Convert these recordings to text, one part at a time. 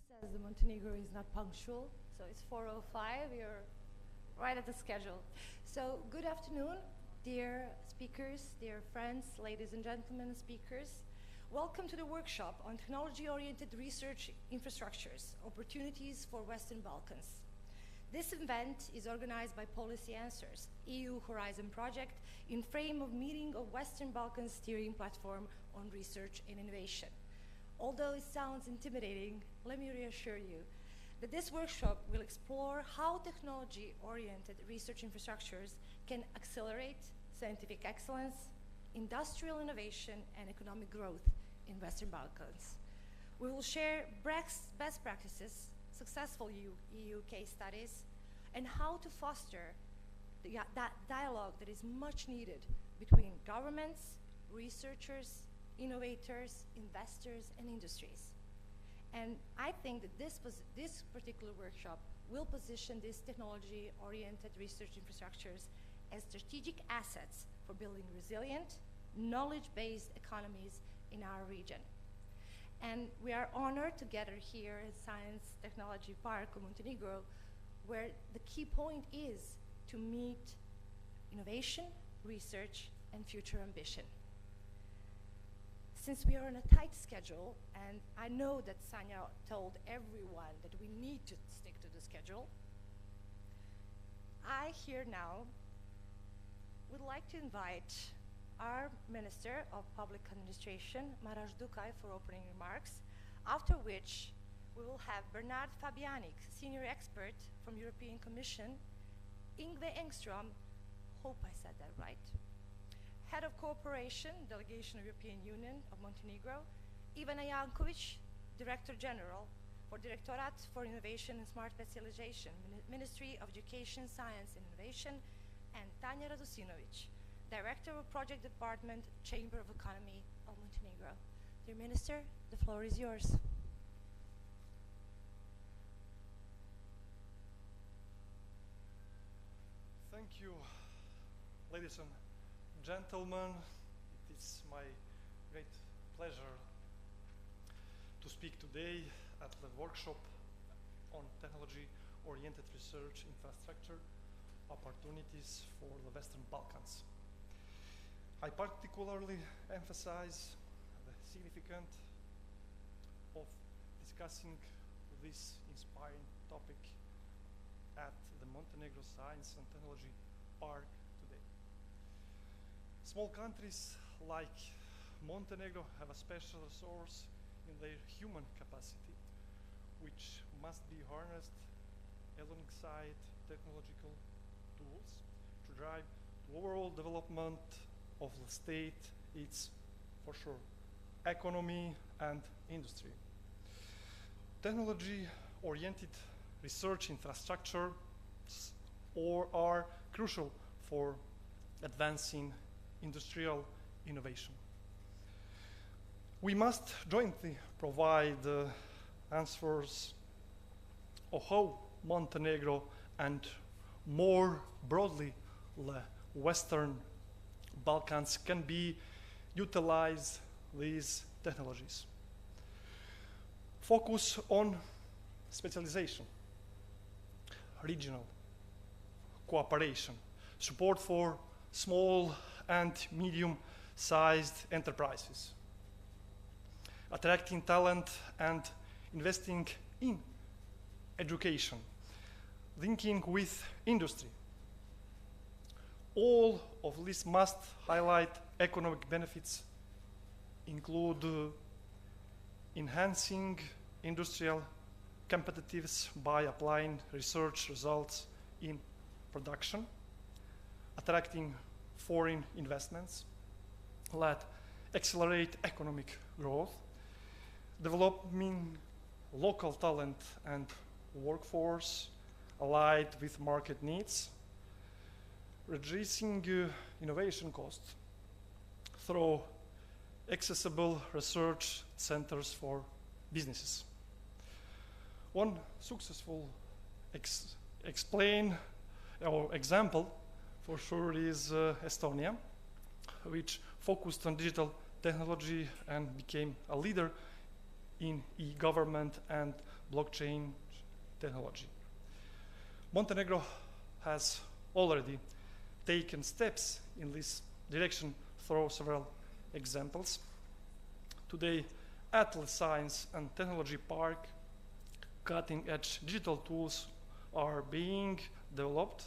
says the Montenegro is not punctual, so it's 4:05. We're right at the schedule. So good afternoon, dear speakers, dear friends, ladies and gentlemen speakers. Welcome to the workshop on technology-oriented research infrastructures, opportunities for Western Balkans. This event is organized by Policy Answers, EU Horizon project, in frame of meeting of Western Balkans steering platform on research and innovation. Although it sounds intimidating, let me reassure you that this workshop will explore how technology-oriented research infrastructures can accelerate scientific excellence, industrial innovation, and economic growth in Western Balkans. We will share best practices, successful EU case studies, and how to foster that dialogue that is much needed between governments, researchers, innovators, investors, and industries. And I think that this particular workshop will position these technology-oriented research infrastructures as strategic assets for building resilient, knowledge-based economies in our region. And we are honored to gather here at Science Technology Park of Montenegro, where the key point is to meet innovation, research, and future ambition. Since we are on a tight schedule, and I know that Sanja told everyone that we need to stick to the schedule, I here now would like to invite our Minister of Public Administration, Maras Dukaj, for opening remarks, after which we will have Bernard Fabianic, Senior Expert from European Commission, Ingve Engström, hope I said that right, Head of Cooperation, Delegation of European Union of Montenegro, Ivana Jankovic, Director General for Directorate for Innovation and Smart Specialization, Ministry of Education, Science and Innovation, and Tanja Radosinovic, Director of Project Department, Chamber of Economy of Montenegro. Dear Minister, the floor is yours. Thank you, ladies and gentlemen. It is my great pleasure to speak today at the workshop on technology-oriented research infrastructure opportunities for the Western Balkans. I particularly emphasize the significance of discussing this inspiring topic at the Montenegro Science and Technology Park today. Small countries like Montenegro have a special resource in their human capacity, which must be harnessed alongside technological tools to drive the overall development of the state, its, for sure, economy and industry. Technology-oriented research infrastructures are crucial for advancing industrial innovation. We must jointly provide answers of how Montenegro and more broadly the Western Balkans can utilize these technologies. Focus on specialization, regional cooperation, support for small and medium-sized enterprises, attracting talent and investing in education, linking with industry. All of this must highlight economic benefits, include enhancing industrial competitiveness by applying research results in production, attracting foreign investments, accelerate economic growth, developing local talent and workforce aligned with market needs, reducing innovation costs through accessible research centers for businesses. One successful example for sure is Estonia, which focused on digital technology and became a leader in e-government and blockchain technology. Montenegro has already taken steps in this direction through several examples. Today, Atlas Science and Technology Park cutting-edge digital tools are being developed.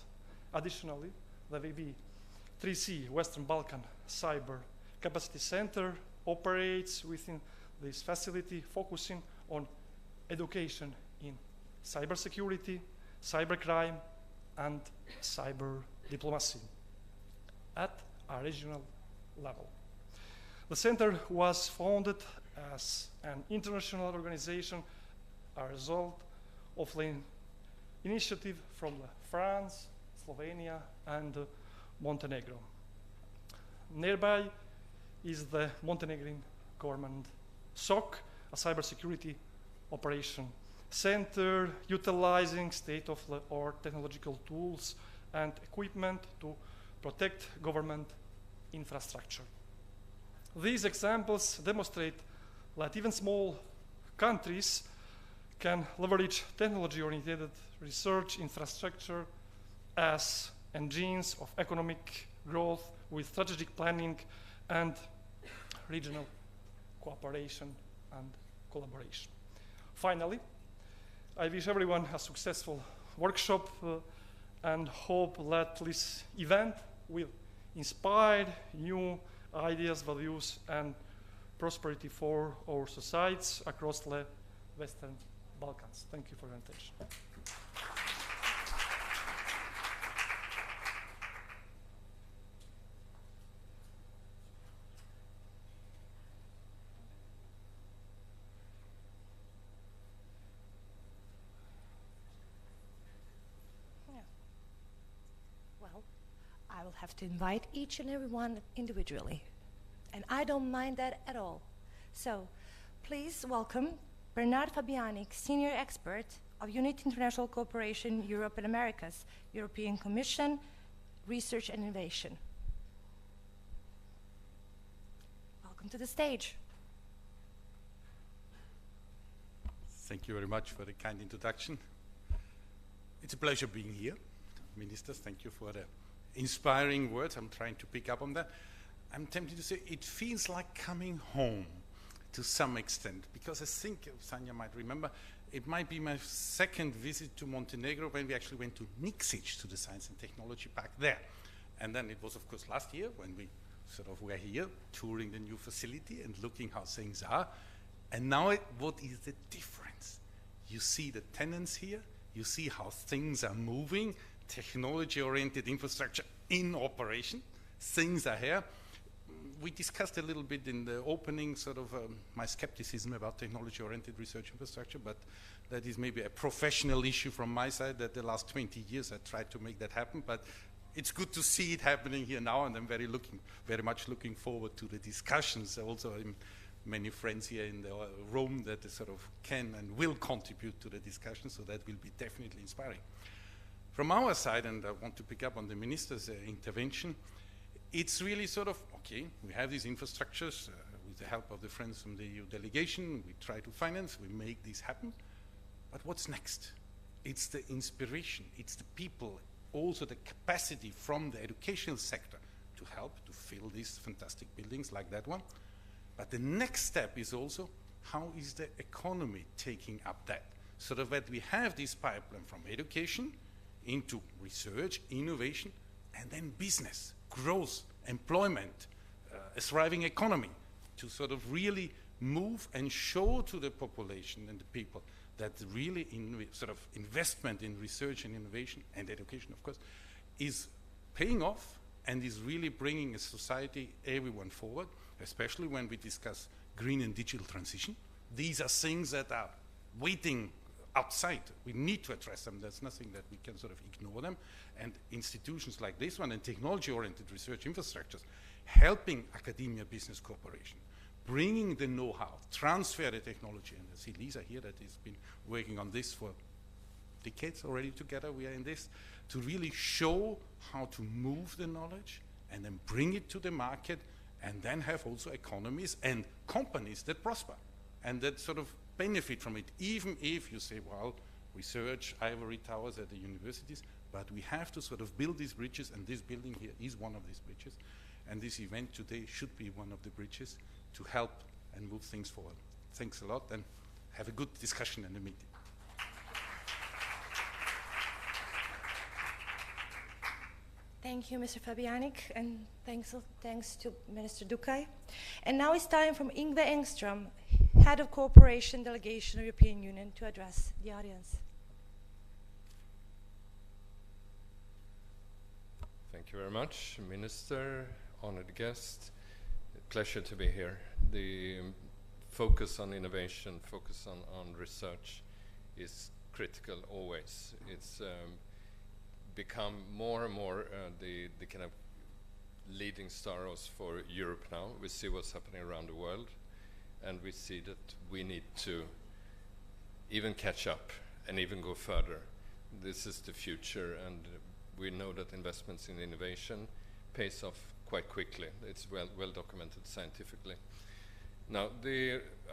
Additionally, the VB3C Western Balkan Cyber Capacity Center operates within this facility, focusing on education in cybersecurity, cybercrime, and cyber diplomacy at a regional level. The center was founded as an international organization, a result of an initiative from France, Slovenia, and Montenegro. Nearby is the Montenegrin government SOC, a cybersecurity operation center utilizing state-of-the-art technological tools and equipment to protect government infrastructure. These examples demonstrate that even small countries can leverage technology-oriented research infrastructure as engines of economic growth with strategic planning and regional cooperation and collaboration. Finally, I wish everyone a successful workshop and hope that this event will inspire new ideas, values, and prosperity for our societies across the Western Balkans. Thank you for your attention. Well, I will have to invite each and every one individually. And I don't mind that at all. So, please welcome Bernard Fabianic, Senior Expert of Unity International Cooperation, Europe and Americas, European Commission, Research and Innovation. Welcome to the stage. Thank you very much for the kind introduction. It's a pleasure being here. Ministers, thank you for the inspiring words. I'm trying to pick up on that. I'm tempted to say it feels like coming home to some extent, because I think, Sanja might remember, it might be my second visit to Montenegro when we actually went to Nikšić, to the Science and Technology Park there. And then it was, of course, last year when we sort of were here touring the new facility and looking how things are. And now what is the difference? You see the tenants here, you see how things are moving, technology-oriented infrastructure in operation, things are here. We discussed a little bit in the opening sort of my skepticism about technology-oriented research infrastructure, but that is maybe a professional issue from my side that the last 20 years I tried to make that happen, but it's good to see it happening here now, and I'm very much looking forward to the discussions. Also, many friends here in the room that sort of can and will contribute to the discussion, so that will be definitely inspiring. From our side, and I want to pick up on the minister's intervention, it's really sort of, okay, we have these infrastructures with the help of the friends from the EU delegation, we try to finance, we make this happen, but what's next? It's the inspiration, it's the people, also the capacity from the educational sector to help to fill these fantastic buildings like that one. But the next step is also, how is the economy taking up that? So that we have this pipeline from education into research, innovation, and then business, growth, employment, a thriving economy, to sort of really move and show to the population and the people that really sort of investment in research and innovation and education, of course, is paying off and is really bringing a society, everyone forward, especially when we discuss green and digital transition. These are things that are waiting outside. We need to address them. There's nothing that we can sort of ignore them. And institutions like this one and technology-oriented research infrastructures helping academia business cooperation, bringing the know-how, transfer the technology. And I see Lisa here that has been working on this for decades already together. We are in this to really show how to move the knowledge and then bring it to the market, and then have also economies and companies that prosper and that sort of benefit from it, even if you say, well, research, ivory towers at the universities, but we have to sort of build these bridges, and this building here is one of these bridges, and this event today should be one of the bridges to help and move things forward. Thanks a lot, and have a good discussion in the meeting. Thank you, Mr. Fabianik, and thanks to Minister Dukay. And now it's time for Ingve Engström, Head of Cooperation Delegation of European Union, to address the audience. Thank you very much, Minister, honored guest. Pleasure to be here. The focus on innovation, focus on research is critical always. It's become more and more the kind of leading stars for Europe now. We see what's happening around the world, and we see that we need to even catch up and even go further. This is the future, and we know that investments in innovation pays off quite quickly. It's well documented scientifically. Now,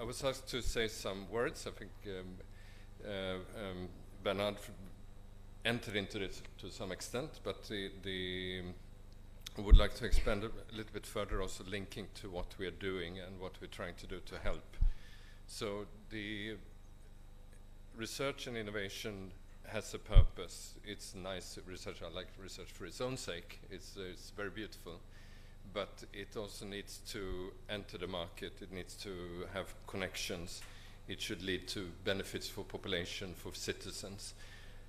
I was asked to say some words. I think Bernard entered into this to some extent, but I would like to expand a little bit further, also linking to what we are doing and what we're trying to do to help. So the research and innovation has a purpose. It's nice research. I like research for its own sake. It's very beautiful, but it also needs to enter the market. It needs to have connections. It should lead to benefits for population, for citizens.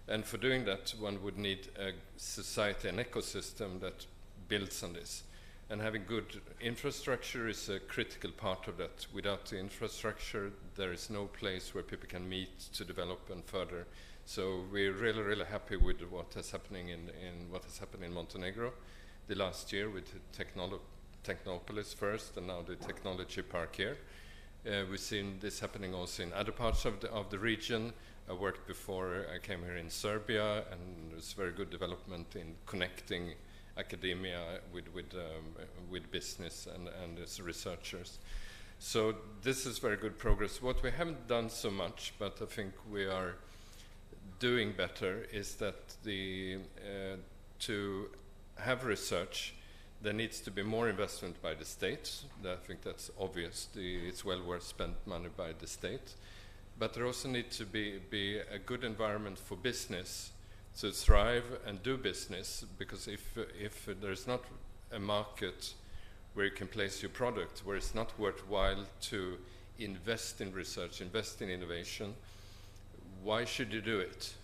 And for doing that, one would need a society, an ecosystem that builds on this. And having good infrastructure is a critical part of that. Without the infrastructure, there is no place where people can meet to develop and further. So we're really, really happy with what is happening what has happened in Montenegro the last year with Technopolis first, and now the technology park here. We've seen this happening also in other parts of the region. I worked before I came here in Serbia, and there's very good development in connecting academia with business and as researchers. So this is very good progress. What we haven't done so much, but I think we are doing better, is that to have research, there needs to be more investment by the state. I think that's obvious. It's well worth spent money by the state. But there also needs to be a good environment for business to thrive and do business, because if there's not a market where you can place your product, where it's not worthwhile to invest in research, invest in innovation, why should you do it?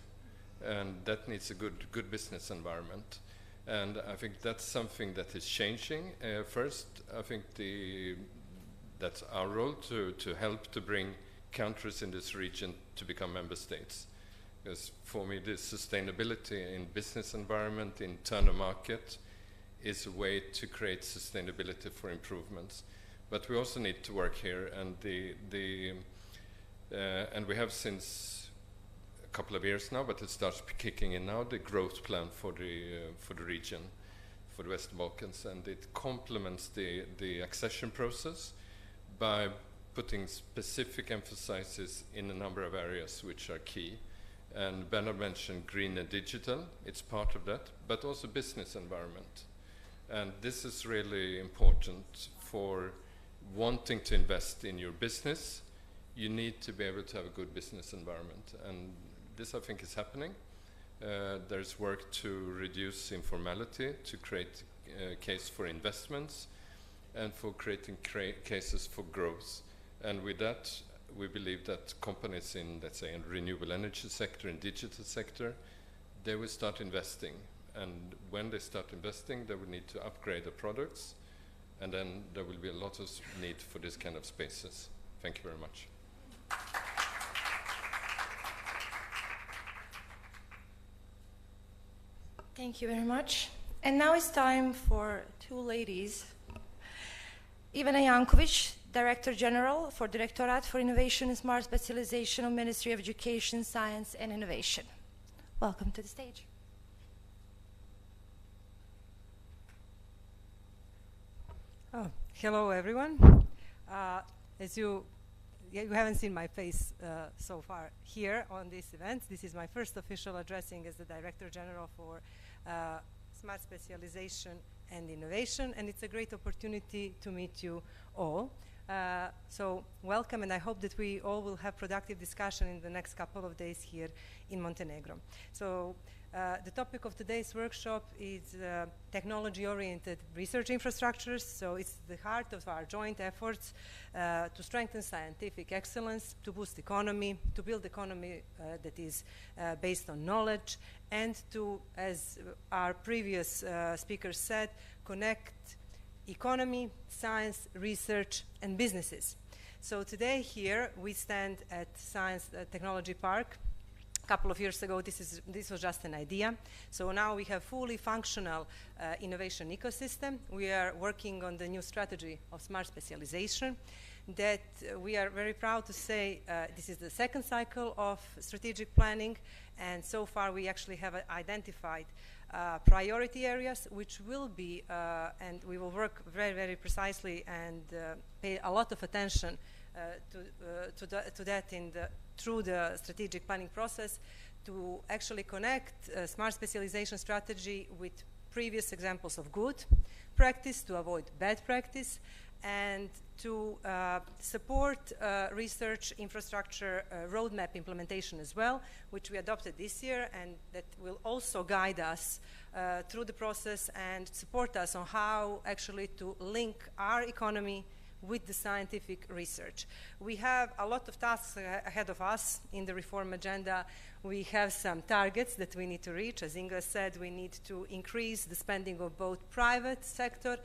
And that needs a good business environment. And I think that's something that is changing. First, I think that's our role to help to bring countries in this region to become member states. Because for me, the sustainability in business environment, internal market, is a way to create sustainability for improvements. But we also need to work here, and and we have since a couple of years now, but it starts kicking in now, the growth plan for the region, for the Western Balkans, and it complements the accession process by putting specific emphasis in a number of areas which are key. And Bernard mentioned green and digital, it's part of that, but also business environment. And this is really important for wanting to invest in your business. You need to be able to have a good business environment. And this, I think, is happening. There's work to reduce informality, to create a case for investments, and for creating cases for growth. And with that, we believe that companies in, let's say, in renewable energy sector, in digital sector, they will start investing. And when they start investing, they will need to upgrade the products, and then there will be a lot of need for this kind of spaces. Thank you very much. Thank you very much. And now it's time for two ladies. Ivana Jankovic, Director General for Directorate for Innovation and Smart Specialization of Ministry of Education, Science and Innovation. Welcome to the stage. Oh, hello everyone. As you you haven't seen my face so far here on this event. This is my first official addressing as the Director General for Smart Specialization and Innovation, and it's a great opportunity to meet you all. So welcome, and I hope that we all will have productive discussion in the next couple of days here in Montenegro. So the topic of today's workshop is technology-oriented research infrastructures. So it's the heart of our joint efforts to strengthen scientific excellence, to boost economy, to build economy that is based on knowledge, and to, as our previous speakers said, connect economy, science, research, and businesses. So today here we stand at Science Technology Park. A couple of years ago, this was just an idea. So now we have fully functional innovation ecosystem. We are working on the new strategy of smart specialization that we are very proud to say this is the second cycle of strategic planning, and so far we actually have identified priority areas which will be, and we will work very, very precisely and pay a lot of attention to that through the strategic planning process, to actually connect smart specialization strategy with previous examples of good practice, to avoid bad practice, and to support research infrastructure roadmap implementation as well, which we adopted this year, and that will also guide us through the process and support us on how actually to link our economy with the scientific research. We have a lot of tasks ahead of us in the reform agenda. We have some targets that we need to reach. As Inga said, we need to increase the spending of both private sector,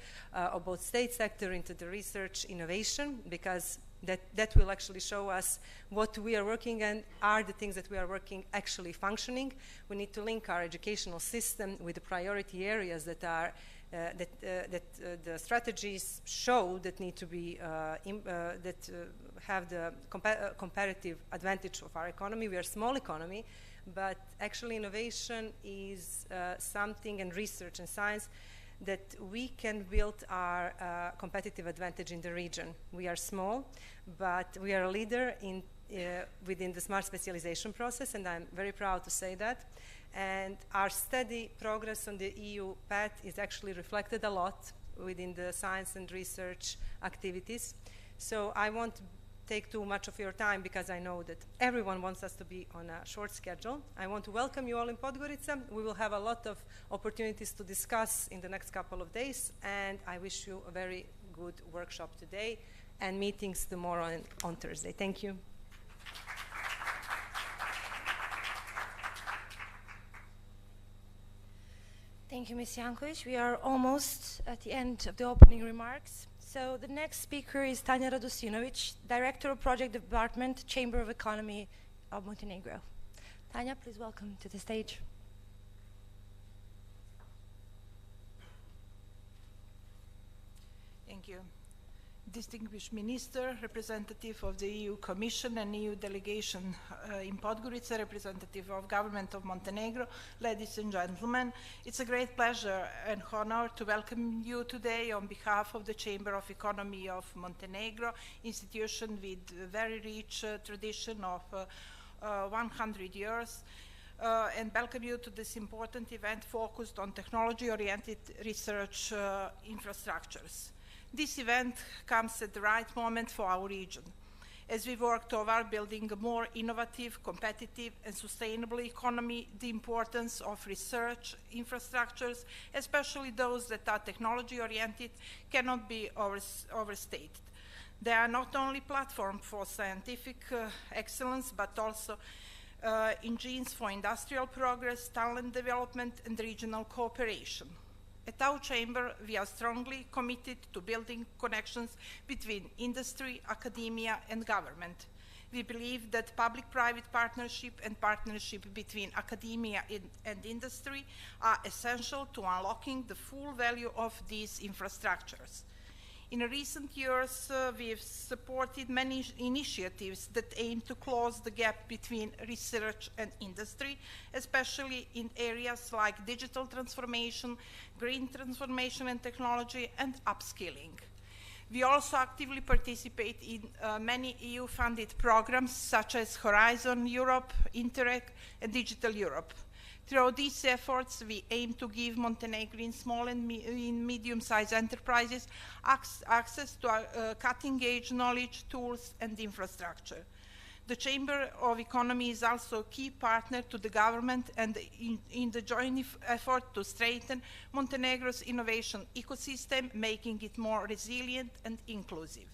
or both state sector into the research innovation, because that will actually show us what we are working and are the things that we are working actually functioning. We need to link our educational system with the priority areas that are the strategies show that need to be have the comparative advantage of our economy. We are a small economy, but actually innovation is something, and research and science, that we can build our competitive advantage in the region. We are small, but we are a leader in within the smart specialization process, and I'm very proud to say that. And our steady progress on the EU path is actually reflected a lot within the science and research activities. So I won't take too much of your time because I know that everyone wants us to be on a short schedule. I want to welcome you all in Podgorica. We will have a lot of opportunities to discuss in the next couple of days, and I wish you a very good workshop today and meetings tomorrow and on Thursday. Thank you. Thank you, Ms. Jankovic. We are almost at the end of the opening remarks. So the next speaker is Tanja Radosinovic, Director of Project Department, Chamber of Economy of Montenegro. Tanja, please welcome to the stage. Thank you. Distinguished Minister, representative of the EU Commission and EU delegation in Podgorica, representative of Government of Montenegro, ladies and gentlemen, it's a great pleasure and honor to welcome you today on behalf of the Chamber of Economy of Montenegro, institution with a very rich tradition of 100 years, and welcome you to this important event focused on technology-oriented research infrastructures. This event comes at the right moment for our region, as we work toward building a more innovative, competitive, and sustainable economy. The importance of research infrastructures, especially those that are technology-oriented, cannot be overstated. They are not only platform for scientific excellence, but also engines for industrial progress, talent development, and regional cooperation. At our chamber, we are strongly committed to building connections between industry, academia, and government. We believe that public-private partnership and partnership between academia and industry are essential to unlocking the full value of these infrastructures. In recent years, we've supported many initiatives that aim to close the gap between research and industry, especially in areas like digital transformation, green transformation and technology, and upskilling. We also actively participate in many EU-funded programs such as Horizon Europe, Interreg, and Digital Europe. Through these efforts, we aim to give Montenegrin small and medium-sized enterprises access to cutting-edge knowledge, tools, and infrastructure. The Chamber of Economy is also a key partner to the government and in the joint effort to strengthen Montenegro's innovation ecosystem, making it more resilient and inclusive.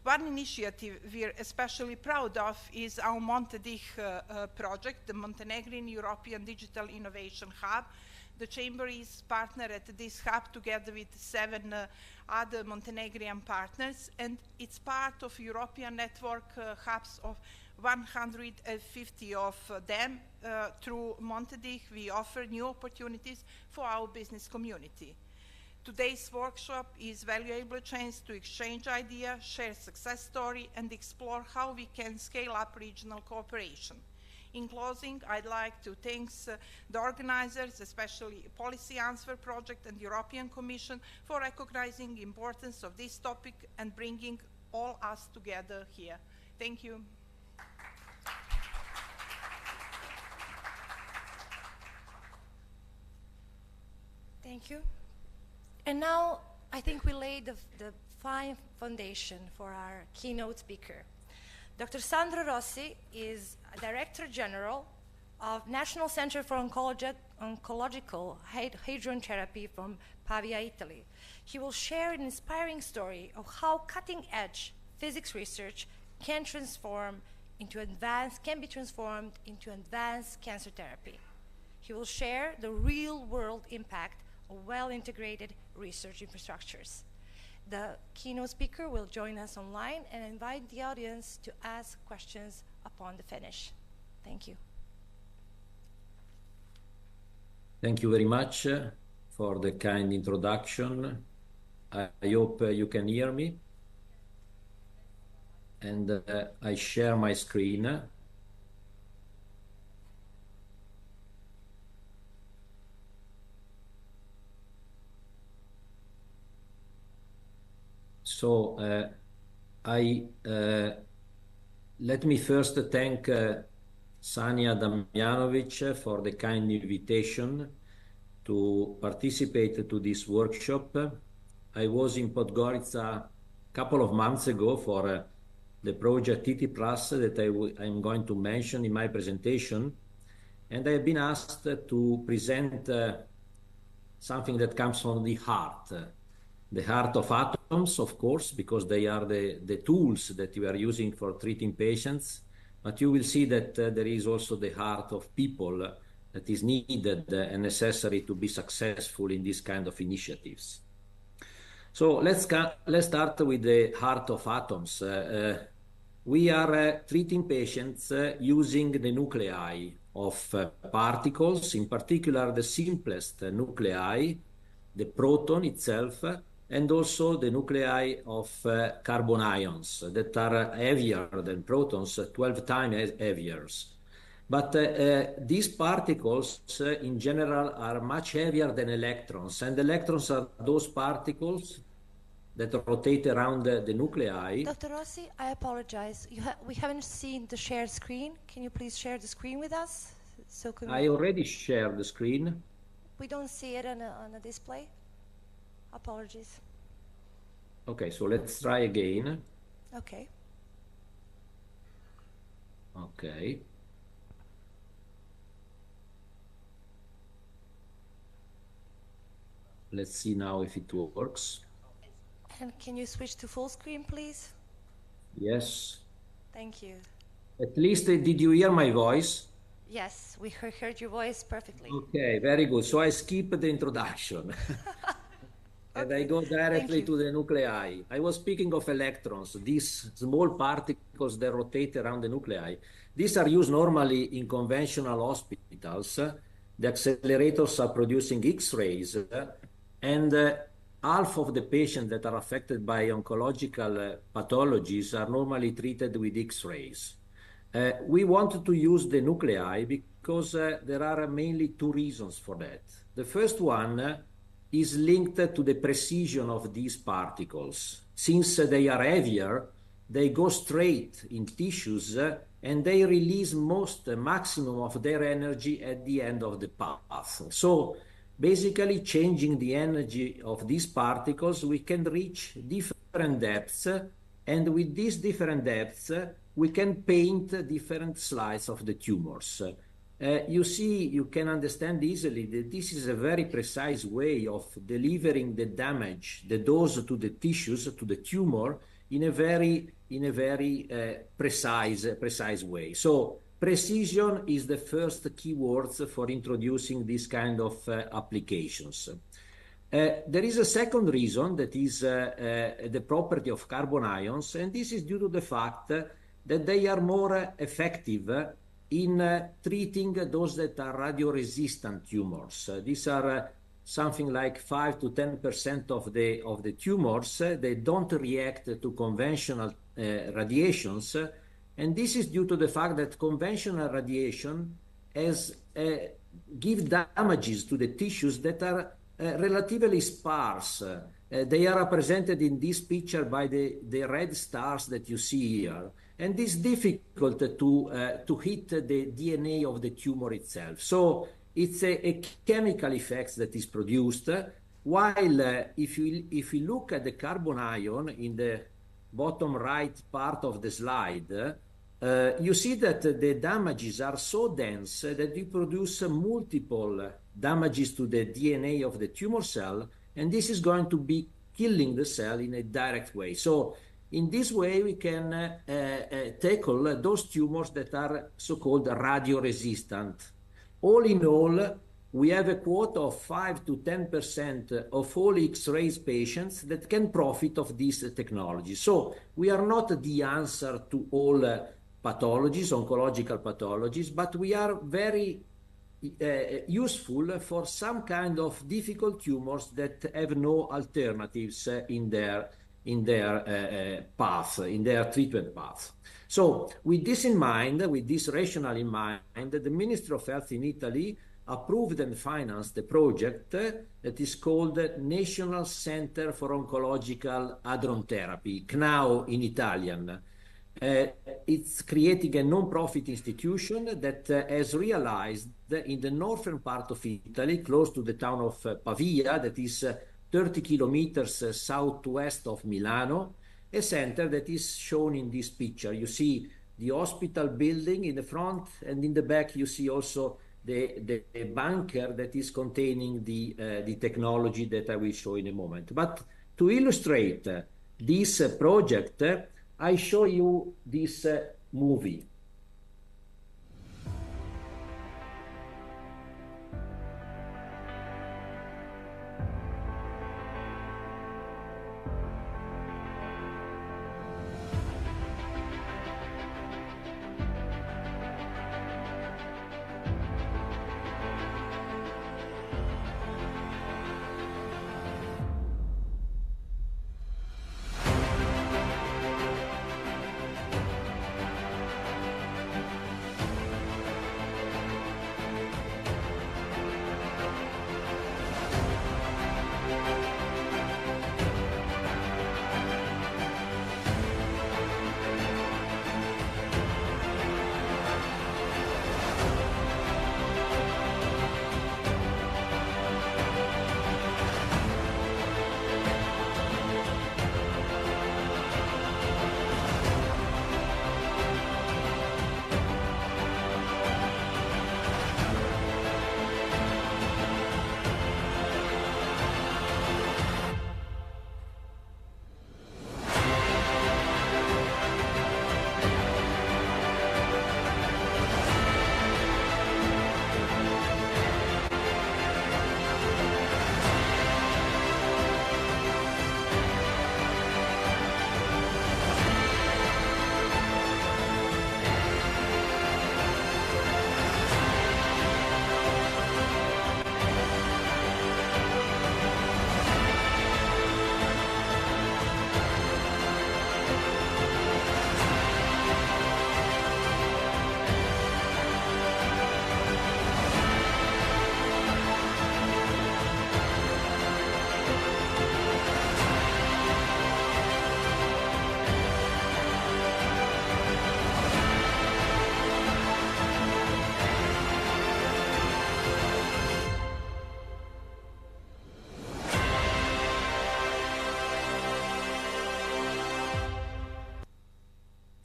One initiative we're especially proud of is our MONTENEGRO project, the Montenegrin European Digital Innovation Hub. The Chamber is partner at this hub together with 7 other Montenegrin partners, and it's part of European network hubs of 150 of them. Through MONTENEGRO, we offer new opportunities for our business community. Today's workshop is a valuable chance to exchange ideas, share success story, and explore how we can scale up regional cooperation. In closing, I'd like to thank the organizers, especially Policy Answer Project and European Commission, for recognizing the importance of this topic and bringing all us together here. Thank you. Thank you. And now I think we laid the fine foundation for our keynote speaker. Dr. Sandro Rossi is Director General of National Center for Oncological Hadron Therapy from Pavia, Italy. He will share an inspiring story of how cutting-edge physics research can be transformed into advanced cancer therapy. He will share the real-world impact of well-integrated research infrastructures. The keynote speaker will join us online and invite the audience to ask questions upon the finish. Thank you. Thank you very much for the kind introduction. I hope you can hear me. And I share my screen. So let me first thank Sanja Damjanovic for the kind invitation to participate to this workshop. I was in Podgorica a couple of months ago for the project TT Plus that I'm going to mention in my presentation, and I have been asked to present something that comes from the heart of atoms, of course, because they are the tools that we are using for treating patients. But you will see that there is also the heart of people that is needed and necessary to be successful in this kind of initiatives. So let's start with the heart of atoms. We are treating patients using the nuclei of particles, in particular the simplest nuclei, the proton itself, and also the nuclei of carbon ions that are heavier than protons, 12 times heavier. But these particles in general are much heavier than electrons, and electrons are those particles that rotate around the nuclei. Dr. Rossi, I apologize. We haven't seen the shared screen. Can you please share the screen with us? So I already shared the screen. We don't see it on a display. Apologies. Okay, so let's try again. Okay. Okay. Let's see now if it works. And can you switch to full screen, please? Yes. Thank you. At least, did you hear my voice? Yes, we heard your voice perfectly. Okay, very good. So I skip the introduction. And I go directly to the nuclei. I was speaking of electrons, these small particles that rotate around the nuclei. These are used normally in conventional hospitals. The accelerators are producing X-rays, and half of the patients that are affected by oncological pathologies are normally treated with X-rays. We wanted to use the nuclei because there are mainly 2 reasons for that. The first one is linked to the precision of these particles. since they are heavier, they go straight in tissues and they release maximum of their energy at the end of the path. So basically changing the energy of these particles, we can reach different depths, and with these different depths, we can paint different slides of the tumors. You see, you can understand easily that this is a very precise way of delivering the damage, the dose to the tissues, to the tumor, in a very precise way. So precision is the first keyword for introducing this kind of applications. There is a second reason that is the property of carbon ions, and this is due to the fact that they are more effective in treating those that are radio-resistant tumors. These are something like 5 to 10% of the tumors. They don't react to conventional radiations, and this is due to the fact that conventional radiation give damages to the tissues that are relatively sparse. They are represented in this picture by the red stars that you see here. And it's difficult to hit the DNA of the tumor itself. So it's a chemical effect that is produced, while if you look at the carbon ion in the bottom right part of the slide, you see that the damages are so dense that you produce multiple damages to the DNA of the tumor cell, and this is going to be killing the cell in a direct way. So in this way, we can tackle those tumors that are so-called radio-resistant. All in all, we have a quota of 5 to 10% of all X-rays patients that can profit of this technology. So we are not the answer to all pathologies, oncological pathologies, but we are very useful for some kind of difficult tumors that have no alternatives in their path, in their treatment path. So with this in mind, with this rationale in mind, the Ministry of Health in Italy approved and financed a project that is called National Center for Oncological Hadron Therapy, CNAO in Italian. It's creating a non-profit institution that has realized that in the northern part of Italy, close to the town of Pavia, that is 30 kilometers southwest of Milano, a center that is shown in this picture. You see the hospital building in the front, and in the back you see also the bunker that is containing the technology that I will show in a moment. But to illustrate this project, I show you this movie.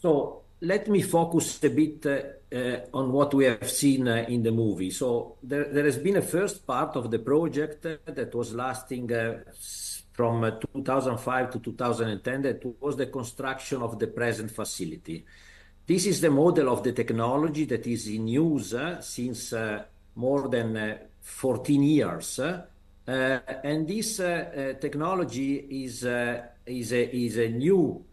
So let me focus a bit on what we have seen in the movie. So there has been a first part of the project that was lasting from 2005 to 2010, that was the construction of the present facility. This is the model of the technology that is in use since more than 14 years. And this technology is a new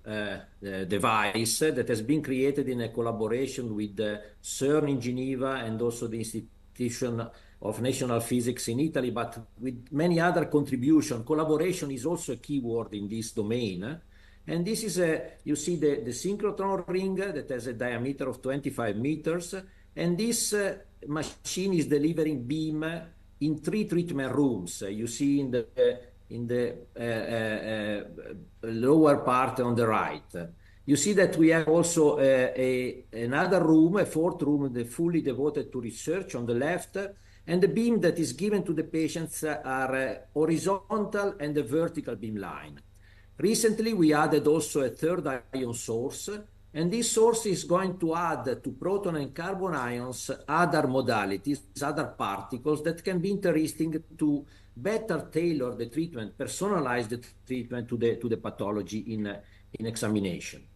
device that has been created in a collaboration with CERN in Geneva and also the Institution of National Physics in Italy, but with many other contributions. Collaboration is also a key word in this domain. And this is you see the synchrotron ring that has a diameter of 25 meters. And this machine is delivering beam in 3 treatment rooms. You see in the lower part on the right. You see that we have also another room, a 4th room, fully devoted to research on the left. And the beam that is given to the patients are horizontal and a vertical beam line. Recently, we added also a 3rd ion source, and this source is going to add to proton and carbon ions other modalities, other particles that can be interesting to better tailor the treatment, personalize the treatment to the pathology in examination.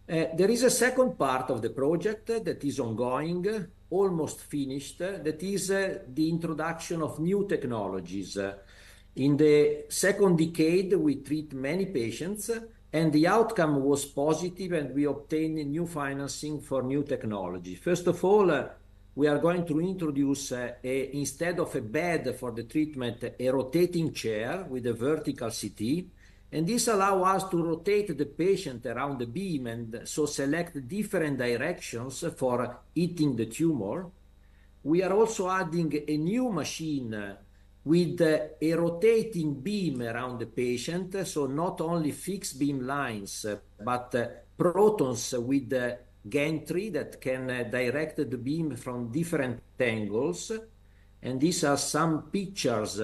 There is a second part of the project that is ongoing, almost finished, that is the introduction of new technologies. In the second decade, we treat many patients, and the outcome was positive, and we obtained new financing for new technology. First of all, we are going to introduce, instead of a bed for the treatment, a rotating chair with a vertical CT. And this allows us to rotate the patient around the beam and so select different directions for hitting the tumor. We are also adding a new machine with a rotating beam around the patient, so not only fixed beam lines, but protons with gantry that can direct the beam from different angles. And these are some pictures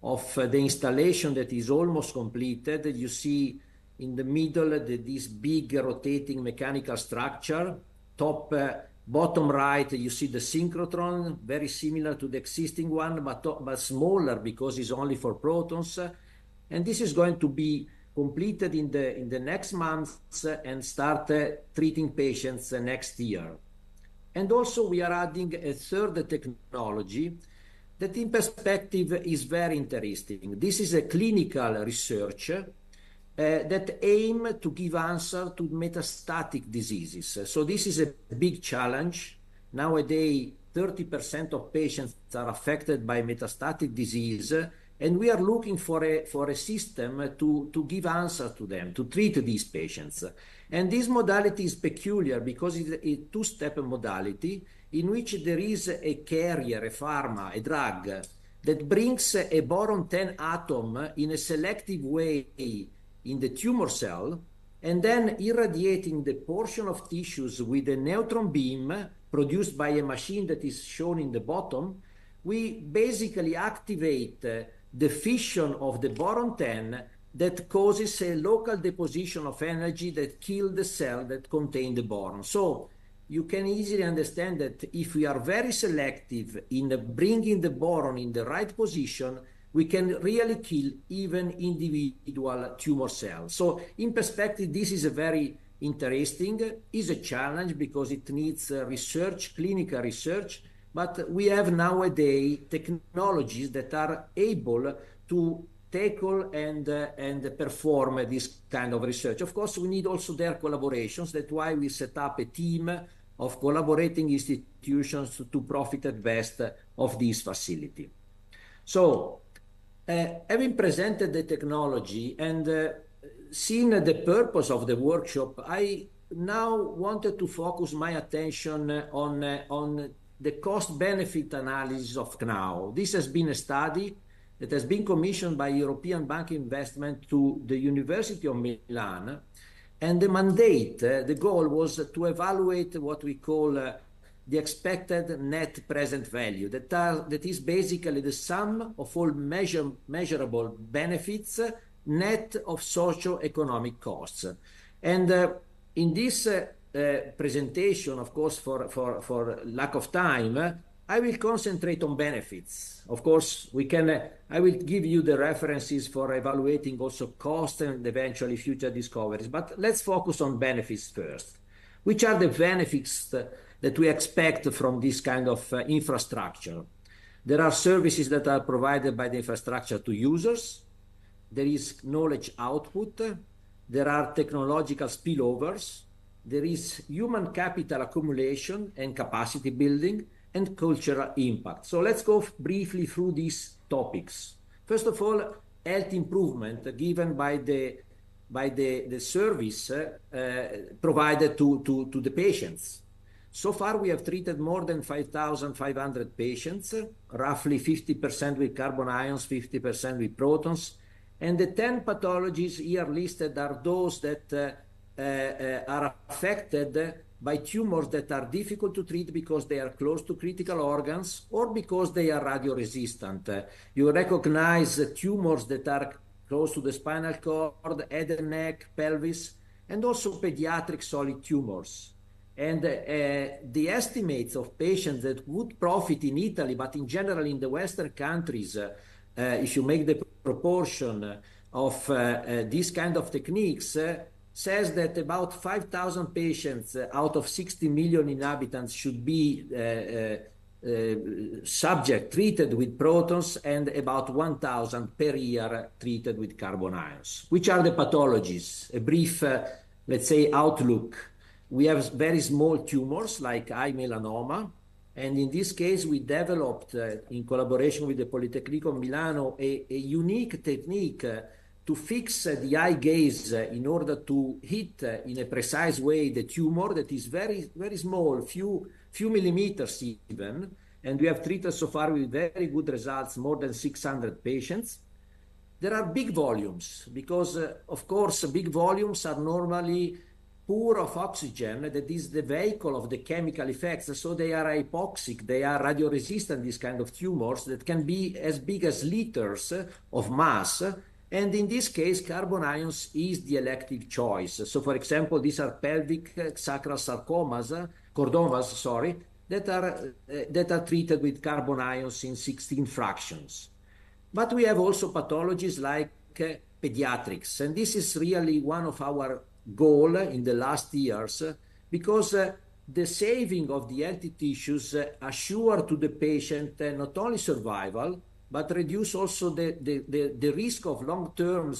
of the installation that is almost completed. You see in the middle this big rotating mechanical structure. Bottom right, you see the synchrotron, very similar to the existing one, but smaller because it's only for protons. And this is going to be completed in the next months and start treating patients next year. And also we are adding a 3rd technology that in perspective is very interesting. This is a clinical research that aim to give answer to metastatic diseases. So this is a big challenge. Nowadays, 30% of patients are affected by metastatic disease, and we are looking for a system to give answer to them, to treat these patients. And this modality is peculiar because it's a 2-step modality in which there is a carrier, a pharma, a drug that brings a boron-10 atom in a selective way in the tumor cell, and then irradiating the portion of tissues with a neutron beam produced by a machine that is shown in the bottom. We basically activate the fission of the boron-10 that causes a local deposition of energy that kills the cell that contains the boron. So you can easily understand that if we are very selective in bringing the boron in the right position, we can really kill even individual tumor cells. So in perspective, this is a very interesting, is a challenge because it needs research, clinical research, but we have nowadays technologies that are able to tackle and perform this kind of research. Of course, we need also their collaborations. That's why we set up a team of collaborating institutions to profit at best of this facility. So, having presented the technology and seen the purpose of the workshop, I now wanted to focus my attention on the cost-benefit analysis of CNAO. This has been a study that has been commissioned by European Bank Investment to the University of Milan. And the mandate, the goal was to evaluate what we call the expected net present value. That is basically the sum of all measurable benefits, net of socio-economic costs. And in this presentation, of course, for lack of time, I will concentrate on benefits. Of course, I will give you the references for evaluating also cost and eventually future discoveries, but let's focus on benefits first. Which are the benefits that we expect from this kind of infrastructure? There are services that are provided by the infrastructure to users. There is knowledge output. There are technological spillovers. There is human capital accumulation and capacity building and cultural impact. So let's go briefly through these topics. First of all, health improvement given by the service provided to the patients. So far, we have treated more than 5,500 patients, roughly 50% with carbon ions, 50% with protons. And the 10 pathologies here listed are those that are affected by tumors that are difficult to treat because they are close to critical organs or because they are radioresistant. You recognize tumors that are close to the spinal cord, head and neck, pelvis, and also pediatric solid tumors. And the estimates of patients that would profit in Italy, but in general in the Western countries, if you make the proportion of these kind of techniques, says that about 5,000 patients out of 60 million inhabitants should be treated with protons, and about 1,000 per year treated with carbon ions. Which are the pathologies? A brief, let's say, outlook. We have very small tumors like eye melanoma, and in this case we developed, in collaboration with the Politecnico of Milano, a unique technique to fix the eye gaze in order to hit in a precise way the tumor that is very, very small, few millimeters even, and we have treated so far with very good results, more than 600 patients. There are big volumes because, of course, big volumes are normally poor of oxygen, that is the vehicle of the chemical effects, so they are hypoxic, they are radioresistant, these kind of tumors that can be as big as liters of mass, and in this case, carbon ions is the elective choice. So, for example, these are pelvic sacral sarcomas, chordomas, that are treated with carbon ions in 16 fractions. But we have also pathologies like pediatrics, and this is really one of our goal in the last years, because the saving of the healthy tissues assure to the patient not only survival, but reduce also the risk of long-term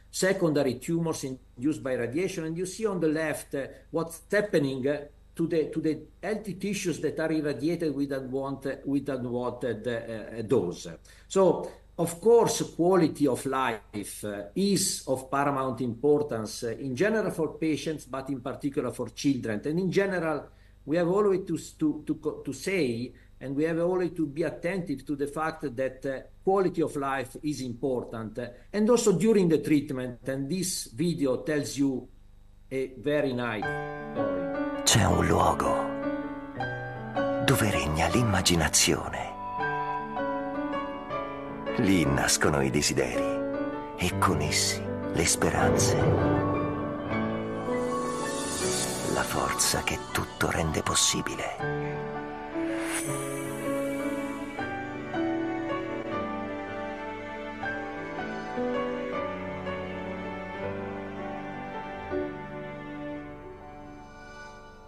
secondary tumors induced by radiation. And you see on the left what's happening to the healthy tissues that are irradiated with unwanted dose. So, of course, quality of life is of paramount importance in general for patients, but in particular for children. And in general, we have always to say, and we have always to be attentive to the fact that quality of life is important, and also during the treatment. And this video tells you a very nice story. C'è un luogo dove regna l'immaginazione. Lì nascono i desideri e con essi le speranze. La forza che tutto rende possibile.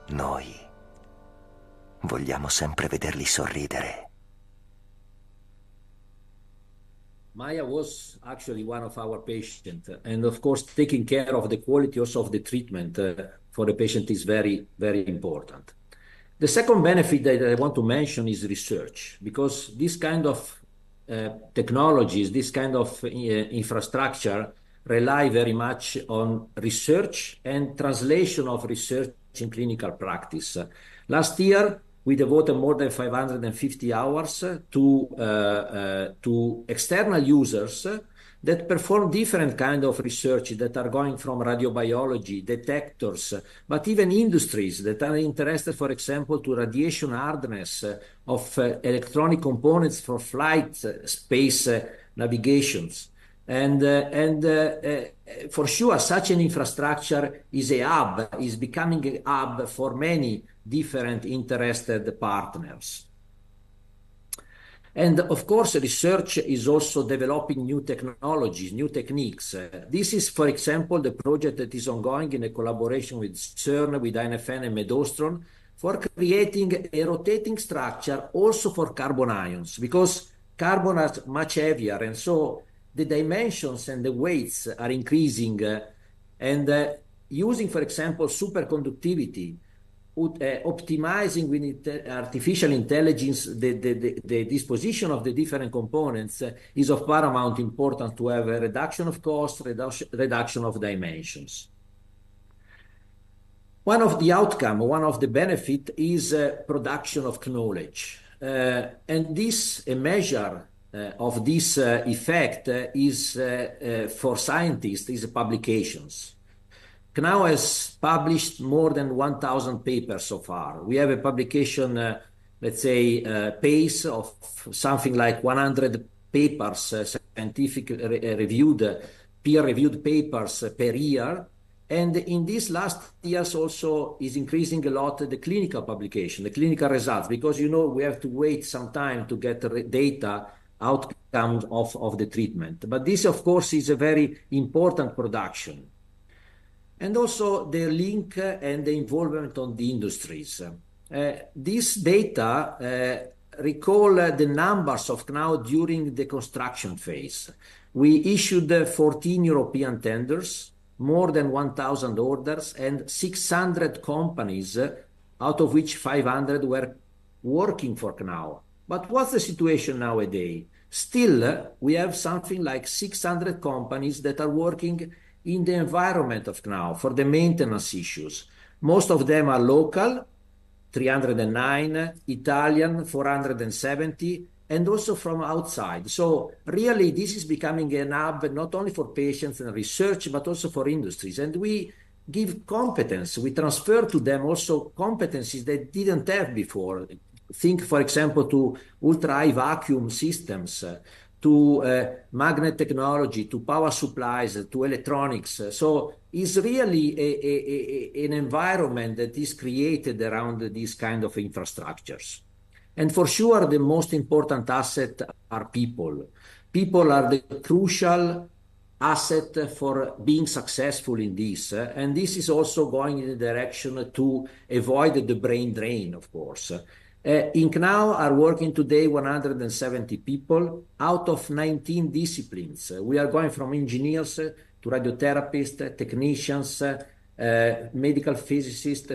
Noi vogliamo sempre vederli sorridere. Maya was actually one of our patients, and of course, taking care of the quality also of the treatment for the patient is very, very important. The second benefit that I want to mention is research, because this kind of technologies, this kind of infrastructure rely very much on research and translation of research in clinical practice. Last year, we devoted more than 550 hours to external users that perform different kind of research that are going from radiobiology, detectors, but even industries that are interested, for example, to radiation hardness of electronic components for flight space navigations. For sure, such an infrastructure is a hub, is becoming a hub for many different interested partners. And of course, research is also developing new technologies, new techniques. This is, for example, the project that is ongoing in a collaboration with CERN, with INFN and Medostron, for creating a rotating structure also for carbon ions, because carbon is much heavier, and so the dimensions and the weights are increasing. Using, for example, superconductivity, optimizing with artificial intelligence the disposition of the different components is of paramount importance to have a reduction of cost, reduction of dimensions. One of the outcome, one of the benefit is production of knowledge. And this, a measure of this effect is for scientists is publications. CNAO has published more than 1,000 papers so far. We have a publication, let's say, pace of something like 100 papers, scientific reviewed, peer-reviewed papers per year. And in these last years also is increasing a lot the clinical publication, the clinical results, because, you know, we have to wait some time to get data outcomes of the treatment. But this, of course, is a very important production. And also the link and the involvement on the industries. This data recall the numbers of CNAO during the construction phase. We issued 14 European tenders, more than 1,000 orders, and 600 companies, out of which 500 were working for CNAO. But what's the situation nowadays? Still, we have something like 600 companies that are working in the environment of CNAO for the maintenance issues. Most of them are local, 309, Italian, 470, and also from outside. So really, this is becoming an hub not only for patients and research, but also for industries. And we give competence, we transfer to them also competencies they didn't have before. Think, for example, to ultra-high vacuum systems, to magnet technology, to power supplies, to electronics. So it's really an environment that is created around these kind of infrastructures. And for sure, the most important asset are people. People are the crucial asset for being successful in this. And this is also going in the direction to avoid the brain drain, of course. In CNAO are working today 170 people out of 19 disciplines. We are going from engineers to radiotherapists, technicians, medical physicists,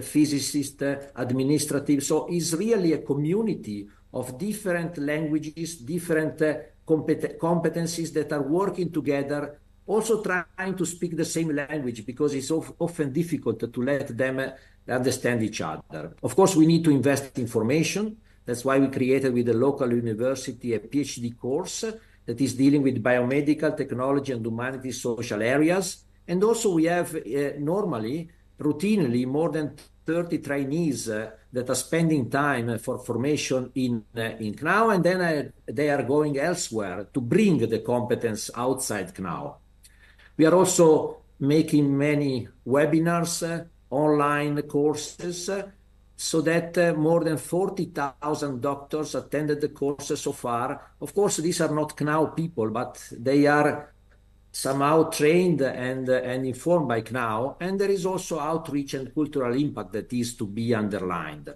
administrative. So it's really a community of different languages, different competencies that are working together, also trying to speak the same language, because it's often difficult to let them understand each other. Of course, we need to invest in formation. That's why we created with the local university a PhD course that is dealing with biomedical, technology, and humanities social areas. And also we have routinely, more than 30 trainees that are spending time for formation in CNAO, and then they are going elsewhere to bring the competence outside CNAO. We are also making many webinars, online courses, so that more than 40,000 doctors attended the courses so far. Of course, these are not CNAO people, but they are somehow trained and informed by CNAO, and there is also outreach and cultural impact that is to be underlined.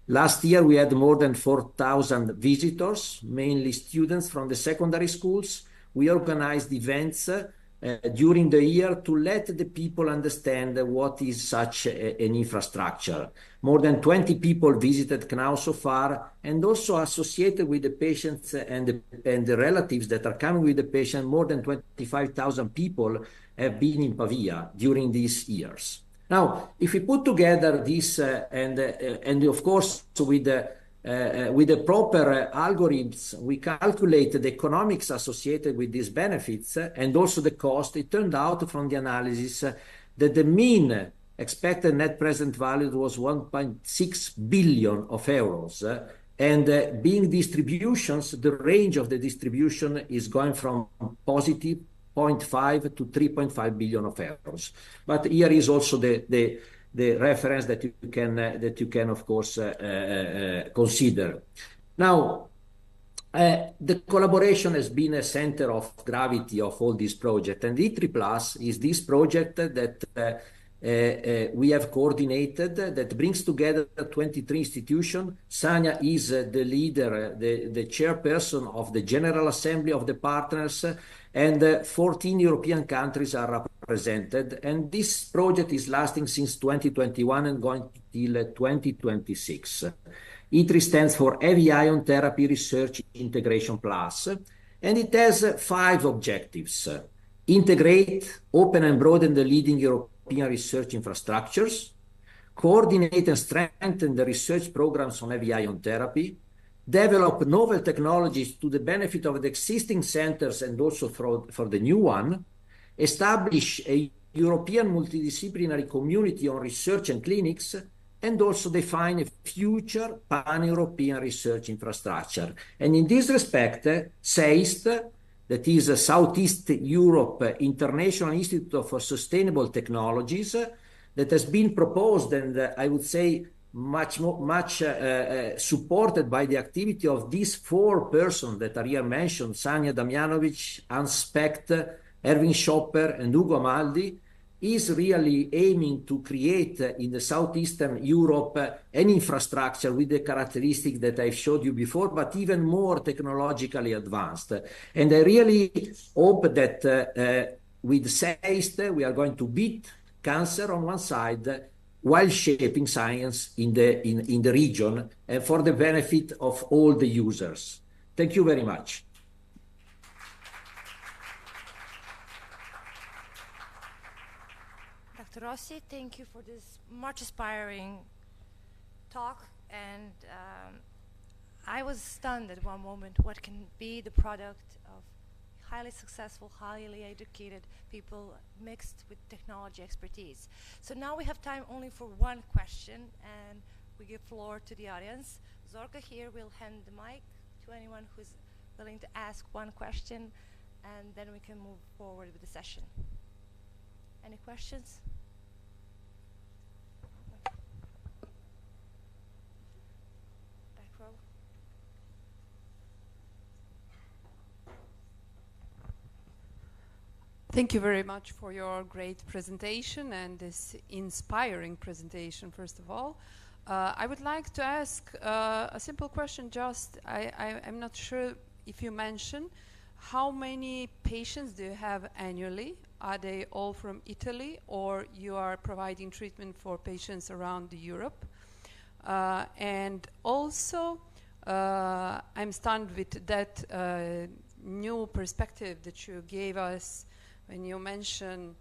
Last year, we had more than 4,000 visitors, mainly students from the secondary schools. We organized events during the year to let the people understand what is such an infrastructure. More than 20 people visited CNAO so far, and also associated with the patients and the relatives that are coming with the patient, more than 25,000 people have been in Pavia during these years. Now, if we put together this and of course with the proper algorithms, we calculate the economics associated with these benefits and also the cost. It turned out from the analysis that the mean expected net present value was 1.6 billion of euros. Being distributions, the range of the distribution is going from positive 0.5 to 3.5 billion of euros. But here is also the reference that you can of course consider. Now, the collaboration has been a center of gravity of all these projects, and ITRI+ is this project that we have coordinated that brings together 23 institutions. Sania is the leader, the chairperson of the General Assembly of the partners, and 14 European countries are represented. And this project is lasting since 2021 and going till 2026. ITRI stands for Heavy Ion Therapy Research Integration Plus, and it has 5 objectives. Integrate, open and broaden the leading European research infrastructures, coordinate and strengthen the research programs on heavy ion therapy, develop novel technologies to the benefit of the existing centers and also for the new one, establish a European multidisciplinary community on research and clinics, and also define a future pan-European research infrastructure. And in this respect, SEIST, that is Southeast Europe International Institute for Sustainable Technologies, that has been proposed and I would say much supported by the activity of these 4 persons that are here mentioned, Sania Damjanovic, Hans Specht, Erwin Schopper, and Ugo Amaldi, is really aiming to create in the Southeastern Europe an infrastructure with the characteristic that I showed you before, but even more technologically advanced. And I really hope that with SEIST we are going to beat cancer on one side while shaping science in the region and for the benefit of all the users. Thank you very much. Dr. Rossi, thank you for this much inspiring talk, and I was stunned at one moment what can be the product of highly successful, highly educated people mixed with technology expertise. So now we have time only for one question, and we give floor to the audience. Zorka here will hand the mic to anyone who's willing to ask one question, and then we can move forward with the session. Any questions? Back row. Thank you very much for your great presentation and this inspiring presentation, first of all. I would like to ask a simple question. Just, I'm not sure if you mentioned how many patients do you have annually? Are they all from Italy, or you are providing treatment for patients around Europe? And also, I'm stunned with that new perspective that you gave us when you mentioned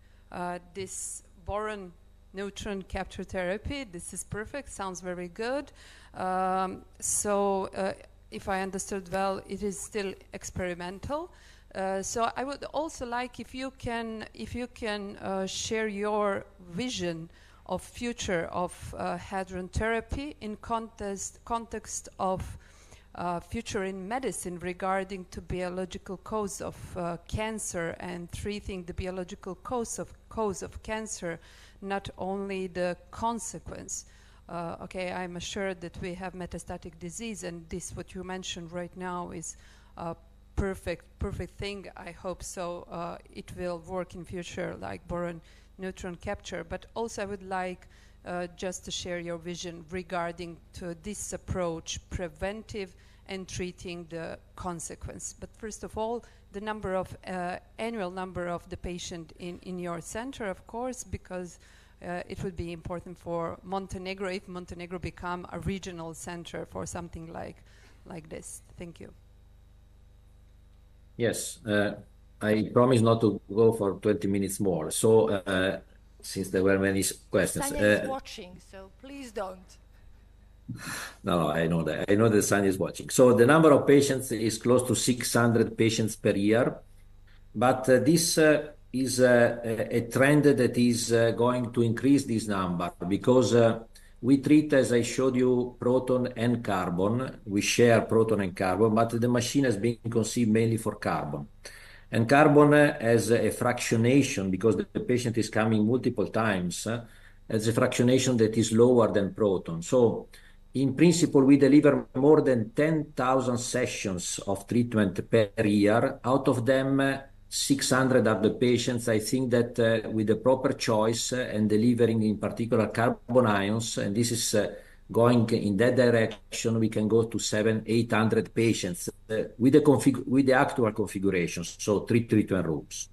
this boron neutron capture therapy. This is perfect, sounds very good. If I understood well, it is still experimental. So I would also like if you can share your vision of future of hadron therapy in context of future in medicine regarding to biological cause of cancer and treating the biological cause of cancer, not only the consequence. Okay, I'm assured that we have metastatic disease, and this what you mentioned right now is a perfect thing. I hope so. It will work in future, like boron neutron capture. But also, I would like just to share your vision regarding to this approach, preventive and treating the consequence. But first of all, the number of annual number of the patient in your center, of course, because it would be important for Montenegro if Montenegro become a regional center for something like this. Thank you. Yes, I promise not to go for 20 minutes more. So, since there were many questions. Sania is watching, so please don't. No, I know that. I know the Sania is watching. So the number of patients is close to 600 patients per year. But this is a trend that is going to increase this number because we treat, as I showed you, proton and carbon. We share proton and carbon, but the machine has been conceived mainly for carbon. And carbon as a fractionation, because the patient is coming multiple times, as a fractionation that is lower than proton. So in principle, we deliver more than 10,000 sessions of treatment per year. Out of them, 600 are the patients. I think that with the proper choice and delivering in particular carbon ions, and this is going in that direction, we can go to 700-800 patients with the actual configuration, so 3 treatment rooms.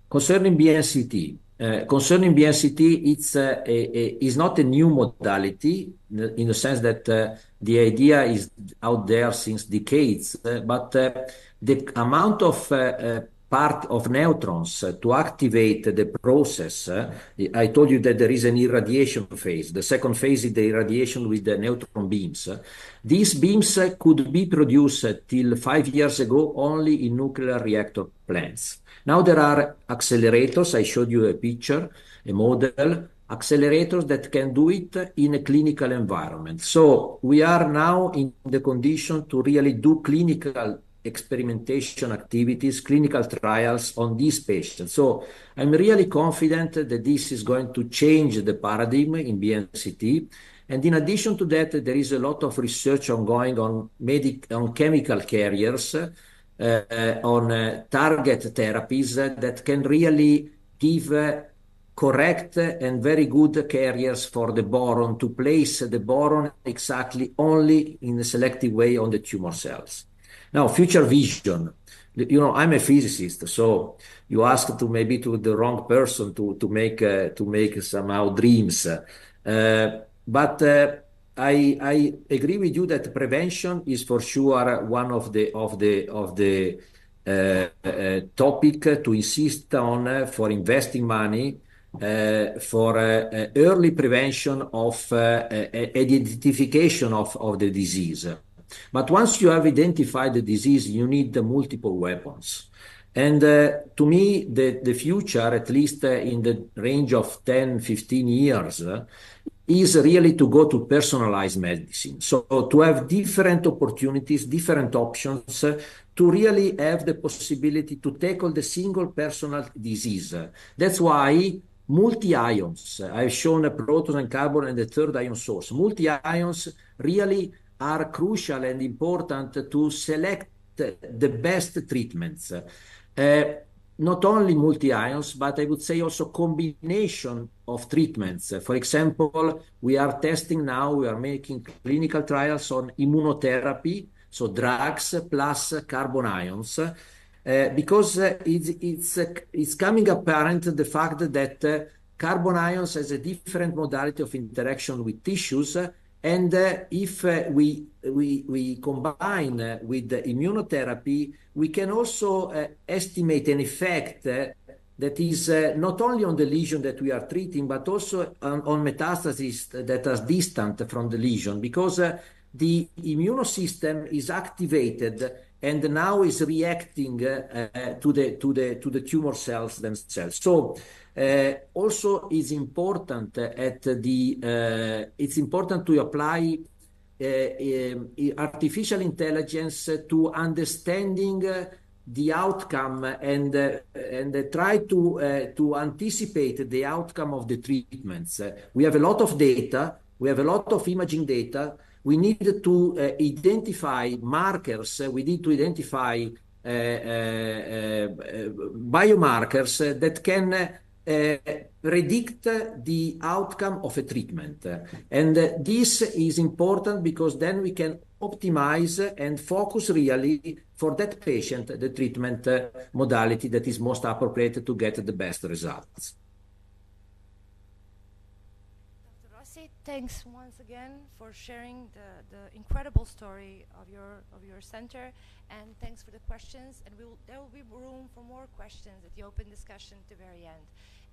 Concerning BNCT, it's not a new modality in the sense that the idea is out there since decades, but the amount of part of neutrons to activate the process, I told you that there is an irradiation phase. The second phase is the irradiation with the neutron beams. These beams could be produced till 5 years ago only in nuclear reactor plants. Now there are accelerators. I showed you a picture, a model, accelerators that can do it in a clinical environment. So we are now in the condition to really do clinical experimentation activities, clinical trials on these patients. So I'm really confident that this is going to change the paradigm in BNCT. And in addition to that, there is a lot of research ongoing on chemical carriers, on target therapies that can really give correct and very good carriers for the boron, to place the boron exactly only in a selective way on the tumor cells. Now, future vision. You know, I'm a physicist, so you asked to maybe to the wrong person to make somehow dreams. But I agree with you that prevention is for sure one of the topic to insist on for investing money for early prevention of identification of the disease. But once you have identified the disease, you need multiple weapons. And to me, the future, at least in the range of 10, 15 years, is really to go to personalized medicine. So to have different opportunities, different options, to really have the possibility to tackle the single personal disease. That's why multi-ions, I've shown a proton and carbon and the third ion source. Multi-ions really are crucial and important to select the best treatments. Not only multi-ions, but I would say also combination of treatments. For example, we are testing now, we are making clinical trials on immunotherapy, so drugs plus carbon ions, because it's coming apparent the fact that carbon ions has a different modality of interaction with tissues. And if we combine with the immunotherapy, we can also estimate an effect that is not only on the lesion that we are treating, but also on metastases that are distant from the lesion, because the immune system is activated and now is reacting to the tumor cells themselves. So also is important it's important to apply artificial intelligence to understanding the outcome and try to anticipate the outcome of the treatments. We have a lot of data. We have a lot of imaging data. We need to identify markers. We need to identify biomarkers that can predict the outcome of a treatment. And this is important because then we can optimize and focus really for that patient the treatment modality that is most appropriate to get the best results. Dr. Rossi, thanks once again for sharing the incredible story of your center, and thanks for the questions. And there will be room for more questions at the open discussion at the very end.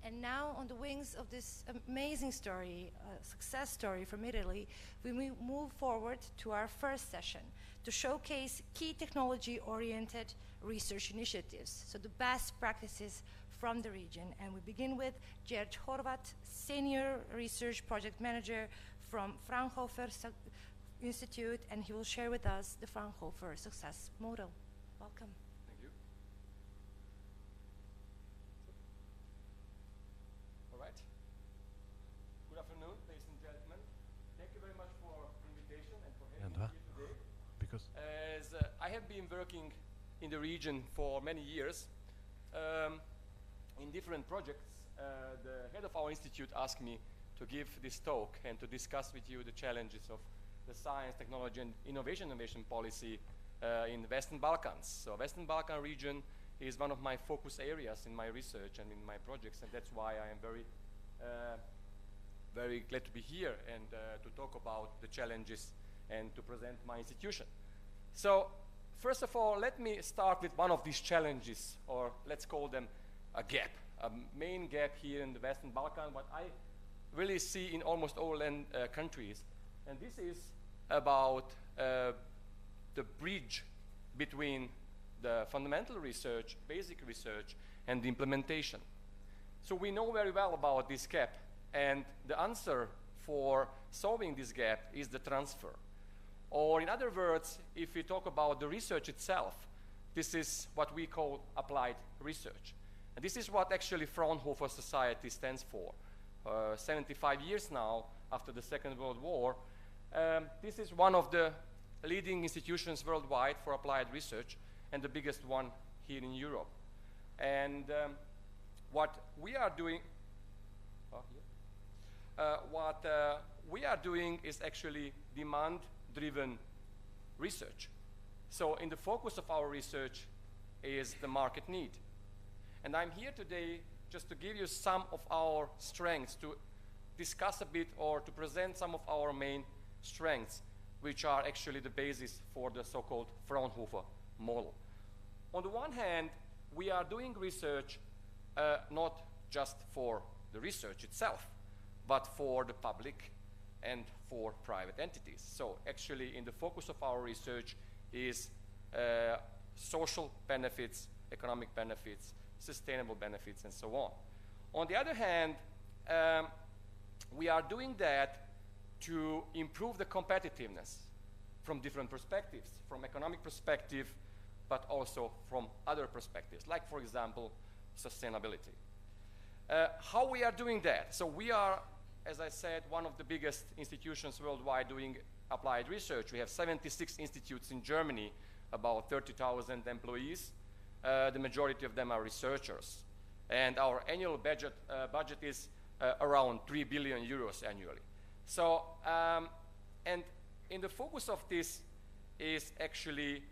And now, on the wings of this amazing story, success story from Italy, we move forward to our first session to showcase key technology-oriented research initiatives, so the best practices from the region. And we begin with Gerd Horvat, Senior Research Project Manager from Fraunhofer Institute, and he will share with us the Fraunhofer success model. Welcome. Thank you. because As I have been working in the region for many years in different projects, the head of our institute asked me to give this talk and to discuss with you the challenges of the science, technology, and innovation policy in the Western Balkans. So Western Balkan region is one of my focus areas in my research and in my projects, and that's why I am very glad to be here and to talk about the challenges and to present my institution. So first of all, let me start with one of these challenges, or let's call them a gap, a main gap here in the Western Balkan, what I really see in almost all countries. And this is about the bridge between the fundamental research, basic research, and the implementation. So we know very well about this gap, and the answer for solving this gap is the transfer. Or in other words, if we talk about the research itself, this is what we call applied research. And this is what actually Fraunhofer Society stands for. 75 years now, after the Second World War, this is one of the leading institutions worldwide for applied research, and the biggest one here in Europe. And what we are doing, is actually demand-driven research. So in the focus of our research is the market need. And I'm here today just to give you some of our strengths, to discuss a bit or to present some of our main strengths, which are actually the basis for the so-called Fraunhofer model. On the one hand, we are doing research not just for the research itself, but for the public and for private entities. So actually in the focus of our research is social benefits, economic benefits, sustainable benefits, and so on. On the other hand, we are doing that to improve the competitiveness from different perspectives, from economic perspective, but also from other perspectives, like, for example, sustainability. How we are doing that? So we are, as I said, one of the biggest institutions worldwide doing applied research. We have 76 institutes in Germany, about 30,000 employees. The majority of them are researchers. And our annual budget is around 3 billion euros annually. So, and in the focus of this is actually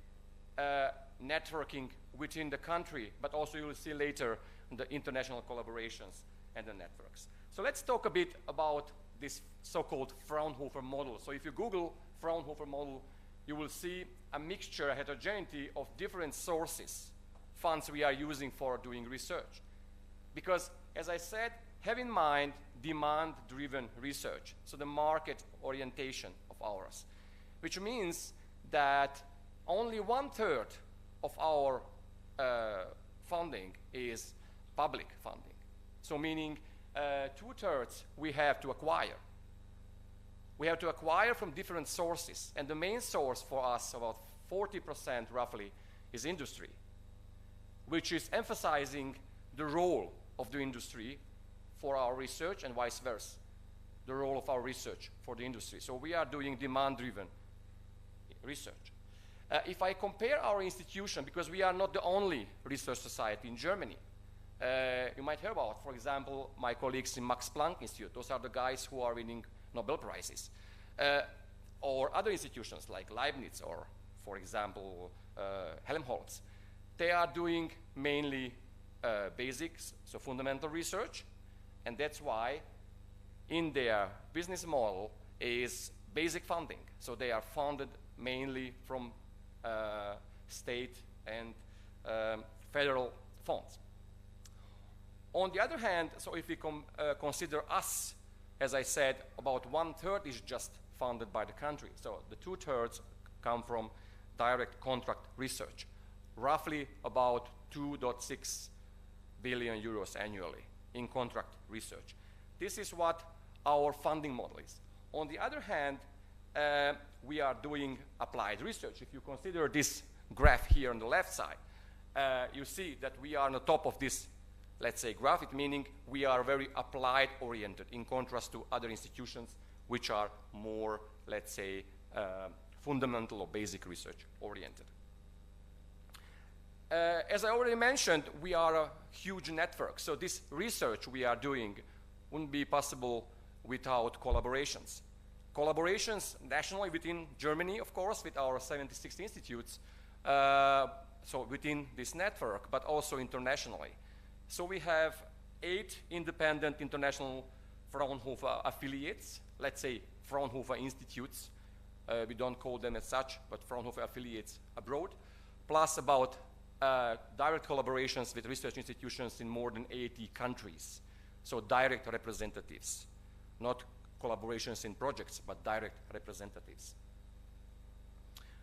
networking within the country, but also you will see later the international collaborations and the networks. So let's talk a bit about this so-called Fraunhofer model. So if you Google Fraunhofer model, you will see a mixture, a heterogeneity of different sources, funds we are using for doing research. Because, as I said, have in mind demand-driven research, so the market orientation of ours, which means that only 1/3 of our funding is public funding. So meaning 2/3 we have to acquire. We have to acquire from different sources, and the main source for us, about 40% roughly, is industry, which is emphasizing the role of the industry for our research and vice versa, the role of our research for the industry. So we are doing demand-driven research. If I compare our institution, because we are not the only research society in Germany, you might hear about, for example, my colleagues in Max Planck Institute. Those are the guys who are winning Nobel Prizes. Or other institutions like Leibniz or, for example, Helmholtz. They are doing mainly basics, so fundamental research, and that's why in their business model is basic funding. So they are funded mainly from state and federal funds. On the other hand, so if we consider us, as I said, about 1/3 is just funded by the country. So the 2/3 come from direct contract research, roughly about 2.6 billion euros annually in contract research. This is what our funding model is. On the other hand, we are doing applied research. If you consider this graph here on the left side, you see that we are on the top of this, let's say, graph, meaning we are very applied oriented in contrast to other institutions which are more, let's say, fundamental or basic research oriented. As I already mentioned, we are a huge network, so this research we are doing wouldn't be possible without collaborations. Collaborations nationally within Germany, of course, with our 76 institutes, so within this network, but also internationally. So we have 8 independent international Fraunhofer affiliates, let's say Fraunhofer institutes. We don't call them as such, but Fraunhofer affiliates abroad, plus about direct collaborations with research institutions in more than 80 countries. So direct representatives, not collaborations in projects, but direct representatives.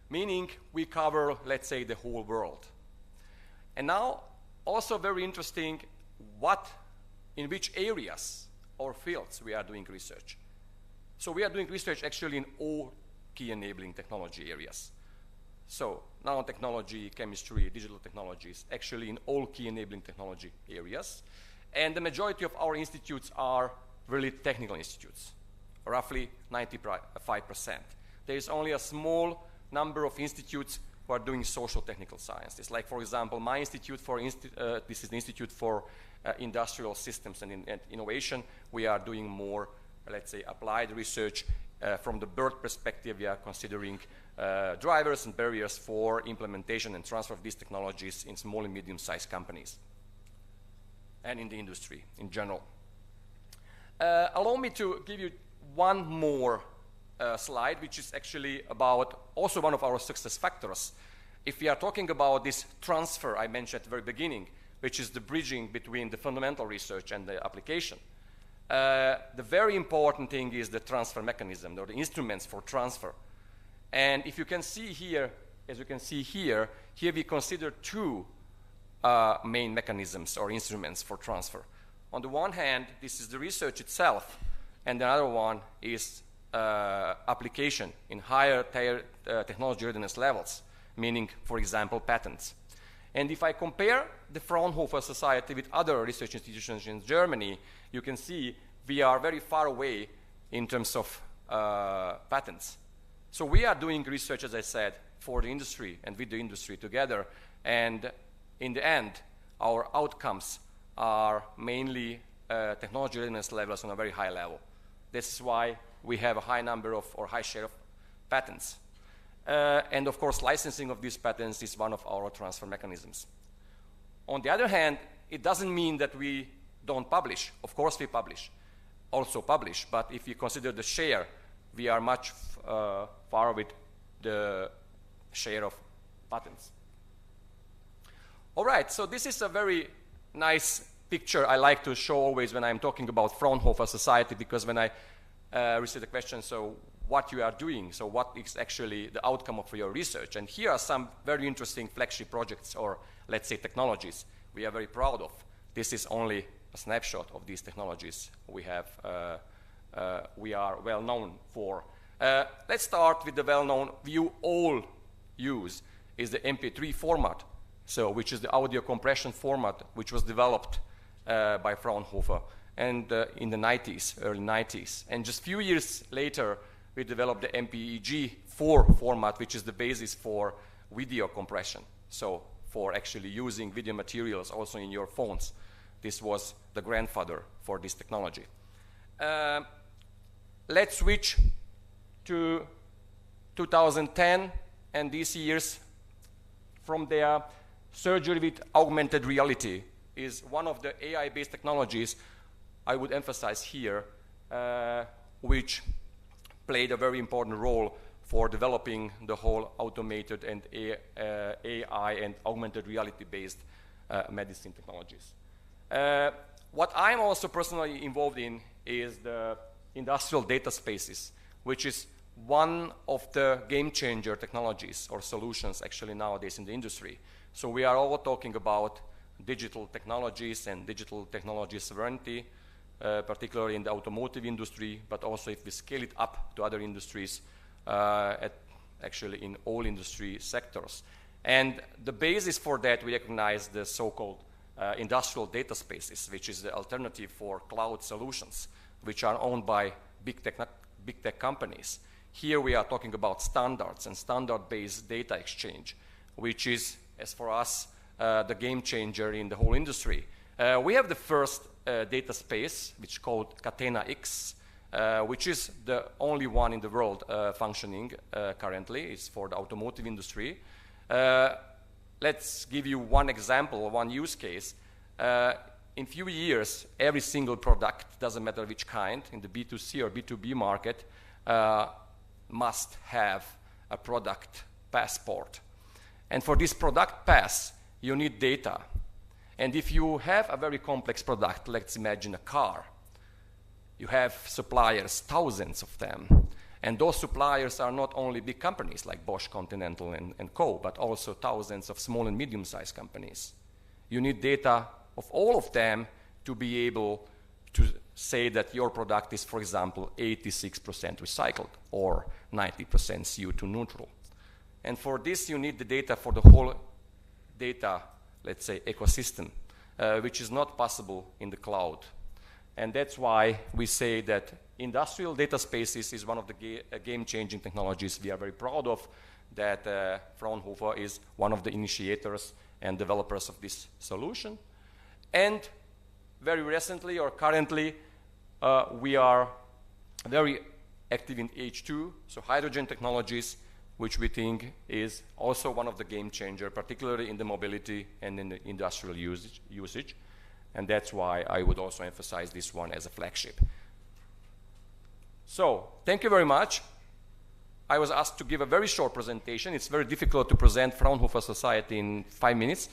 Meaning we cover, let's say, the whole world. And now, also very interesting, in which areas or fields we are doing research. So we are doing research actually in all key enabling technology areas. So nanotechnology, chemistry, digital technologies, actually in all key enabling technology areas. And the majority of our institutes are really technical institutes, roughly 95%. There is only a small number of institutes who are doing social technical sciences. Like, for example, my institute this is the Institute for Industrial Systems and Innovation. We are doing more, let's say, applied research. From the bird perspective, we are considering drivers and barriers for implementation and transfer of these technologies in small and medium-sized companies and in the industry in general. Allow me to give you one more slide, which is actually about also one of our success factors. If we are talking about this transfer I mentioned at the very beginning, which is the bridging between the fundamental research and the application, the very important thing is the transfer mechanism, or the instruments for transfer. And if you can see here, as you can see here we consider 2 main mechanisms or instruments for transfer. On the one hand, this is the research itself, and the other one is application in higher technology readiness levels, meaning, for example, patents. And if I compare the Fraunhofer Society with other research institutions in Germany, you can see we are very far away in terms of patents. So we are doing research, as I said, for the industry and with the industry together. And in the end, our outcomes are mainly technology readiness levels on a very high level. This is why we have a high number of, or high share of patents. And of course, licensing of these patents is one of our transfer mechanisms. On the other hand, it doesn't mean that we don't publish. Of course we also publish, but if you consider the share, we are much far with the share of patents. All right, so this is a very nice picture I like to show always when I'm talking about Fraunhofer Society, because when I receive the question, so what you are doing, so what is actually the outcome of your research? And here are some very interesting flagship projects, or let's say technologies we are very proud of. This is only a snapshot of these technologies we are well known for. Let's start with the well-known you all use is the MP3 format, so which is the audio compression format which was developed by Fraunhofer and in the early 90s. And just a few years later, we developed the MPEG-4 format, which is the basis for video compression. So for actually using video materials also in your phones. This was the grandfather for this technology. Let's switch to 2010 and these years. From there, surgery with augmented reality is one of the AI-based technologies I would emphasize here, which played a very important role for developing the whole automated and AI and augmented reality-based medicine technologies. What I'm also personally involved in is the industrial data spaces, which is one of the game-changer technologies or solutions actually nowadays in the industry. So we are all talking about digital technologies and digital technology sovereignty, particularly in the automotive industry, but also if we scale it up to other industries, actually in all industry sectors. And the basis for that, we recognize the so-called industrial data spaces, which is the alternative for cloud solutions, which are owned by big tech companies. Here we are talking about standards and standard-based data exchange, which is, as for us, the game changer in the whole industry. We have the first data space, which is called Catena X, which is the only one in the world functioning currently. It's for the automotive industry. Let's give you one example, one use case. In few years, every single product, doesn't matter which kind, in the B2C or B2B market, must have a product passport. And for this product pass, you need data. And if you have a very complex product, let's imagine a car, you have suppliers, thousands of them. And those suppliers are not only big companies like Bosch, Continental, and Co., but also thousands of small and medium-sized companies. You need data of all of them to be able to say that your product is, for example, 86% recycled or 90% CO2 neutral. And for this, you need the data for the whole data, let's say, ecosystem, which is not possible in the cloud. And that's why we say that industrial data spaces is one of the game-changing technologies we are very proud of, that Fraunhofer is one of the initiators and developers of this solution. And very recently or currently, we are very active in H2, so hydrogen technologies, which we think is also one of the game changer, particularly in the mobility and in the industrial usage. And that's why I would also emphasize this one as a flagship. So, thank you very much. I was asked to give a very short presentation. It's very difficult to present Fraunhofer Society in 5 minutes.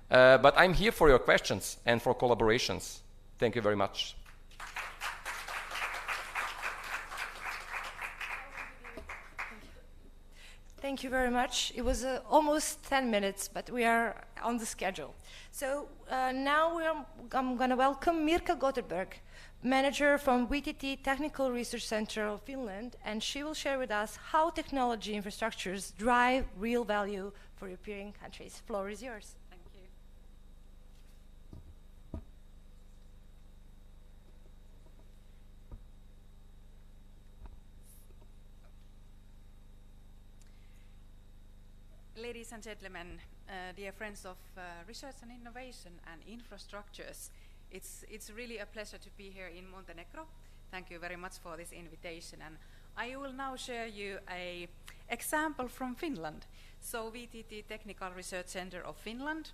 But I'm here for your questions and for collaborations. Thank you very much. Thank you very much. It was almost 10 minutes, but we are on the schedule. So now I'm going to welcome Mirka Gotterberg, manager from VTT Technical Research Center of Finland, and she will share with us how technology infrastructures drive real value for European countries. Floor is yours. Thank you. Ladies and gentlemen, dear friends of research and innovation and infrastructures, it's really a pleasure to be here in Montenegro. Thank you very much for this invitation. And I will now share you an example from Finland. So VTT Technical Research Center of Finland.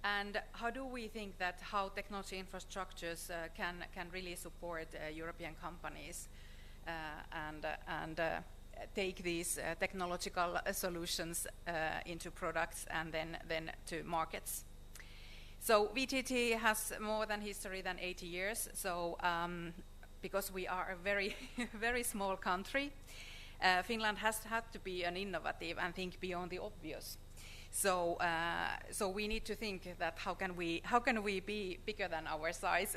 And how do we think that how technology infrastructures can really support European companies and take these technological solutions into products and then to markets. So VTT has more than history than 80 years. So because we are a very, very small country, Finland has had to be an innovative and think beyond the obvious. So we need to think that how can we be bigger than our size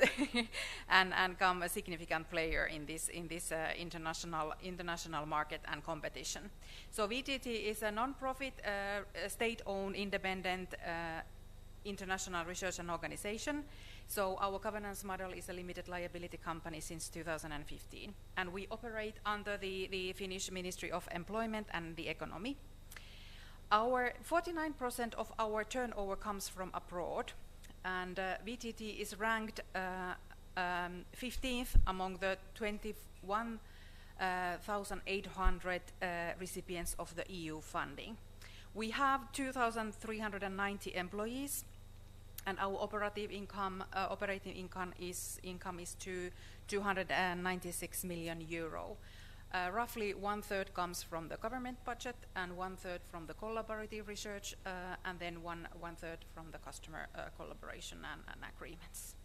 and become a significant player in this international market and competition. So VTT is a non-profit, state-owned, independent international research and organization. So our governance model is a limited liability company since 2015, and we operate under the Finnish Ministry of Employment and the Economy. Our 49% of our turnover comes from abroad, and VTT is ranked 15th among the 21,800 recipients of the EU funding. We have 2,390 employees, and our operating income is 296 million euro. Roughly 1/3 comes from the government budget and 1/3 from the collaborative research, and then 1/3 from the customer collaboration and agreements.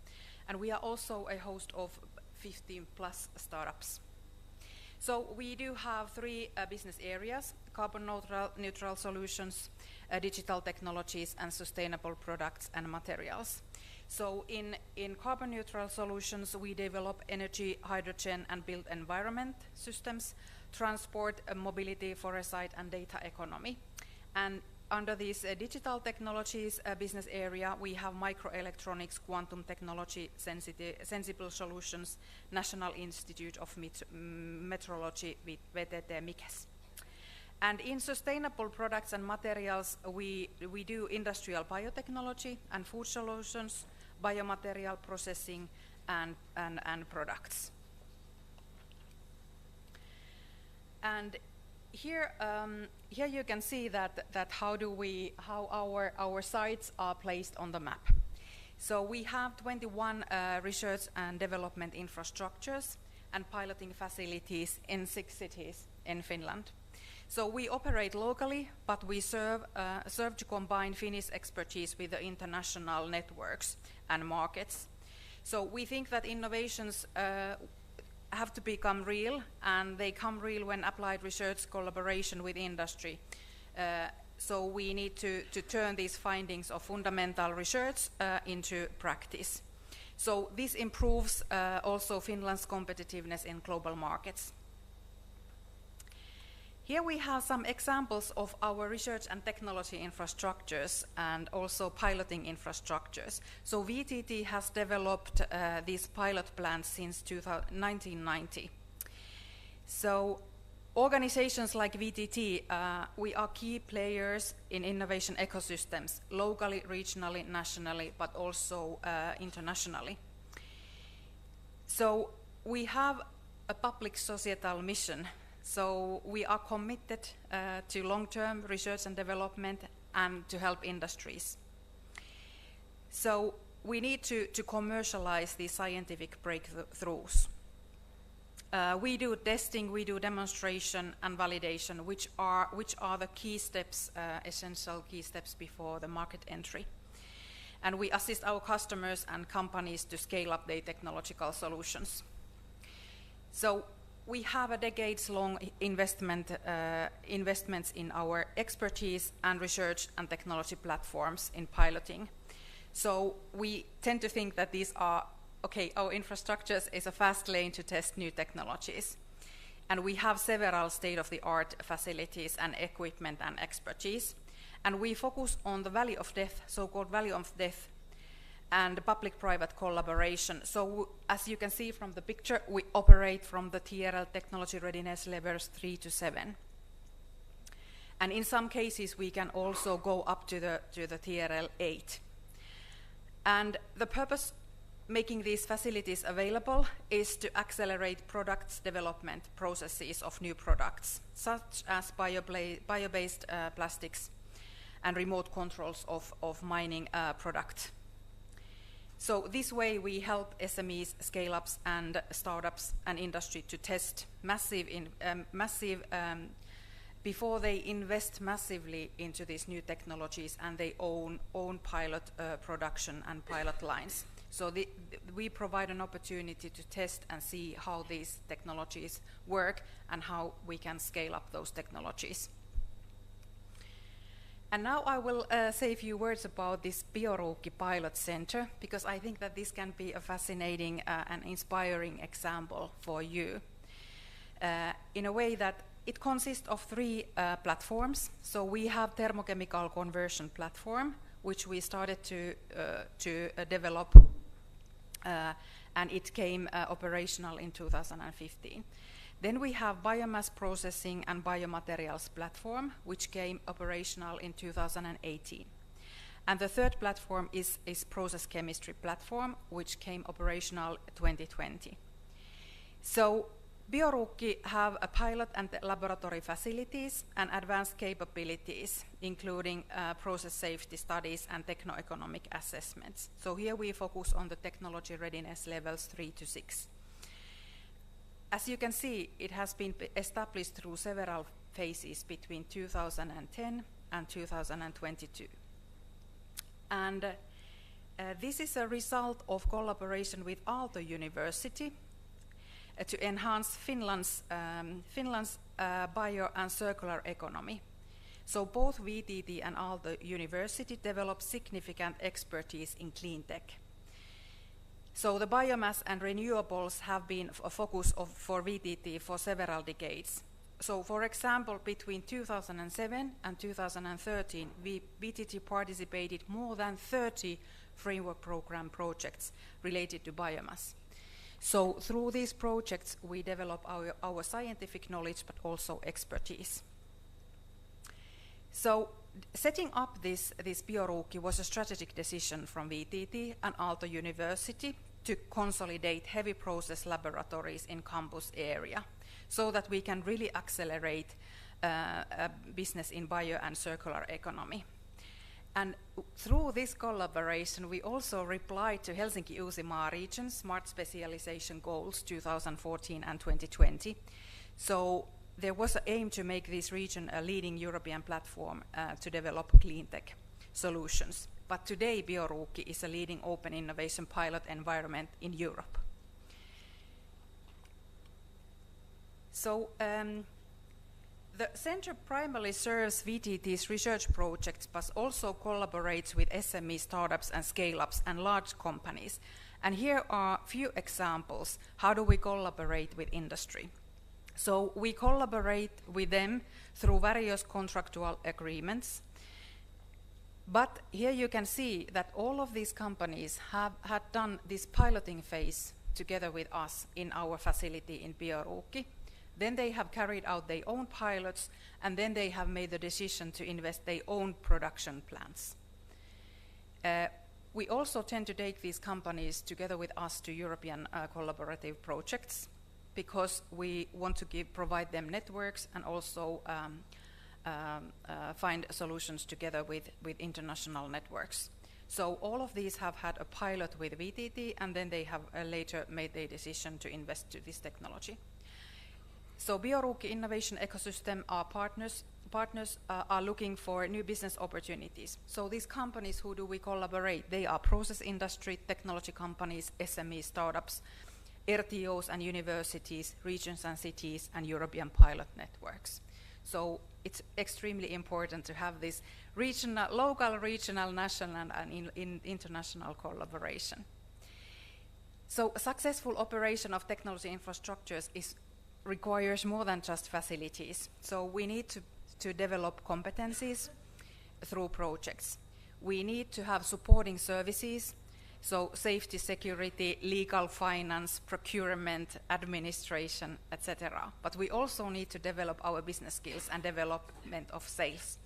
And we are also a host of 15+ startups. So we do have 3 business areas: carbon neutral solutions, digital technologies, and sustainable products and materials. So in carbon neutral solutions, we develop energy, hydrogen, and built environment systems, transport, mobility, foresight, and data economy. And under this digital technologies business area, we have microelectronics, quantum technology, sensible solutions, National Institute of Metrology with VTT Mikes. And in sustainable products and materials, we do industrial biotechnology and food solutions, biomaterial processing, and products. And here you can see that how our sites are placed on the map. So we have 21 research and development infrastructures and piloting facilities in 6 cities in Finland. So we operate locally, but we serve to combine Finnish expertise with the international networks and markets. So we think that innovations have to become real, and they come real when applied research collaboration with industry. So we need to turn these findings of fundamental research into practice. So this improves also Finland's competitiveness in global markets. Here we have some examples of our research and technology infrastructures and also piloting infrastructures. So VTT has developed these pilot plants since 1990. So organizations like VTT, we are key players in innovation ecosystems, locally, regionally, nationally, but also internationally. So we have a public societal mission. So we are committed to long-term research and development and to help industries. So we need to commercialize these scientific breakthroughs. We do testing, we do demonstration and validation, which are the key steps, essential key steps before the market entry. And we assist our customers and companies to scale up their technological solutions. So we have a decades-long investments in our expertise and research and technology platforms in piloting. So we tend to think that these are, our infrastructures is a fast lane to test new technologies. And we have several state-of-the-art facilities and equipment and expertise. And we focus on the valley of death, so-called valley of death, and public-private collaboration. So as you can see from the picture, we operate from the TRL technology readiness levels 3 to 7. And in some cases, we can also go up to the TRL 8. And the purpose making these facilities available is to accelerate products development processes of new products, such as bio-based plastics and remote controls of mining products. So this way we help SMEs, scale-ups and startups and industry to test before they invest massively into these new technologies and they own pilot production and pilot lines. So we provide an opportunity to test and see how these technologies work and how we can scale up those technologies. And now I will say a few words about this Bioruukki Pilot Center, because I think that this can be a fascinating and inspiring example for you. In a way that it consists of 3 platforms. So we have thermochemical conversion platform, which we started to develop, and it came operational in 2015. Then we have biomass processing and biomaterials platform, which came operational in 2018. And the 3rd platform is process chemistry platform, which came operational 2020. So Bioruukki have a pilot and laboratory facilities and advanced capabilities, including process safety studies and techno-economic assessments. So here we focus on the technology readiness levels 3 to 6. As you can see, it has been established through several phases between 2010 and 2022. And this is a result of collaboration with Aalto University to enhance Finland's bio and circular economy. So both VTT and Aalto University developed significant expertise in clean tech. So the biomass and renewables have been a focus for VTT for several decades. So for example, between 2007 and 2013, VTT participated more than 30 framework program projects related to biomass. So through these projects, we develop our scientific knowledge, but also expertise. So setting up this Bioruukki was a strategic decision from VTT and Aalto University to consolidate heavy process laboratories in campus area so that we can really accelerate business in bio and circular economy. And through this collaboration, we also replied to Helsinki-Uusimaa region's Smart Specialization Goals 2014 and 2020. So there was an aim to make this region a leading European platform to develop clean tech solutions. But today, Bioruukki is a leading open innovation pilot environment in Europe. So the center primarily serves VTT's research projects, but also collaborates with SME startups and scale-ups and large companies. And here are a few examples. How do we collaborate with industry? So we collaborate with them through various contractual agreements. But here you can see that all of these companies had done this piloting phase together with us in our facility in Bioruukki. Then they have carried out their own pilots, and then they have made the decision to invest their own production plants. We also tend to take these companies together with us to European collaborative projects because we want to provide them networks and also find solutions together with international networks. So all of these have had a pilot with VTT, and then they have later made their decision to invest to this technology. So Bioruukki Innovation Ecosystem, our partners are looking for new business opportunities. So these companies, who do we collaborate? They are process industry, technology companies, SME startups, RTOs and universities, regions and cities, and European pilot networks. So it's extremely important to have this local, regional, national, and international collaboration. So a successful operation of technology infrastructures requires more than just facilities. So we need to develop competencies through projects. We need to have supporting services, so safety, security, legal, finance, procurement, administration, etc. But we also need to develop our business skills and development of sales.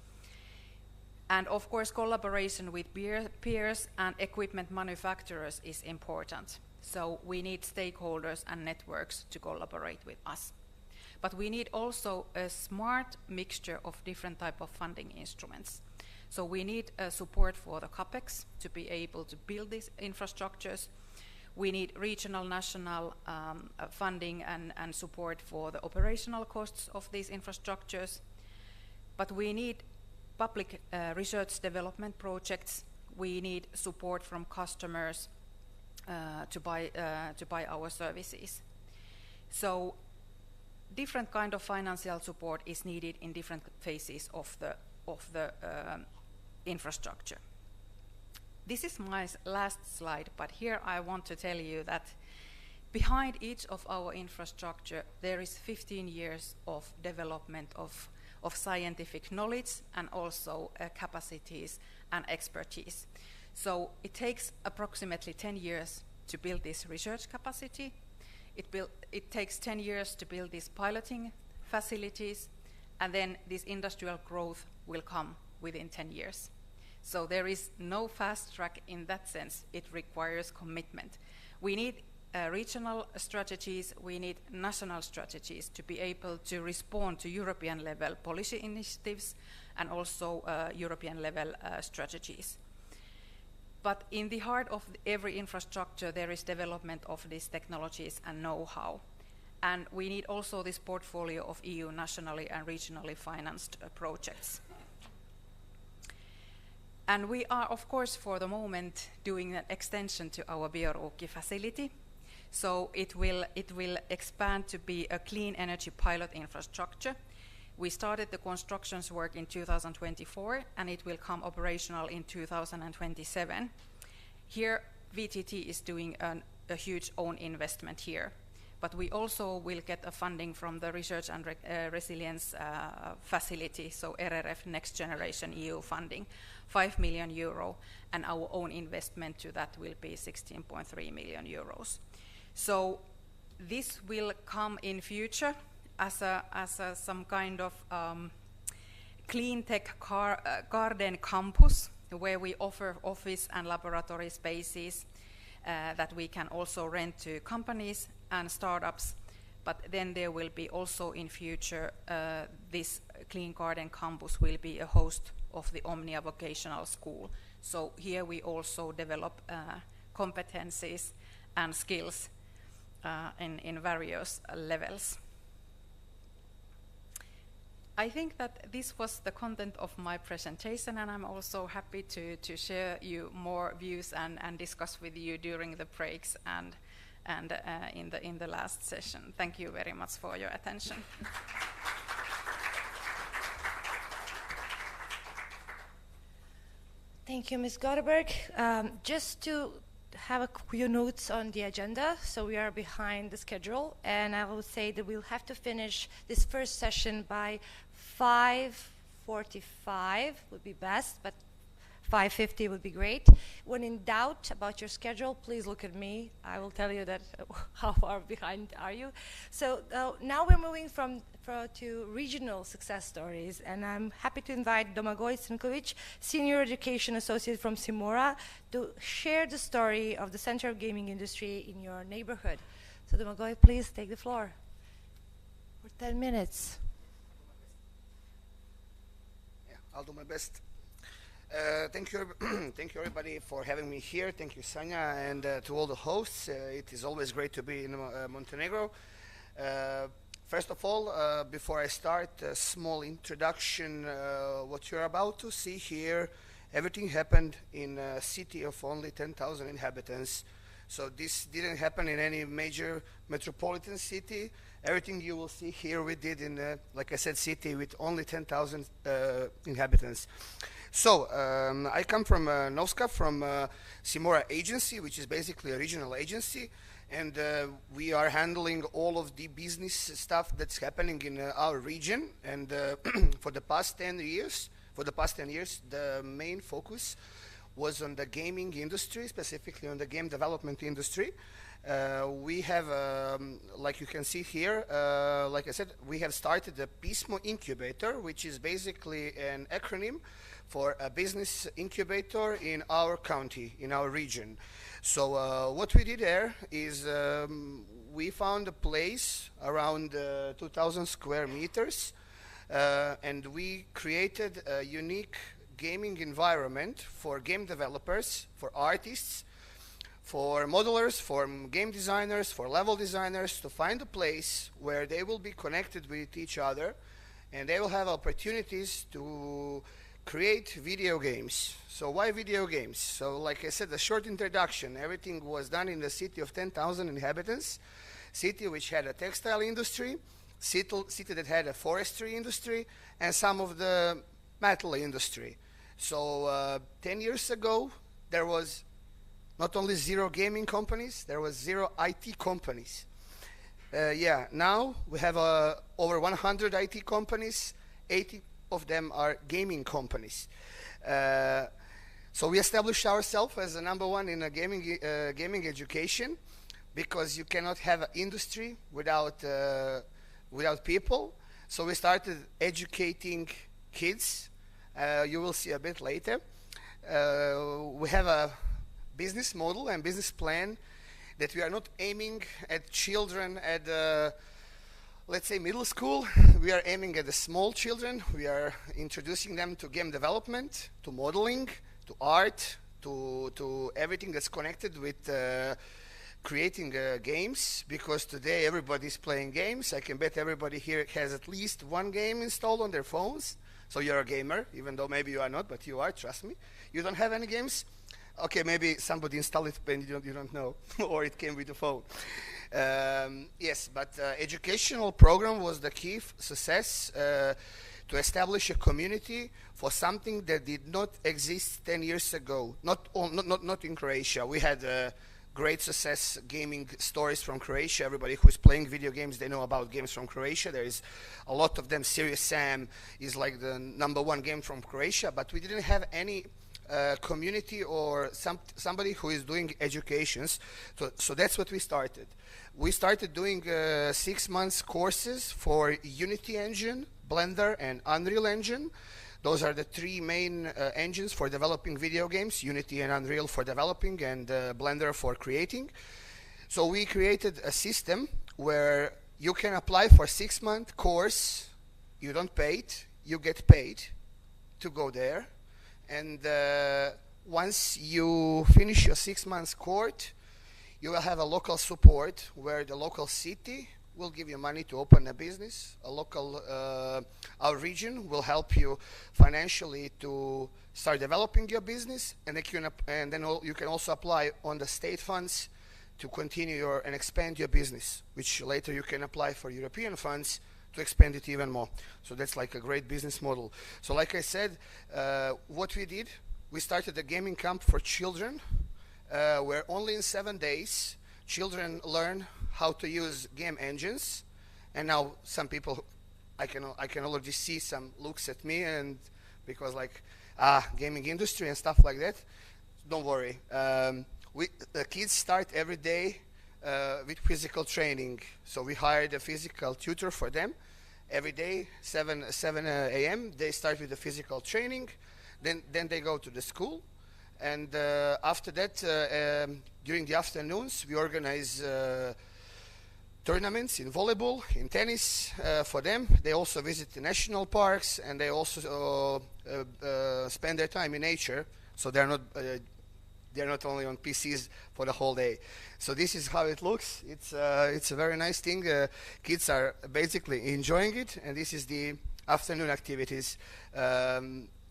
And of course, collaboration with peers and equipment manufacturers is important. So we need stakeholders and networks to collaborate with us. But we need also a smart mixture of different type of funding instruments. So we need support for the CAPEX to be able to build these infrastructures. We need regional, national funding and support for the operational costs of these infrastructures. But we need public research development projects. We need support from customers to buy our services. So different kind of financial support is needed in different phases of the infrastructure. This is my last slide, but here I want to tell you that behind each of our infrastructure there is 15 years of development of scientific knowledge and also capacities and expertise. So it takes approximately 10 years to build this research capacity. It takes 10 years to build these piloting facilities, and then this industrial growth will come within 10 years. So there is no fast track in that sense. It requires commitment. We need regional strategies, we need national strategies to be able to respond to European level policy initiatives and also European level strategies. But in the heart of every infrastructure there is development of these technologies and know-how. And we need also this portfolio of EU nationally and regionally financed projects. And we are, of course, for the moment doing an extension to our Bioruukki facility. So it will expand to be a clean energy pilot infrastructure. We started the constructions work in 2024, and it will come operational in 2027. Here, VTT is doing a huge own investment here. but we also will get a funding from the Research and Resilience Facility, so RRF Next Generation EU funding, 5 million euro, and our own investment to that will be 16.3 million euros. So this will come in future as some kind of clean tech garden campus, where we offer office and laboratory spaces that we can also rent to companies and startups. But then there will be also in future, this Clean Garden Campus will be a host of the Omnia Vocational School. So here we also develop competencies and skills in various levels. I think that this was the content of my presentation, and I'm also happy to share you more views and discuss with you during the breaks and in the last session. Thank you very much for your attention. Thank you, Ms. Gotterberg. Just to have a few notes on the agenda, so we are behind the schedule, and I will say that we'll have to finish this first session by 5:45 would be best, but 5:50 would be great. When in doubt about your schedule, please look at me. I will tell you that how far behind are you. So now we're moving to regional success stories, and I'm happy to invite Domagoj Crnković, Senior Education Associate from Simora, to share the story of the Center of Gaming Industry in your neighborhood. So Domagoj, please take the floor for 10 minutes. Yeah, I'll do my best. Thank you, thank you everybody for having me here. Thank you, Sanja, and to all the hosts. It is always great to be in Montenegro. First of all, before I start, a small introduction. What you're about to see here, everything happened in a city of only 10,000 inhabitants. So this didn't happen in any major metropolitan city. Everything you will see here we did in, like I said, city with only 10,000 inhabitants. So I come from Novska, from Simora agency, which is basically a regional agency, and we are handling all of the business stuff that's happening in our region. And for the past 10 years, the main focus was on the gaming industry, specifically on the game development industry. We have, like you can see here, like I said, we have started the Pismo Incubator, which is basically an acronym for a business incubator in our county, in our region. So what we did there is we found a place around 2,000 square meters, and we created a unique gaming environment for game developers, for artists, for modelers, for game designers, for level designers, to find a place where they will be connected with each other, and they will have opportunities to create video games. So why video games? So like I said, a short introduction. Everything was done in the city of 10,000 inhabitants, city which had a textile industry, city that had a forestry industry, and some of the metal industry. So 10 years ago, there was not only 0 gaming companies, there was 0 IT companies. Yeah, now we have over 100 IT companies, 80 of them are gaming companies. So we established ourselves as the #1 in a gaming education, because you cannot have an industry without people. So we started educating kids. You will see a bit later. We have a business model and business plan that we are not aiming at children at let's say middle school. We are aiming at the small children. We are introducing them to game development, to modeling, to art, to everything that's connected with creating games, because today everybody's playing games. I can bet everybody here has at least one game installed on their phones. So you're a gamer, even though maybe you are not, but you are, trust me. You don't have any games? Okay, maybe somebody installed it and you don't know, or it came with the phone. Yes, but educational program was the key success to establish a community for something that did not exist 10 years ago. Not in Croatia. We had great success gaming stories from Croatia. Everybody who is playing video games, they know about games from Croatia. There is a lot of them. Serious Sam is like the #1 game from Croatia, but we didn't have any community or somebody who is doing educations. So that's what we started. We started doing 6 months courses for Unity Engine, Blender, and Unreal Engine. Those are the 3 main engines for developing video games: Unity and Unreal for developing, and Blender for creating. So we created a system where you can apply for a 6-month course. You don't pay it, you get paid to go there. And once you finish your 6 months course, you will have a local support where the local city will give you money to open a business. A local, our region will help you financially to start developing your business, and then you can also apply on the state funds to continue and expand your business, which later you can apply for European funds to expand it even more. So that's like a great business model. So like I said, what we did, we started a gaming camp for children, where only in 7 days children learn how to use game engines. And now some people, I can already see some looks at me, and because like gaming industry and stuff like that. Don't worry. The kids start every day with physical training. So we hired a physical tutor for them. Every day, 7 a.m., they start with the physical training. Then they go to the school. And after that, during the afternoons, we organize tournaments in volleyball, in tennis for them. They also visit the national parks, and they also spend their time in nature. So they're not only on PCs for the whole day. So this is how it looks. It's a very nice thing. Kids are basically enjoying it, and this is the afternoon activities.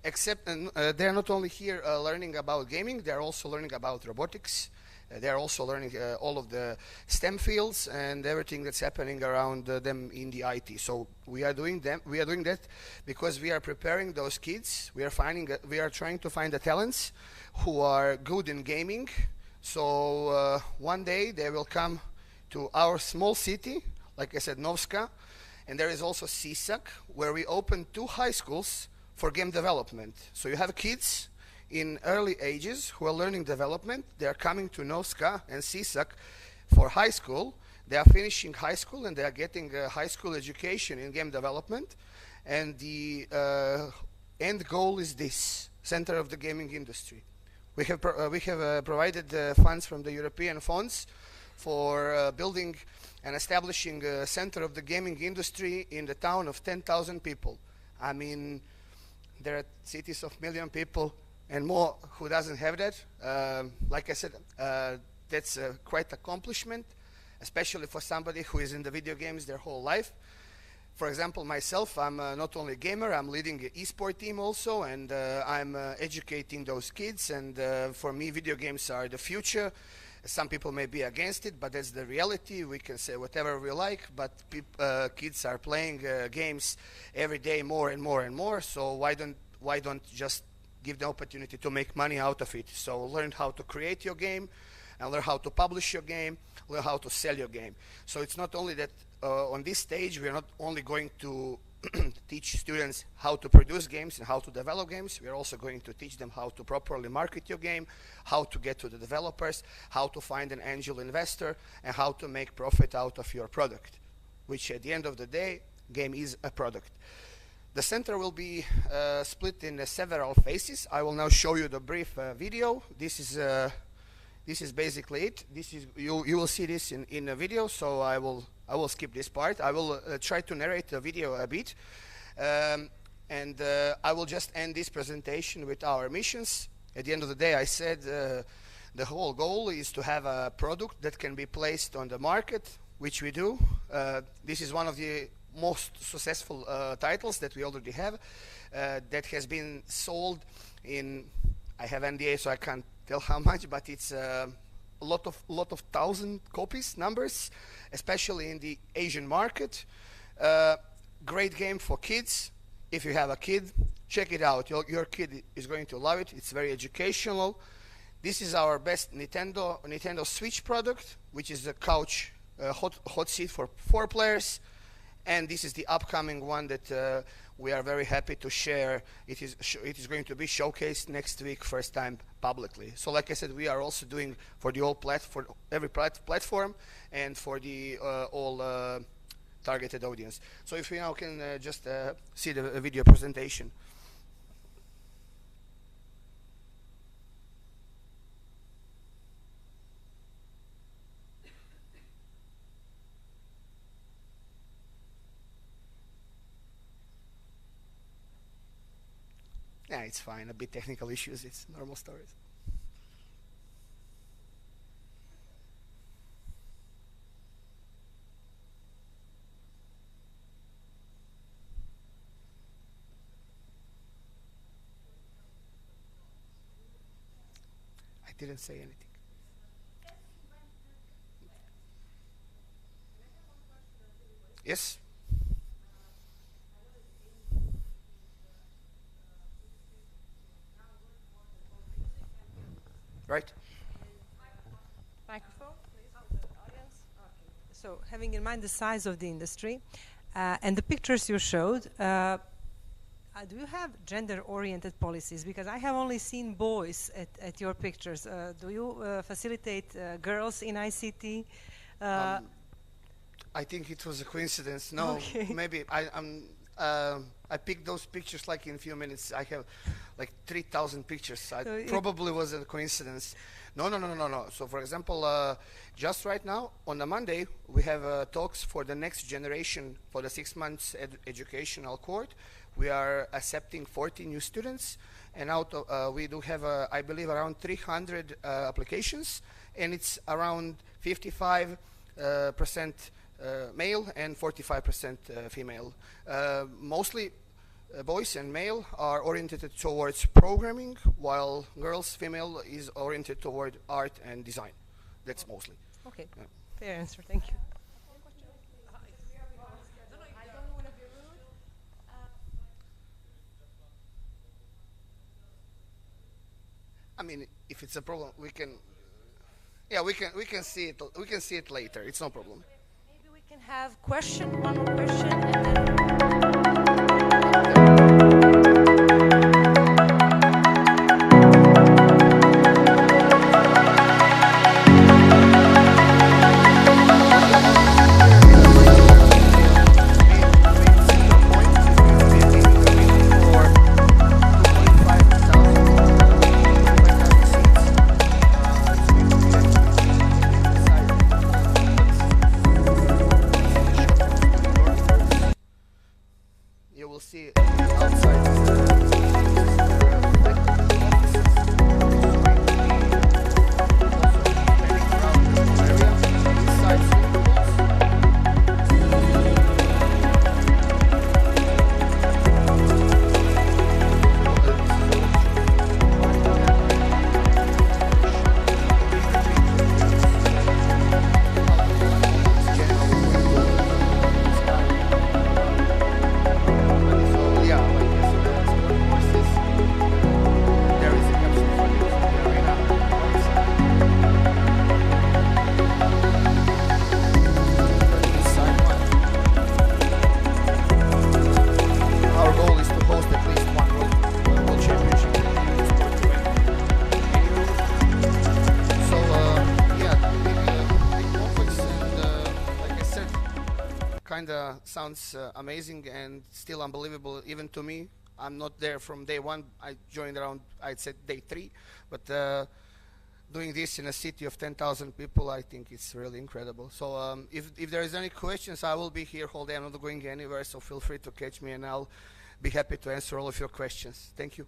Except they're not only here learning about gaming, they're also learning about robotics. They're also learning all of the STEM fields and everything that's happening around them in the IT. So we are doing that because we are preparing those kids. We are trying to find the talents who are good in gaming. So one day they will come to our small city, like I said, Novska, and there is also Sisak, where we opened 2 high schools for game development. So you have kids in early ages who are learning development. They are coming to Novska and Sisak for high school. They are finishing high school, and they are getting a high school education in game development. And the end goal is this: center of the gaming industry. We have provided funds from the European funds for building and establishing a center of the gaming industry in the town of 10,000 people. I mean, there are cities of 1 million people and more who doesn't have that. Like I said, that's quite accomplishment, especially for somebody who is in the video games their whole life. For example, myself, I'm not only a gamer, I'm leading an e-sport team also, and I'm educating those kids, and for me, video games are the future. Some people may be against it, but that's the reality. We can say whatever we like, but kids are playing games every day more and more and more, so why don't just give the opportunity to make money out of it? So learn how to create your game, and learn how to publish your game, learn how to sell your game. So it's not only that on this stage we are not only going to teach students how to produce games and how to develop games, we are also going to teach them how to properly market your game, how to get to the developers, how to find an angel investor, and how to make profit out of your product, which at the end of the day, game is a product. The center will be split in several phases. I will now show you the brief video. This is basically it. You will see this in a video, so I will skip this part. I will try to narrate the video a bit, and I will just end this presentation with our missions. At the end of the day, I said the whole goal is to have a product that can be placed on the market, which we do. This is one of the most successful titles that we already have, that has been sold in, I have NDA, so I can't tell how much, but it's a lot of 1,000 copies, numbers, especially in the Asian market. Great game for kids. If you have a kid, check it out. Your kid is going to love it. It's very educational. This is our best Nintendo Switch product, which is a couch hot seat for 4 players. And this is the upcoming one that we are very happy to share. It is going to be showcased next week, first time publicly. So like I said, we are also doing for the for every platform and for the all targeted audience. So if we now can just see the video presentation. Yeah, it's fine. A bit technical issues. It's normal stories. I didn't say anything. Yes? Right. Microphone, please, for the audience. Okay. So, having in mind the size of the industry and the pictures you showed, do you have gender-oriented policies? Because I have only seen boys at your pictures. Do you facilitate girls in ICT? I think it was a coincidence. No, okay. Maybe I picked those pictures like in a few minutes. I have like 3,000 pictures. So probably was a coincidence. No. So for example, just right now on a Monday, we have talks for the next generation for the 6 months educational cohort. We are accepting 40 new students, and out of, we do have, I believe, around 300 applications, and it's around 55% male and 45% female. Mostly boys and male are oriented towards programming, while girls, female, is oriented toward art and design. That's mostly. Okay, yeah. Fair answer, thank you. I mean, if it's a problem, we can. Yeah, we can see it. We can see it later. It's no problem. Maybe we can have one more question, and then. Sounds amazing and still unbelievable even to me. I'm not there from day one. I joined around, I'd say, day 3. But doing this in a city of 10,000 people, I think it's really incredible. So if there is any questions, I will be here whole day. I'm not going anywhere, so feel free to catch me and I'll be happy to answer all of your questions. Thank you.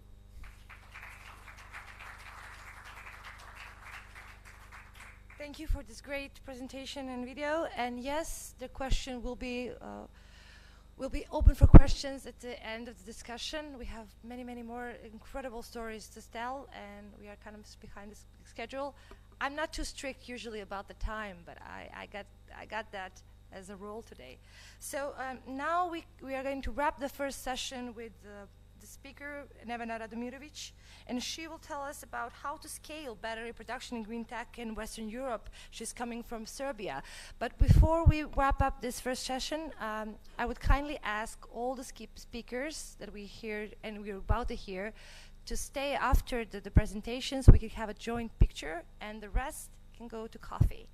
Thank you for this great presentation and video. And yes, the question will be open for questions at the end of the discussion. We have many more incredible stories to tell, and we are kind of behind the schedule. I'm not too strict usually about the time, but I got that as a rule today. So now we are going to wrap the first session with the speaker, Nevena Radomirovic, and she will tell us about how to scale battery production in green tech in Western Europe. She's coming from Serbia. But before we wrap up this first session, I would kindly ask all the speakers that we hear and we're about to hear to stay after the presentation so we can have a joint picture, and the rest can go to coffee.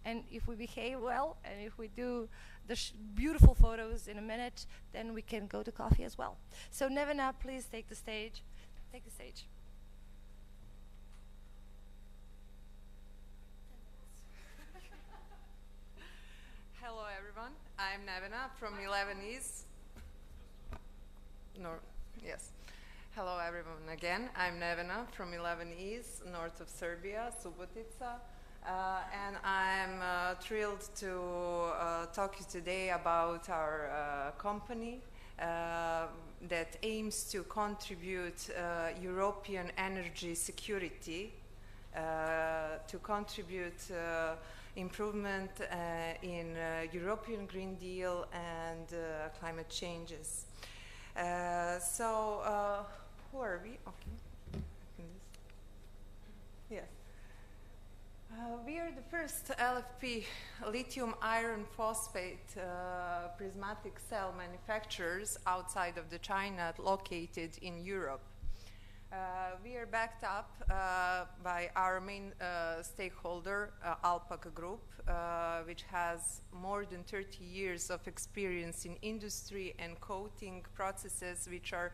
And if we behave well, and if we do the beautiful photos in a minute, then we can go to coffee as well. So Nevena, please take the stage. Take the stage. Hello everyone, I'm Nevena from 11 East. Yes. Hello everyone again, I'm Nevena from 11 East, north of Serbia, Subotica. And I'm thrilled to talk to you today about our company that aims to contribute European energy security, to contribute improvement in European Green Deal and climate changes. Who are we? Okay. Yes. We are the first LFP, lithium iron phosphate prismatic cell manufacturers outside of China located in Europe. We are backed up by our main stakeholder, Alpaca Group, which has more than 30 years of experience in industry and coating processes, which are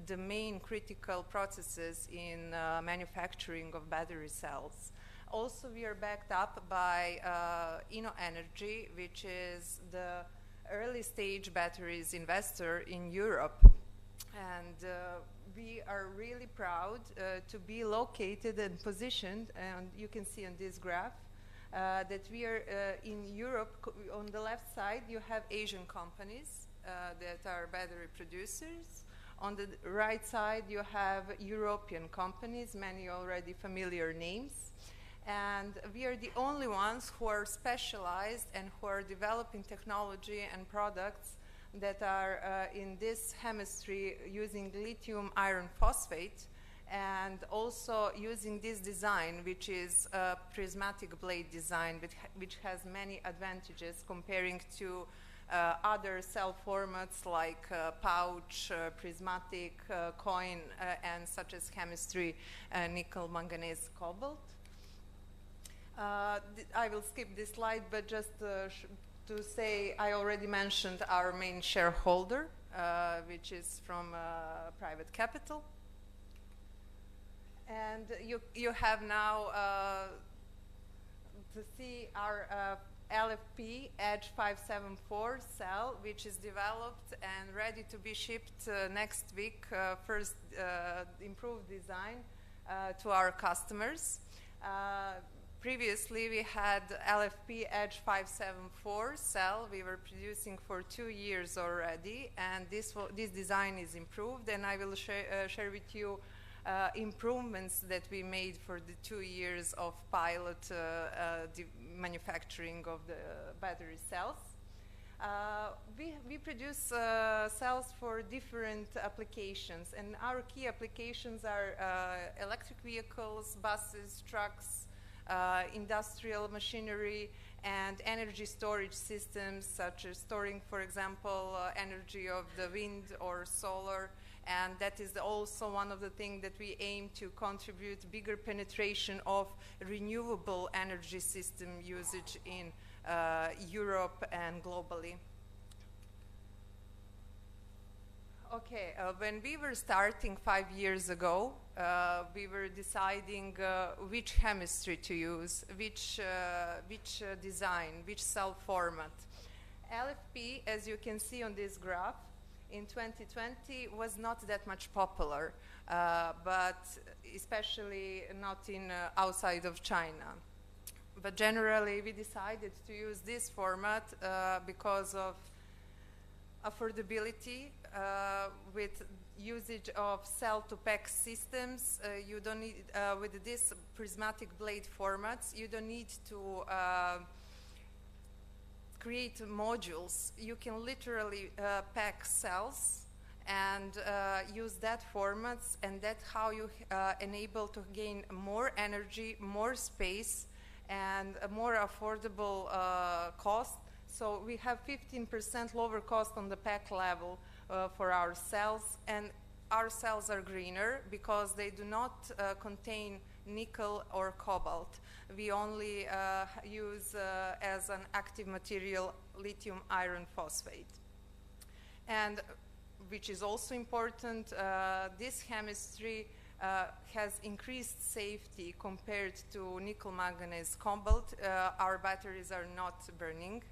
the main critical processes in manufacturing of battery cells. Also, we are backed up by InnoEnergy, which is the early stage batteries investor in Europe. And we are really proud to be located and positioned, and you can see on this graph, that we are in Europe. On the left side, you have Asian companies that are battery producers. On the right side, you have European companies, many already familiar names. And we are the only ones who are specialized and who are developing technology and products that are in this hemisphere using lithium iron phosphate, and also using this design, which is a prismatic blade design, which has many advantages comparing to other cell formats like pouch, prismatic, coin, and such as chemistry, nickel, manganese, cobalt. I will skip this slide, but just to say, I already mentioned our main shareholder, which is from private capital. And you have now to see our LFP Edge 574 cell, which is developed and ready to be shipped next week, first improved design to our customers. Previously, we had LFP Edge 574 cell. We were producing for 2 years already, and this design is improved, and I will share with you improvements that we made for the 2 years of pilot manufacturing of the battery cells. We produce cells for different applications, and our key applications are electric vehicles, buses, trucks, industrial machinery, and energy storage systems, such as storing, for example, energy of the wind or solar. And that is also one of the things that we aim to contribute bigger penetration of renewable energy system usage in Europe and globally. Okay, when we were starting 5 years ago, we were deciding which chemistry to use, which design, which cell format. LFP, as you can see on this graph, in 2020 was not that much popular, but especially not in outside of China. But generally, we decided to use this format because of affordability, with usage of cell-to-pack systems. You don't need, with this prismatic blade formats, you don't need to create modules. You can literally pack cells and use that formats, and that's how you enable to gain more energy, more space, and a more affordable cost. So we have 15% lower cost on the pack level for our cells, and our cells are greener because they do not contain nickel or cobalt. We only use as an active material lithium iron phosphate. And which is also important, this chemistry has increased safety compared to nickel, manganese, cobalt. Our batteries are not burning.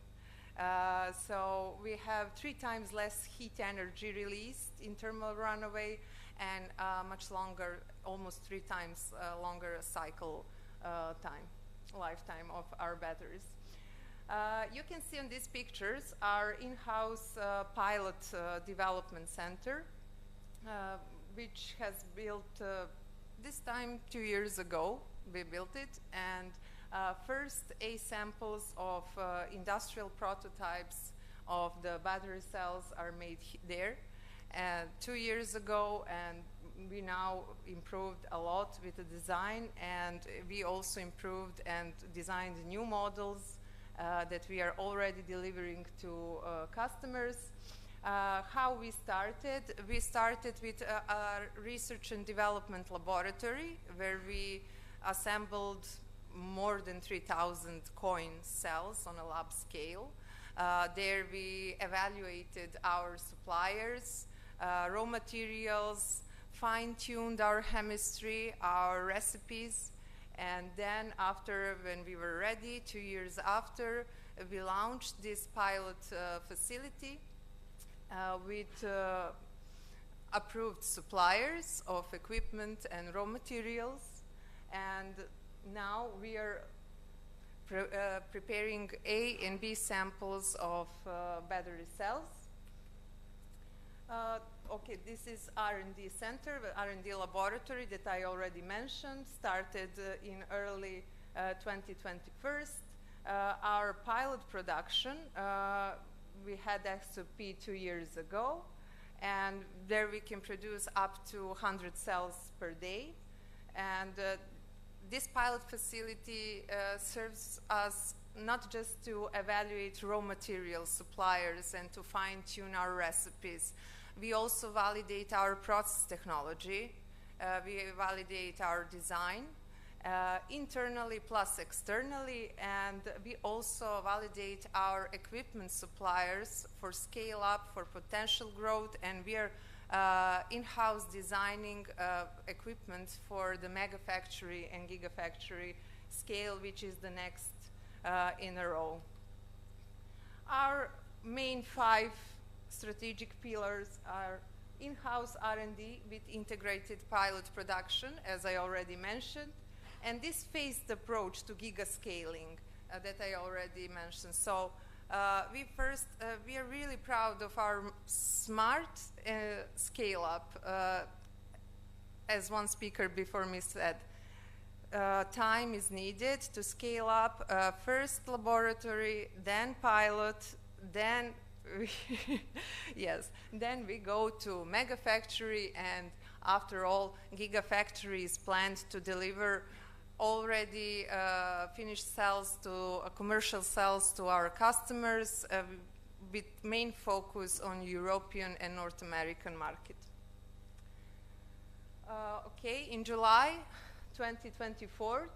So we have 3 times less heat energy released in thermal runaway, and much longer, almost 3 times longer cycle lifetime of our batteries. You can see on these pictures our in-house pilot development center, which has built this time 2 years ago. We built it, and first A samples of industrial prototypes of the battery cells are made there 2 years ago, and we now improved a lot with the design, and we also improved and designed new models that we are already delivering to customers. How we started? We started with a research and development laboratory where we assembled more than 3,000 coin cells on a lab scale. There we evaluated our suppliers, raw materials, fine-tuned our chemistry, our recipes, and then after, when we were ready, 2 years after, we launched this pilot facility with approved suppliers of equipment and raw materials, and now we are preparing A and B samples of battery cells. Okay, this is R&D center, the R&D laboratory that I already mentioned, started in early 2021. Our pilot production, we had SOP 2 years ago, and there we can produce up to 100 cells per day. And this pilot facility serves us not just to evaluate raw material suppliers and to fine-tune our recipes. We also validate our process technology. We validate our design internally plus externally, and we also validate our equipment suppliers for scale up, for potential growth, and we are in-house designing equipment for the mega factory and gigafactory scale, which is the next in a row. Our main 5 strategic pillars are in-house R&D with integrated pilot production, as I already mentioned, and this phased approach to gigascaling that I already mentioned. So we are really proud of our smart scale-up. As one speaker before me said, time is needed to scale up. First laboratory, then pilot, then yes, then we go to mega factory, and after all, gigafactory is planned to deliver already finished cells to commercial cells to our customers with main focus on European and North American market. Okay, in July 2024,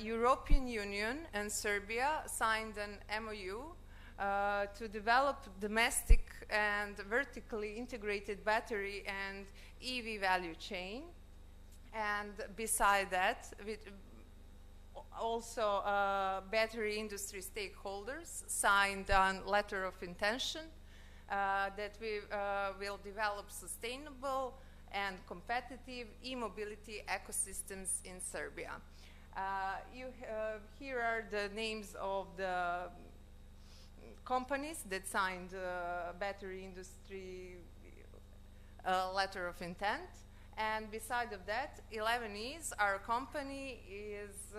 European Union and Serbia signed an MOU to develop domestic and vertically integrated battery and EV value chain. And beside that, with also battery industry stakeholders signed a letter of intention that we will develop sustainable and competitive e-mobility ecosystems in Serbia. Here are the names of the companies that signed battery industry letter of intent. And beside of that, 11is, our company is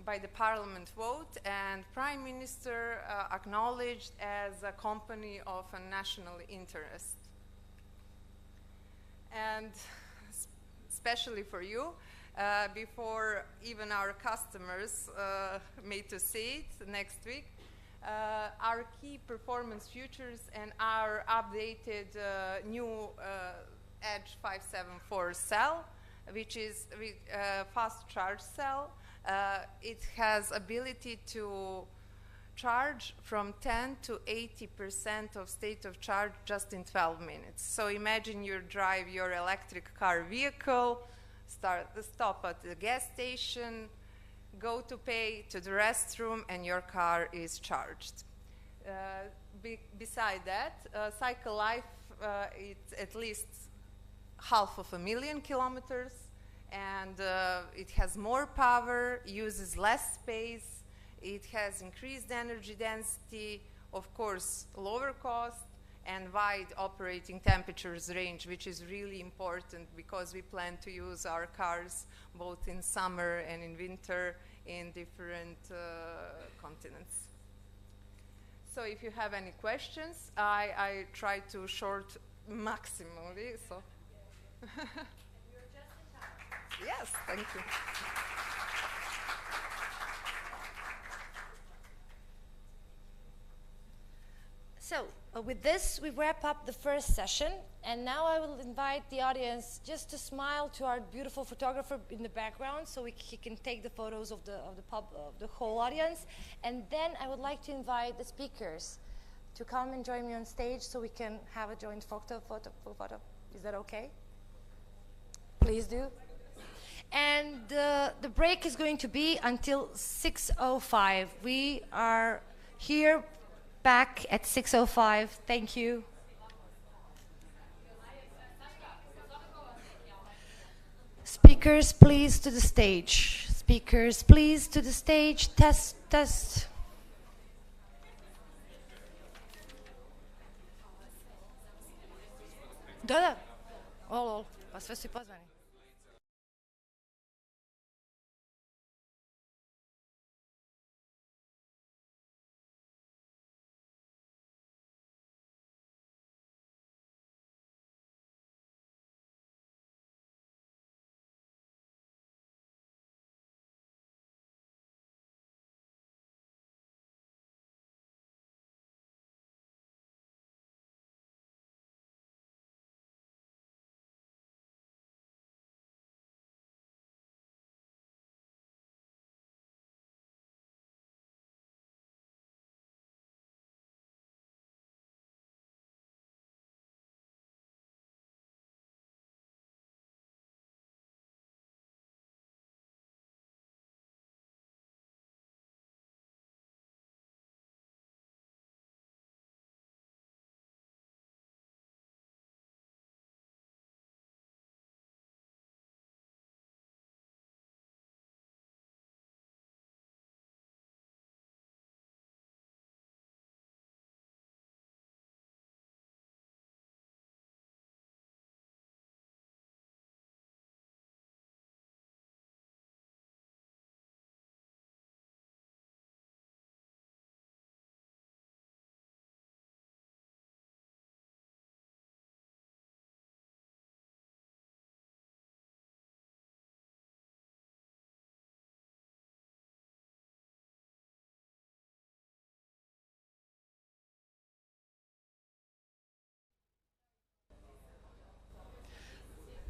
by the parliament vote and Prime Minister acknowledged as a company of a national interest. and especially for you, before even our customers may to see it next week. Our key performance features and our updated new Edge 574 cell, which is fast charge cell. It has ability to charge from 10 to 80% of state of charge just in 12 minutes. So imagine you drive your electric car vehicle, stop at the gas station, go to pay to the restroom, and your car is charged. Beside that, cycle life, it's at least 500,000 kilometers, and it has more power, uses less space, it has increased energy density, of course, lower cost, and wide operating temperatures range, which is really important because we plan to use our cars both in summer and in winter in different continents. So if you have any questions, I try to short maximally. So. You're just in time. Yes, thank you. So, with this, we wrap up the first session, and now I will invite the audience just to smile to our beautiful photographer in the background, so he can take the photos of the whole audience. And then I would like to invite the speakers to come and join me on stage, so we can have a joint photo. Is that okay? Please do. And the break is going to be until 6:05. We are here back at 6:05. Thank you. Speakers, please to the stage. Speakers, please to the stage. Test, test. Da. Ol, pa sve su pozvani.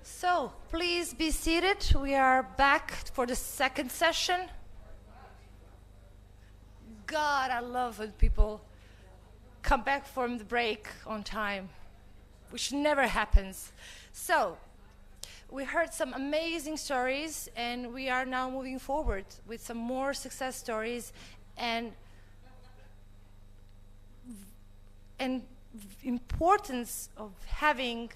So, please be seated. We are back for the second session. God, I love when people come back from the break on time, which never happens. So, we heard some amazing stories, and we are now moving forward with some more success stories and importance of having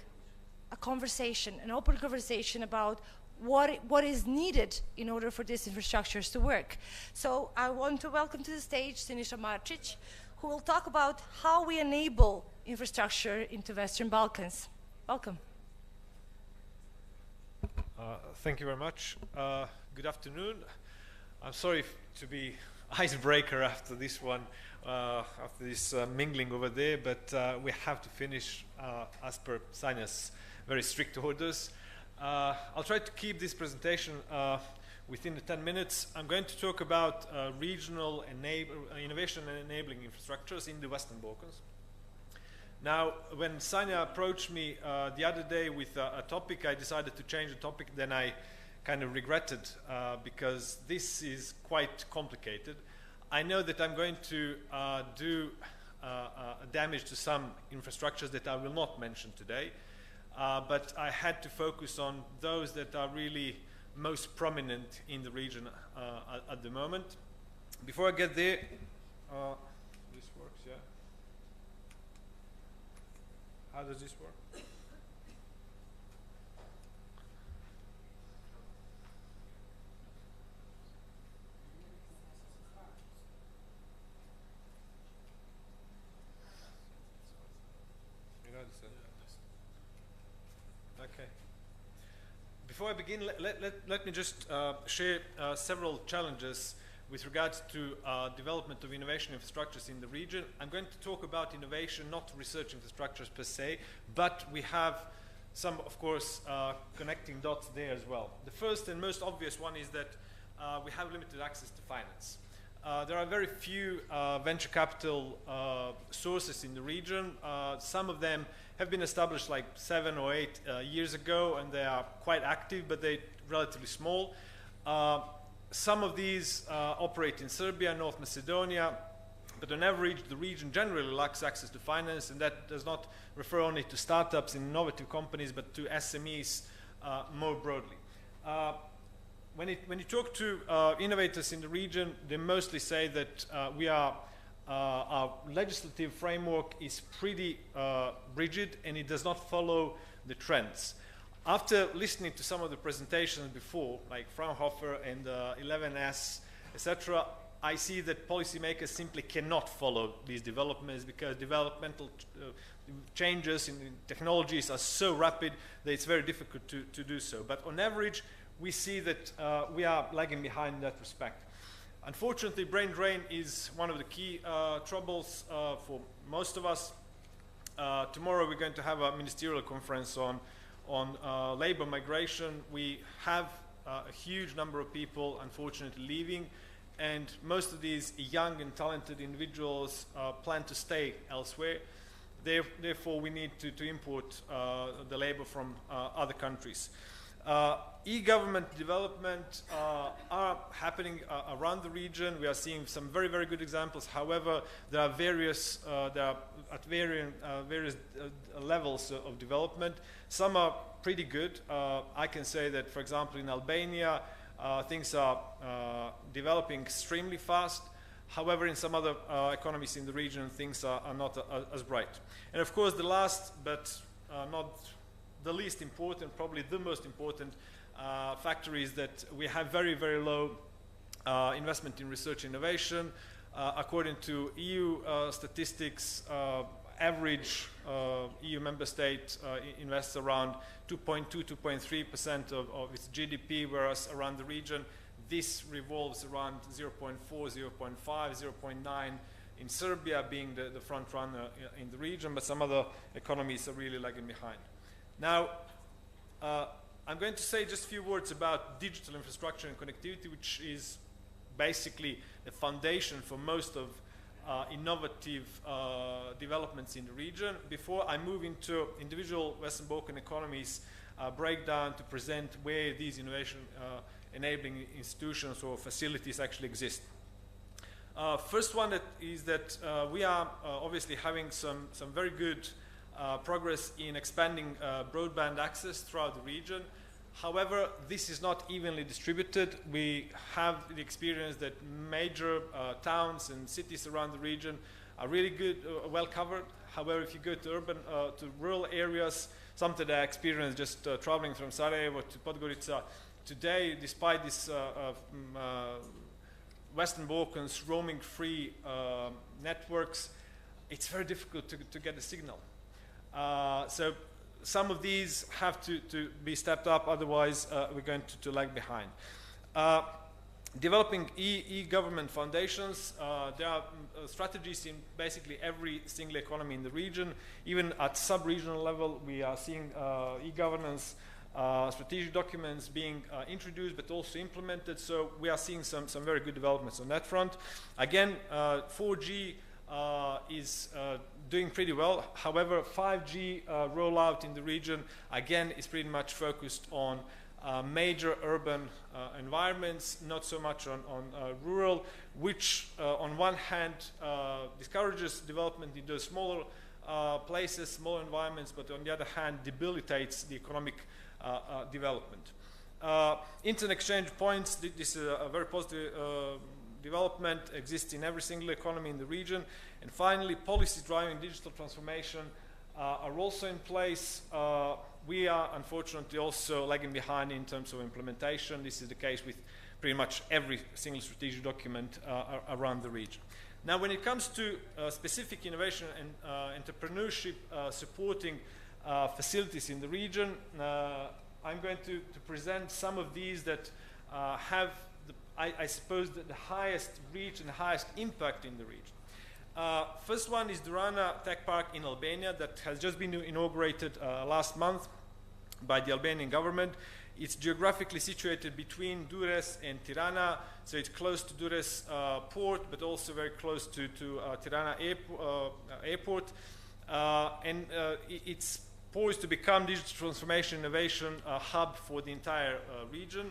a conversation, an open conversation about what is needed in order for these infrastructures to work. So I want to welcome to the stage Siniša Marčić, who will talk about how we enable infrastructure into Western Balkans. Welcome. Thank you very much. Good afternoon. I'm sorry to be icebreaker after this one, after this mingling over there, but we have to finish as per Sanja's very strict orders. I'll try to keep this presentation within the 10 minutes. I'm going to talk about regional innovation and enabling infrastructures in the Western Balkans. Now, when Sanja approached me the other day with a topic, I decided to change the topic. Then I kind of regretted because this is quite complicated. I know that I'm going to do damage to some infrastructures that I will not mention today, but I had to focus on those that are really most prominent in the region at the moment. Before I get there, this works, yeah? How does this work? Okay. Before I begin, let me just share several challenges with regards to development of innovation infrastructures in the region. I'm going to talk about innovation, not research infrastructures per se, but we have some, of course, connecting dots there as well. The first and most obvious one is that we have limited access to finance. There are very few venture capital sources in the region. Some of them have been established like 7 or 8 years ago, and they are quite active, but they're relatively small. Some of these operate in Serbia, North Macedonia, but on average, the region generally lacks access to finance, and that does not refer only to startups and innovative companies, but to SMEs more broadly. When you talk to innovators in the region, they mostly say that our legislative framework is pretty rigid, and it does not follow the trends. After listening to some of the presentations before, like Fraunhofer and 11S, etc., I see that policymakers simply cannot follow these developments because developmental changes in technologies are so rapid that it's very difficult to do so. But on average, we see that we are lagging behind in that respect. Unfortunately, brain drain is one of the key troubles for most of us. Tomorrow we're going to have a ministerial conference on labor migration. We have a huge number of people, unfortunately, leaving, and most of these young and talented individuals plan to stay elsewhere. Therefore, we need to import the labor from other countries. E-government development are happening around the region. We are seeing some very, very good examples. However, there are various various levels of development. Some are pretty good. I can say that, for example, in Albania, things are developing extremely fast. However, in some other economies in the region, things are not as bright. And of course, the last but not the least important, probably the most important factor is that we have very, very low investment in research and innovation. According to EU statistics, average EU member state invests around 2.2–2.3% of its GDP, whereas around the region, this revolves around 0.4, 0.5, 0.9, in Serbia being the front runner in the region, but some other economies are really lagging behind. Now, I'm going to say just a few words about digital infrastructure and connectivity, which is basically the foundation for most of innovative developments in the region. Before I move into individual Western Balkan economies breakdown to present where these innovation enabling institutions or facilities actually exist. First one is that we are obviously having some very good progress in expanding broadband access throughout the region. However, this is not evenly distributed. We have the experience that major towns and cities around the region are really good, well covered. However, if you go to rural areas, something that I experienced just traveling from Sarajevo to Podgorica today, despite this Western Balkans roaming-free networks, it's very difficult to get a signal. So some of these have to be stepped up, otherwise we're going to lag behind. Developing e-government foundations. There are strategies in basically every single economy in the region. Even at sub-regional level, we are seeing e-governance strategic documents being introduced but also implemented. So we are seeing some very good developments on that front. Again, 4G is doing pretty well. However, 5G rollout in the region, again, is pretty much focused on major urban environments, not so much on rural, which on one hand discourages development in those smaller places, smaller environments, but on the other hand debilitates the economic development. Internet exchange points, this is a very positive development, exists in every single economy in the region. And finally, policies driving digital transformation are also in place. We are unfortunately also lagging behind in terms of implementation. This is the case with pretty much every single strategic document around the region. Now, when it comes to specific innovation and entrepreneurship supporting facilities in the region, I'm going to present some of these that have, I suppose, the highest reach and the highest impact in the region. First one is Durrana Tech Park in Albania that has just been inaugurated last month by the Albanian government. It's geographically situated between Durrës and Tirana, so it's close to Durrës port, but also very close to Tirana airport. It's poised to become digital transformation innovation hub for the entire region.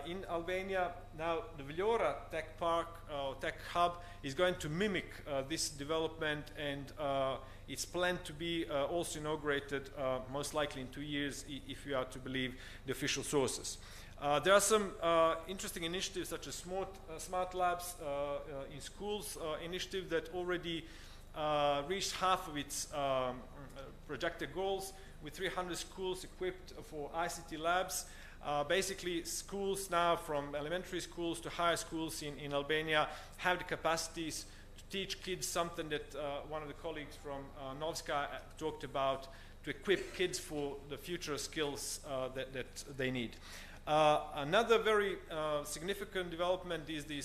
In Albania, now the Vlora Tech Park, Tech Hub, is going to mimic this development, and it's planned to be also inaugurated most likely in 2 years, if we are to believe the official sources. There are some interesting initiatives such as smart labs in schools initiative that already reached half of its projected goals, with 300 schools equipped for ICT labs. Basically, schools now, from elementary schools to higher schools in Albania, have the capacities to teach kids something that one of the colleagues from Novska talked about, to equip kids for the future skills that they need. Another very significant development is the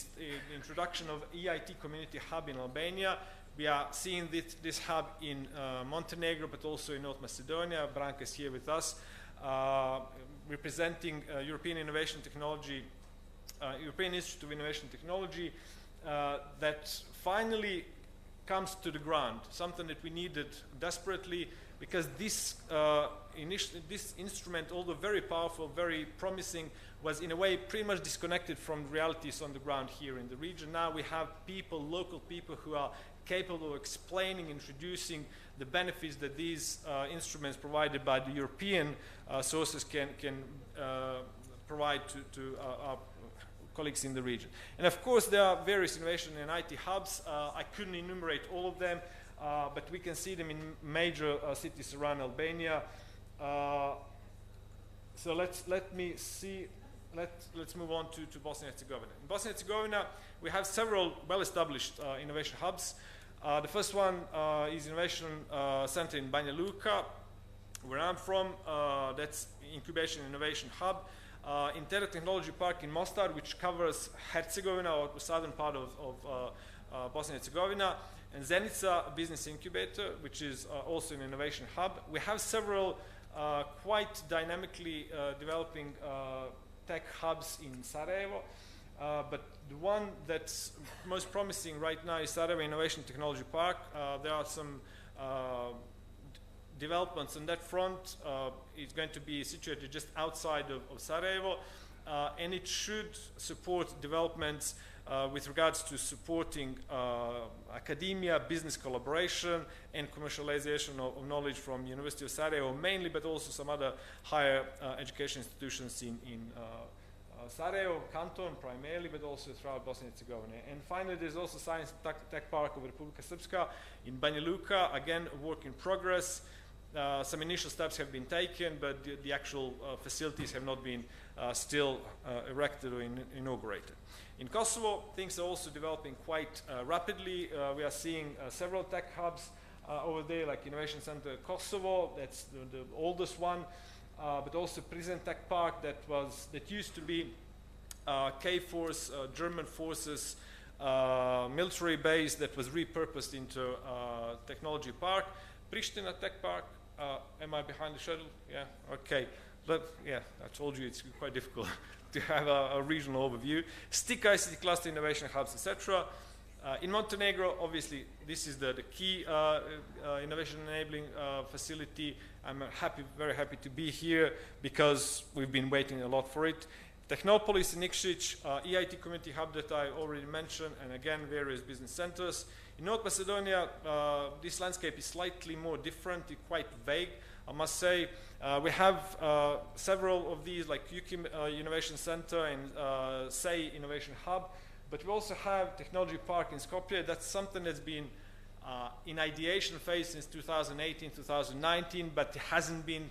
introduction of EIT Community Hub in Albania. We are seeing this hub in Montenegro, but also in North Macedonia. Branka is here with us, representing European Innovation Technology, European Institute of Innovation Technology, that finally comes to the ground, something that we needed desperately, because this instrument, although very powerful, very promising, was in a way pretty much disconnected from realities on the ground here in the region. Now we have people, local people, who are capable of explaining, introducing the benefits that these instruments provided by the European sources can provide to our colleagues in the region. And of course, there are various innovation and IT hubs. I couldn't enumerate all of them, but we can see them in major cities around Albania. So let's move on to Bosnia and Herzegovina. In Bosnia and Herzegovina, we have several well-established innovation hubs. The first one is Innovation Center in Banja Luka, where I'm from. That's Incubation Innovation Hub. Inter Technology Park in Mostar, which covers Herzegovina, or the southern part of Bosnia and Herzegovina. And Zenica Business Incubator, which is also an innovation hub. We have several quite dynamically developing tech hubs in Sarajevo. But the one that's most promising right now is Sarajevo Innovation Technology Park. There are some developments on that front. It's going to be situated just outside of Sarajevo, and it should support developments with regards to supporting academia, business collaboration, and commercialization of knowledge from University of Sarajevo mainly, but also some other higher education institutions in Sarajevo, Canton primarily, but also throughout Bosnia and Herzegovina. And finally, there's also Science Tech Park of Republika Srpska in Banja Luka, again, a work in progress. Some initial steps have been taken, but the actual facilities have not been still erected or inaugurated. In Kosovo, things are also developing quite rapidly. We are seeing several tech hubs over there, like Innovation Center Kosovo, that's the oldest one, but also Prison Tech Park that used to be K-Force, German forces, military base that was repurposed into technology park. Pristina Tech Park, am I behind the shuttle? Yeah, okay. But yeah, I told you it's quite difficult to have a regional overview. STIC ICT cluster innovation hubs, etc. In Montenegro, obviously, this is the key innovation enabling facility. I'm very happy to be here because we've been waiting a lot for it. Technopolis in Nikšić, EIT community hub that I already mentioned, and again, various business centers. In North Macedonia, this landscape is slightly more different, quite vague, I must say. We have several of these, like UKIM Innovation Center and SEI Innovation Hub, but we also have Technology Park in Skopje. That's something that's been in ideation phase since 2018, 2019, but it hasn't been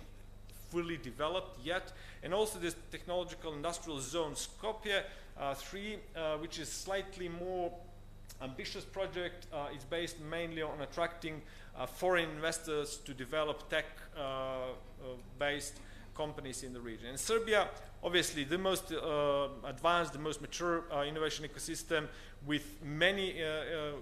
fully developed yet. And also this Technological Industrial Zone Skopje 3, which is slightly more ambitious project. It's based mainly on attracting foreign investors to develop tech-based companies in the region. In Serbia, obviously the most advanced, the most mature innovation ecosystem with many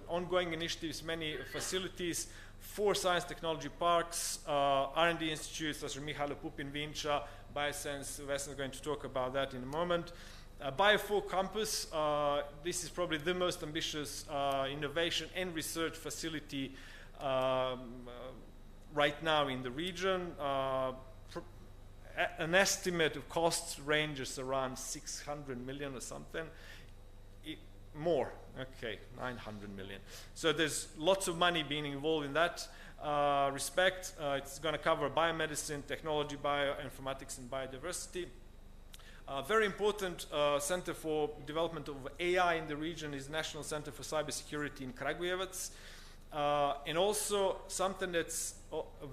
ongoing initiatives, many facilities, 4 science technology parks, R&D institutes such as Mihailo Pupin, Vinča, Biosense. Vesna is going to talk about that in a moment. Bio4 campus, this is probably the most ambitious innovation and research facility right now in the region. An estimate of costs ranges around 600 million or something. More, okay, 900 million. So there's lots of money being involved in that respect. It's going to cover biomedicine, technology, bioinformatics, and biodiversity. Very important center for development of AI in the region is National Center for Cybersecurity in Kragujevac. And also something that's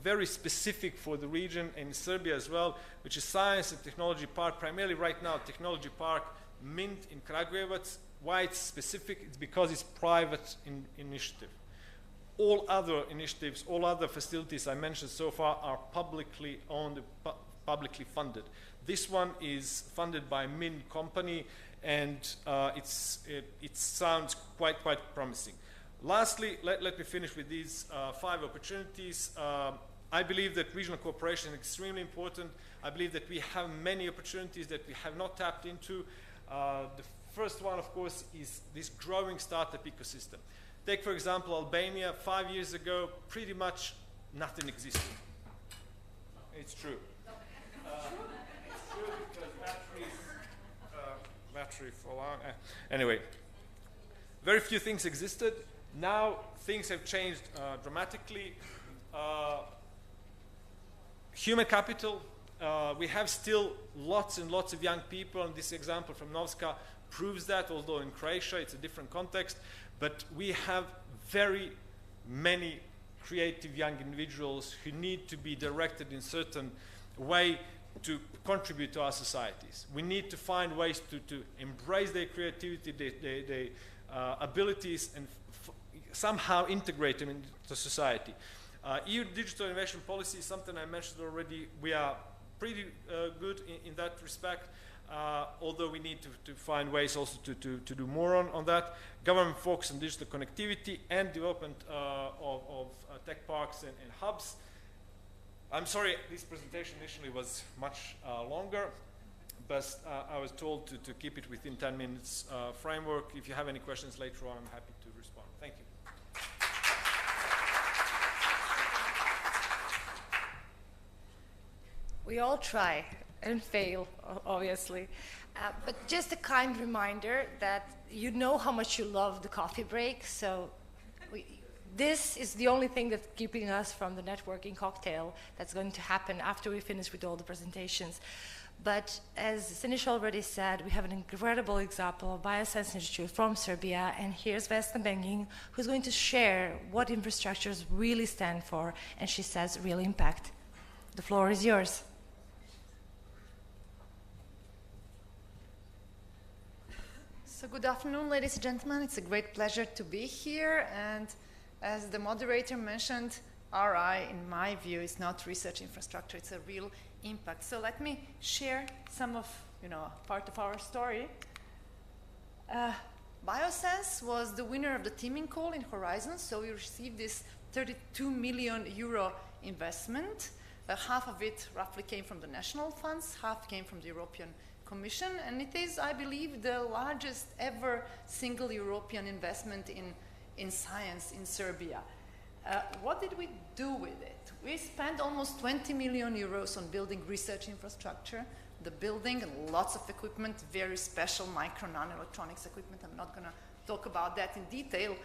very specific for the region and Serbia as well, which is Science and Technology Park, primarily right now Technology Park Mint in Kragujevac. Why it's specific? It's because it's private initiative. All other initiatives, all other facilities I mentioned so far are publicly owned, publicly funded. This one is funded by Min company, and it sounds quite promising. Lastly, let me finish with these 5 opportunities. I believe that regional cooperation is extremely important. I believe that we have many opportunities that we have not tapped into. The first one, of course, is this growing startup ecosystem. Take, for example, Albania. 5 years ago, pretty much nothing existed. It's true. It's true because battery fall out. Anyway, very few things existed. Now things have changed dramatically. Human capital. We have still lots and lots of young people, and this example from Novska proves that, although in Croatia it's a different context. But we have very many creative young individuals who need to be directed in a certain way to contribute to our societies. We need to find ways to embrace their creativity, their abilities, and somehow integrate them into society. EU digital innovation policy is something I mentioned already. We are pretty good in that respect, although we need to find ways also to do more on that. Government focus on digital connectivity and development of tech parks and hubs. I'm sorry, this presentation initially was much longer, but I was told to keep it within 10 minutes framework. If you have any questions later on, I'm happy to respond. Thank you. We all try and fail, obviously. But just a kind reminder that you know how much you love the coffee break, so this is the only thing that's keeping us from the networking cocktail that's going to happen after we finish with all the presentations. But as Siniša already said, we have an incredible example of Biosense Institute from Serbia, and here's Vesna Benging, who's going to share what infrastructures really stand for, and she says real impact. The floor is yours. So good afternoon, ladies and gentlemen. It's a great pleasure to be here. And as the moderator mentioned, RI, in my view, is not research infrastructure. It's a real impact. So let me share some of, part of our story. Biosense was the winner of the teaming call in Horizon, so we received this 32 million euro investment. Half of it roughly came from the national funds, half came from the European Commission, and it is, I believe, the largest ever single European investment in science in Serbia. What did we do with it? We spent almost 20 million euros on building research infrastructure, the building and lots of equipment, very special micro nanoelectronics equipment. I'm not going to talk about that in detail,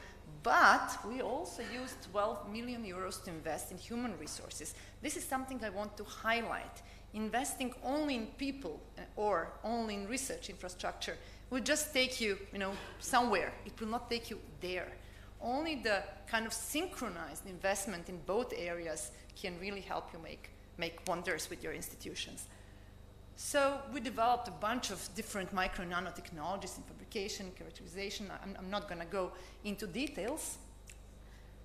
but we also used 12 million euros to invest in human resources. This is something I want to highlight. Investing only in people or only in research infrastructure will just take you, somewhere. It will not take you there. Only the kind of synchronized investment in both areas can really help you make wonders with your institutions. So we developed a bunch of different micro nanotechnologies in fabrication, characterization. I'm not going to go into details,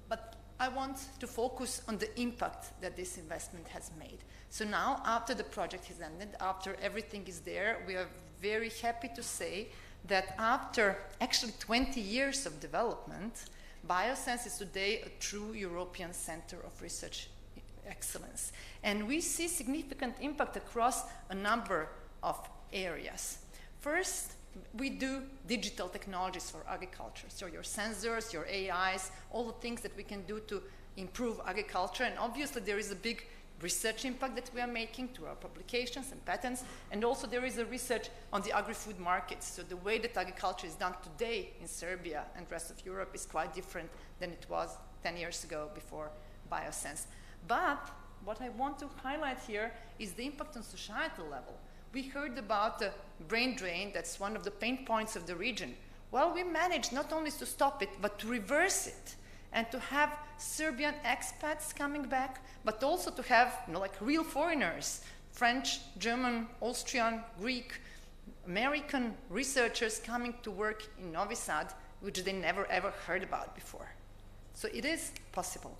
but I want to focus on the impact that this investment has made. So now, after the project has ended, after everything is there, we are very happy to say that after actually 20 years of development, Biosense is today a true European center of research excellence. And we see significant impact across a number of areas. First, we do digital technologies for agriculture. So your sensors, your AIs, all the things that we can do to improve agriculture. And obviously there is a big research impact that we are making through our publications and patents. And also there is a research on the agri-food markets. So the way that agriculture is done today in Serbia and the rest of Europe is quite different than it was 10 years ago before Biosense. But what I want to highlight here is the impact on societal level. We heard about the brain drain, that's one of the pain points of the region. Well, we managed not only to stop it, but to reverse it, and to have Serbian expats coming back, but also to have, like real foreigners, French, German, Austrian, Greek, American researchers coming to work in Novi Sad, which they never ever heard about before. So it is possible.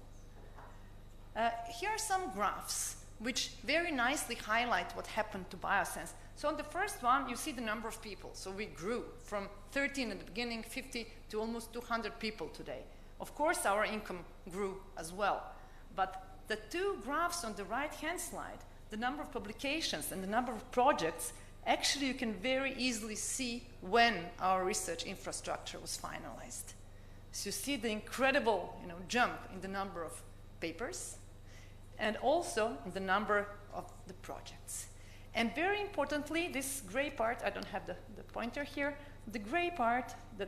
Here are some graphs which very nicely highlight what happened to Biosense. So on the first one, you see the number of people. So we grew from 13 at the beginning, 50 to almost 200 people today. Of course, our income grew as well. But the two graphs on the right-hand slide, the number of publications and the number of projects, actually you can very easily see when our research infrastructure was finalized. So you see the incredible jump in the number of papers, and also the number of the projects. And very importantly, this gray part, I don't have the pointer here, the gray part, the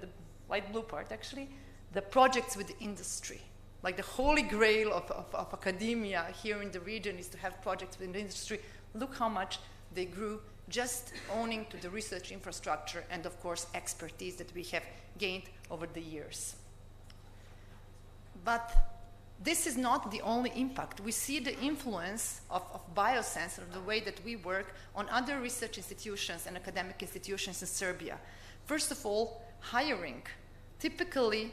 light blue part actually, the projects with the industry. Like the holy grail of academia here in the region is to have projects with the industry. Look how much they grew just owning to the research infrastructure and of course expertise that we have gained over the years. But this is not the only impact. We see the influence of Biosense, or the way that we work, on other research institutions and academic institutions in Serbia. First of all, hiring. Typically,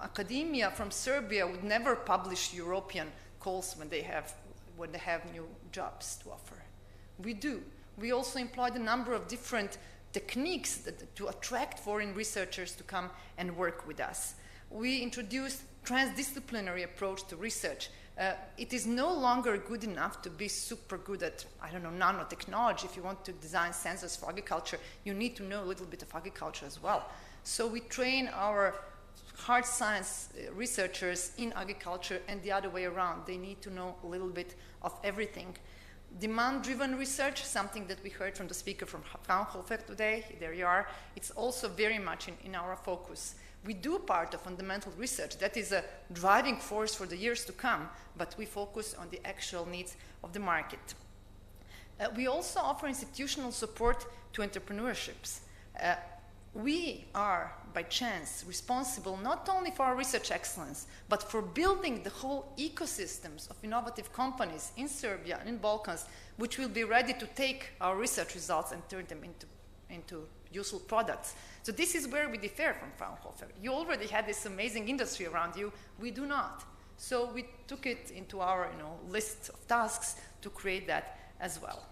academia from Serbia would never publish European calls when they have new jobs to offer. We do. We also employed a number of different techniques to attract foreign researchers to come and work with us. We introduced transdisciplinary approach to research. It is no longer good enough to be super good at, nanotechnology. If you want to design sensors for agriculture, you need to know a little bit of agriculture as well. So we train our hard science researchers in agriculture and the other way around. They need to know a little bit of everything. Demand-driven research, something that we heard from the speaker from Fraunhofer today, there you are, it's also very much in our focus. We do part of fundamental research. That is a driving force for the years to come, but we focus on the actual needs of the market. We also offer institutional support to entrepreneurships. We are, by chance, responsible not only for our research excellence, but for building the whole ecosystems of innovative companies in Serbia and in Balkans, which will be ready to take our research results and turn them into useful products. So this is where we differ from Fraunhofer. You already had this amazing industry around you. We do not. So we took it into our list of tasks to create that as well.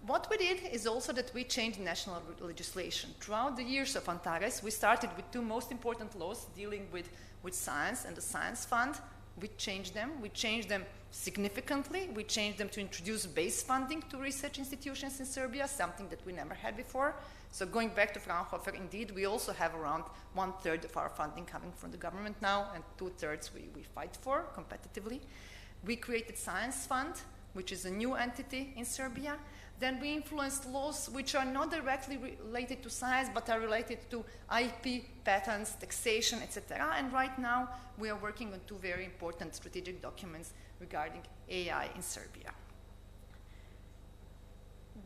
what we did is also that we changed national legislation. Throughout the years of Antares, we started with two most important laws dealing with science and the Science Fund. We changed them. We changed them significantly. We changed them to introduce base funding to research institutions in Serbia, something that we never had before. So going back to Fraunhofer, indeed, we also have around 1/3 of our funding coming from the government now, and 2/3 we fight for competitively. We created Science Fund, which is a new entity in Serbia. Then we influenced laws which are not directly related to science, but are related to IP, patents, taxation, etc. And right now, we are working on two very important strategic documents regarding AI in Serbia.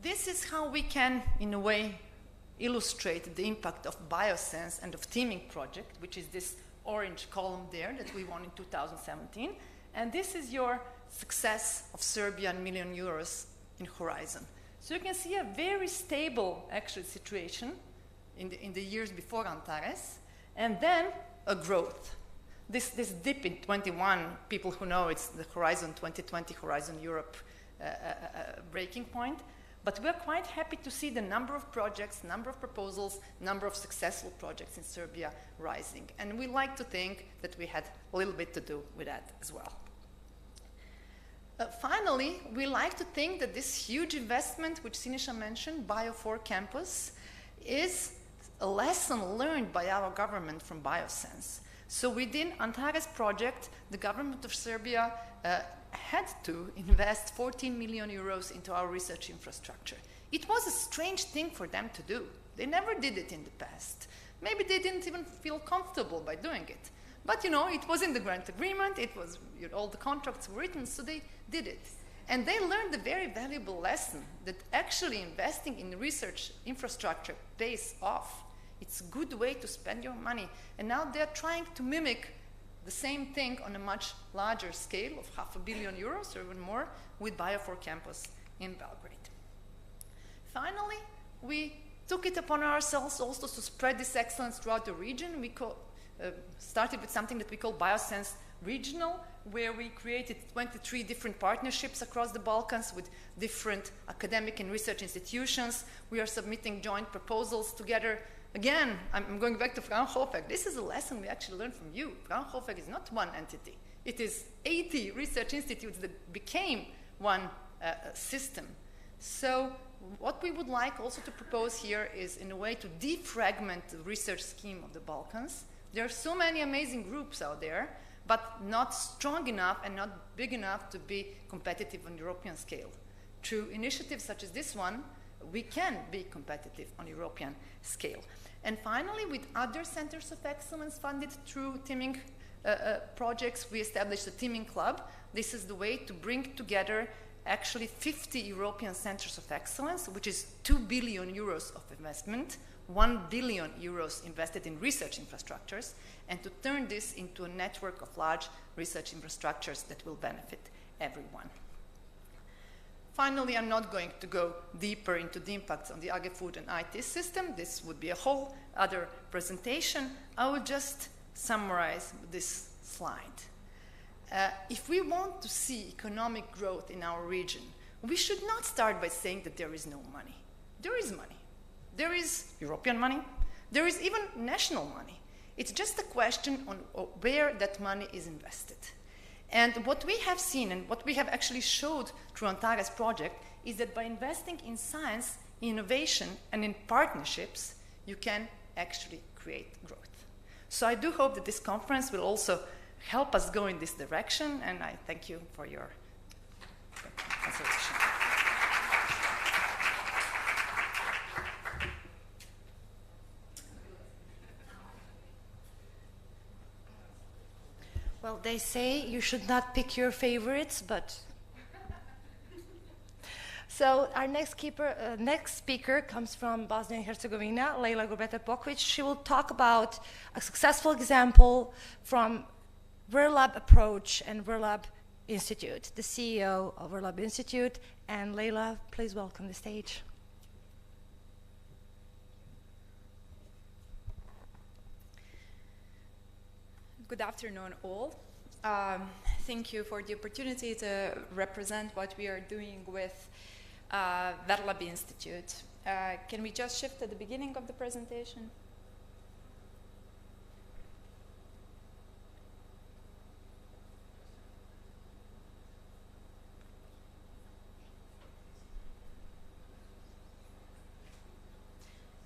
This is how we can, in a way, illustrate the impact of Biosense and of Teaming Project, which is this orange column there that we won in 2017. And this is your success of Serbia in million euros in Horizon. So you can see a very stable, actually, situation in the years before Antares, and then a growth. This dip in 21, people who know it's the Horizon 2020, Horizon Europe breaking point. But we're quite happy to see the number of projects, number of proposals, number of successful projects in Serbia rising. And we like to think that we had a little bit to do with that as well. Finally, we like to think that this huge investment, which Sinisha mentioned, Bio4 Campus, is a lesson learned by our government from Biosense. So within Antares project, the government of Serbia had to invest 14 million euros into our research infrastructure. It was a strange thing for them to do. They never did it in the past. Maybe they didn't even feel comfortable by doing it. But, you know, it was in the grant agreement, it was, all the contracts were written, so they did it. And they learned a very valuable lesson that actually investing in research infrastructure pays off. It's a good way to spend your money. And now they're trying to mimic the same thing on a much larger scale of €500 million or even more with Bio4 Campus in Belgrade. Finally, we took it upon ourselves also to spread this excellence throughout the region. We started with something that we call Biosense Regional, where we created 23 different partnerships across the Balkans with different academic and research institutions. We are submitting joint proposals together. Again, I'm going back to Fraunhofer. This is a lesson we actually learned from you. Fraunhofer is not one entity. It is 80 research institutes that became one system. So what we would like also to propose here is, in a way, to defragment the research scheme of the Balkans. There are so many amazing groups out there, but not strong enough and not big enough to be competitive on European scale. Through initiatives such as this one, we can be competitive on European scale. And finally, with other centers of excellence funded through teaming projects, we established a teaming club. This is the way to bring together actually 50 European centers of excellence, which is 2 billion euros of investment, 1 billion euros invested in research infrastructures, and to turn this into a network of large research infrastructures that will benefit everyone. Finally, I'm not going to go deeper into the impacts on the agri-food and IT system. This would be a whole other presentation. I will just summarize this slide. If we want to see economic growth in our region, we should not start by saying that there is no money. There is money. There is European money. There is even national money. It's just a question on where that money is invested. And what we have seen and what we have actually showed through Antares project is that by investing in science, innovation, and in partnerships, you can actually create growth. So I do hope that this conference will also help us go in this direction, and I thank you for your consideration. Well, they say you should not pick your favorites, but... So our next speaker comes from Bosnia and Herzegovina, Lejla Gurbeta-Pokovic. She will talk about a successful example from Verlab approach and Verlab Institute, the CEO of Verlab Institute. And Lejla, please welcome the stage. Good afternoon, all. Thank you for the opportunity to represent what we are doing with Verlab Institute. Can we just shift to the beginning of the presentation?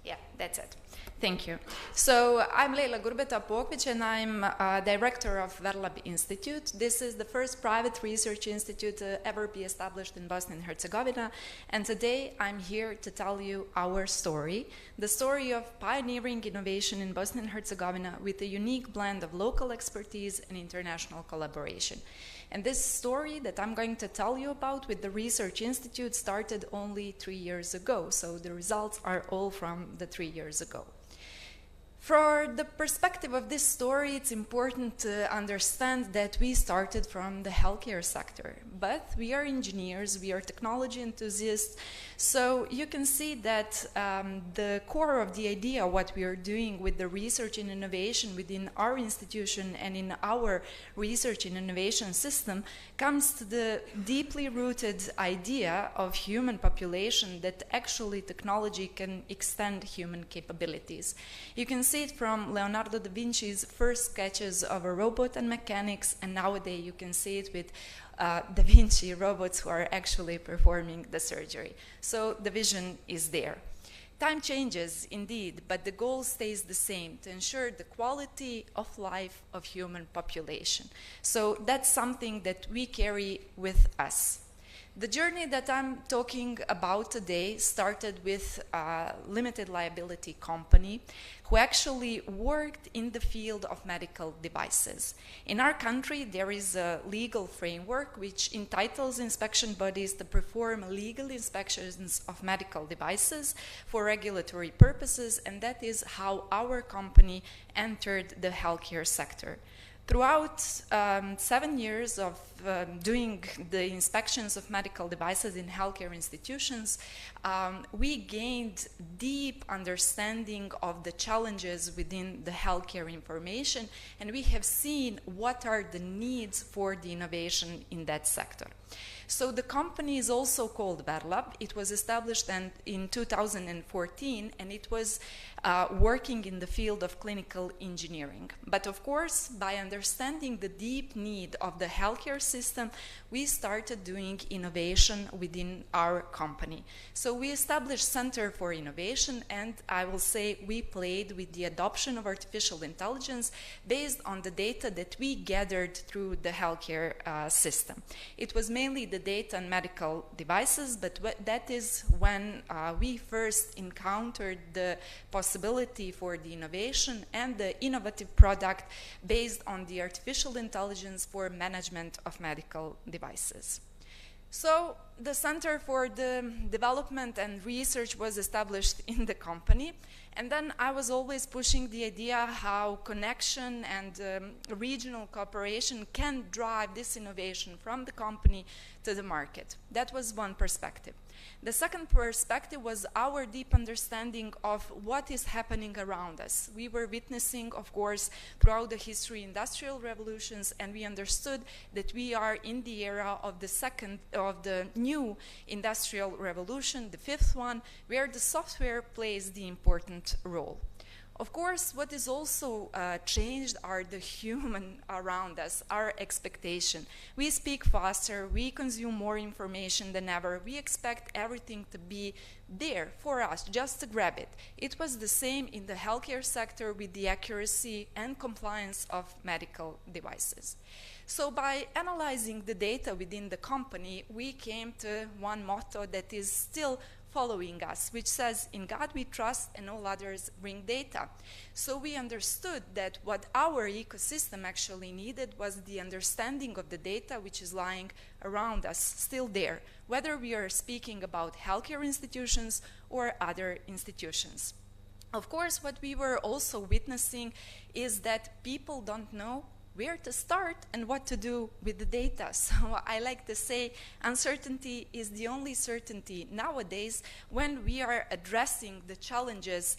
Yeah, that's it. Thank you. So I'm Leila Gurbeta-Pokvic, and I'm director of Verlab Institute. This is the first private research institute to ever be established in Bosnia and Herzegovina. And today I'm here to tell you our story, the story of pioneering innovation in Bosnia and Herzegovina with a unique blend of local expertise and international collaboration. And this story that I'm going to tell you about with the Research Institute started only 3 years ago. So the results are all from the 3 years ago. For the perspective of this story, it's important to understand that we started from the healthcare sector, but we are engineers, we are technology enthusiasts, so you can see that the core of the idea, what we are doing with the research and innovation within our institution and in our research and innovation system, comes to the deeply rooted idea of human population that actually technology can extend human capabilities. You can see it from Leonardo da Vinci's first sketches of a robot and mechanics, and nowadays you can see it with Da Vinci robots who are actually performing the surgery. So the vision is there. Time changes indeed, but the goal stays the same, to ensure the quality of life of human population. So that's something that we carry with us. The journey that I'm talking about today started with a limited liability company who actually worked in the field of medical devices. In our country, there is a legal framework which entitles inspection bodies to perform legal inspections of medical devices for regulatory purposes, and that is how our company entered the healthcare sector. Throughout 7 years of doing the inspections of medical devices in healthcare institutions, we gained deep understanding of the challenges within the healthcare information, and we have seen what are the needs for the innovation in that sector. So the company is also called Verlab. It was established in 2014, and it was working in the field of clinical engineering. But of course, by understanding the deep need of the healthcare system, we started doing innovation within our company. So we established Center for Innovation, and I will say we played with the adoption of artificial intelligence based on the data that we gathered through the healthcare system. It was mainly the data on medical devices, but that is when we first encountered the possibility for the innovation and the innovative product based on the artificial intelligence for management of medical devices. So the Center for the Development and Research was established in the company, and then I was always pushing the idea how connection and regional cooperation can drive this innovation from the company to the market. That was one perspective. The second perspective was our deep understanding of what is happening around us. We were witnessing, of course, throughout the history, industrial revolutions, and we understood that we are in the era of the new industrial revolution, the fifth one, where the software plays the important role. Of course, what is also changed are the human around us, our expectation. We speak faster, we consume more information than ever, we expect everything to be there for us, just to grab it. It was the same in the healthcare sector with the accuracy and compliance of medical devices. So by analyzing the data within the company, we came to one motto that is still following us, which says, in God we trust and all others bring data. So we understood that what our ecosystem actually needed was the understanding of the data which is lying around us, still there, whether we are speaking about healthcare institutions or other institutions. Of course, what we were also witnessing is that people don't know where to start and what to do with the data. So I like to say uncertainty is the only certainty nowadays when we are addressing the challenges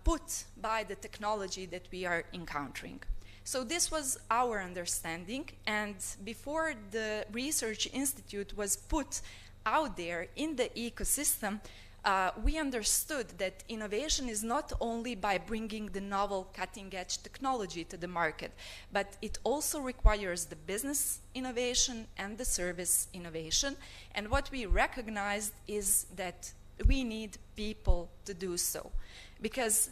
put by the technology that we are encountering. So this was our understanding, and before the Research Institute was put out there in the ecosystem, we understood that innovation is not only by bringing the novel cutting-edge technology to the market, but it also requires the business innovation and the service innovation. And what we recognized is that we need people to do so. Because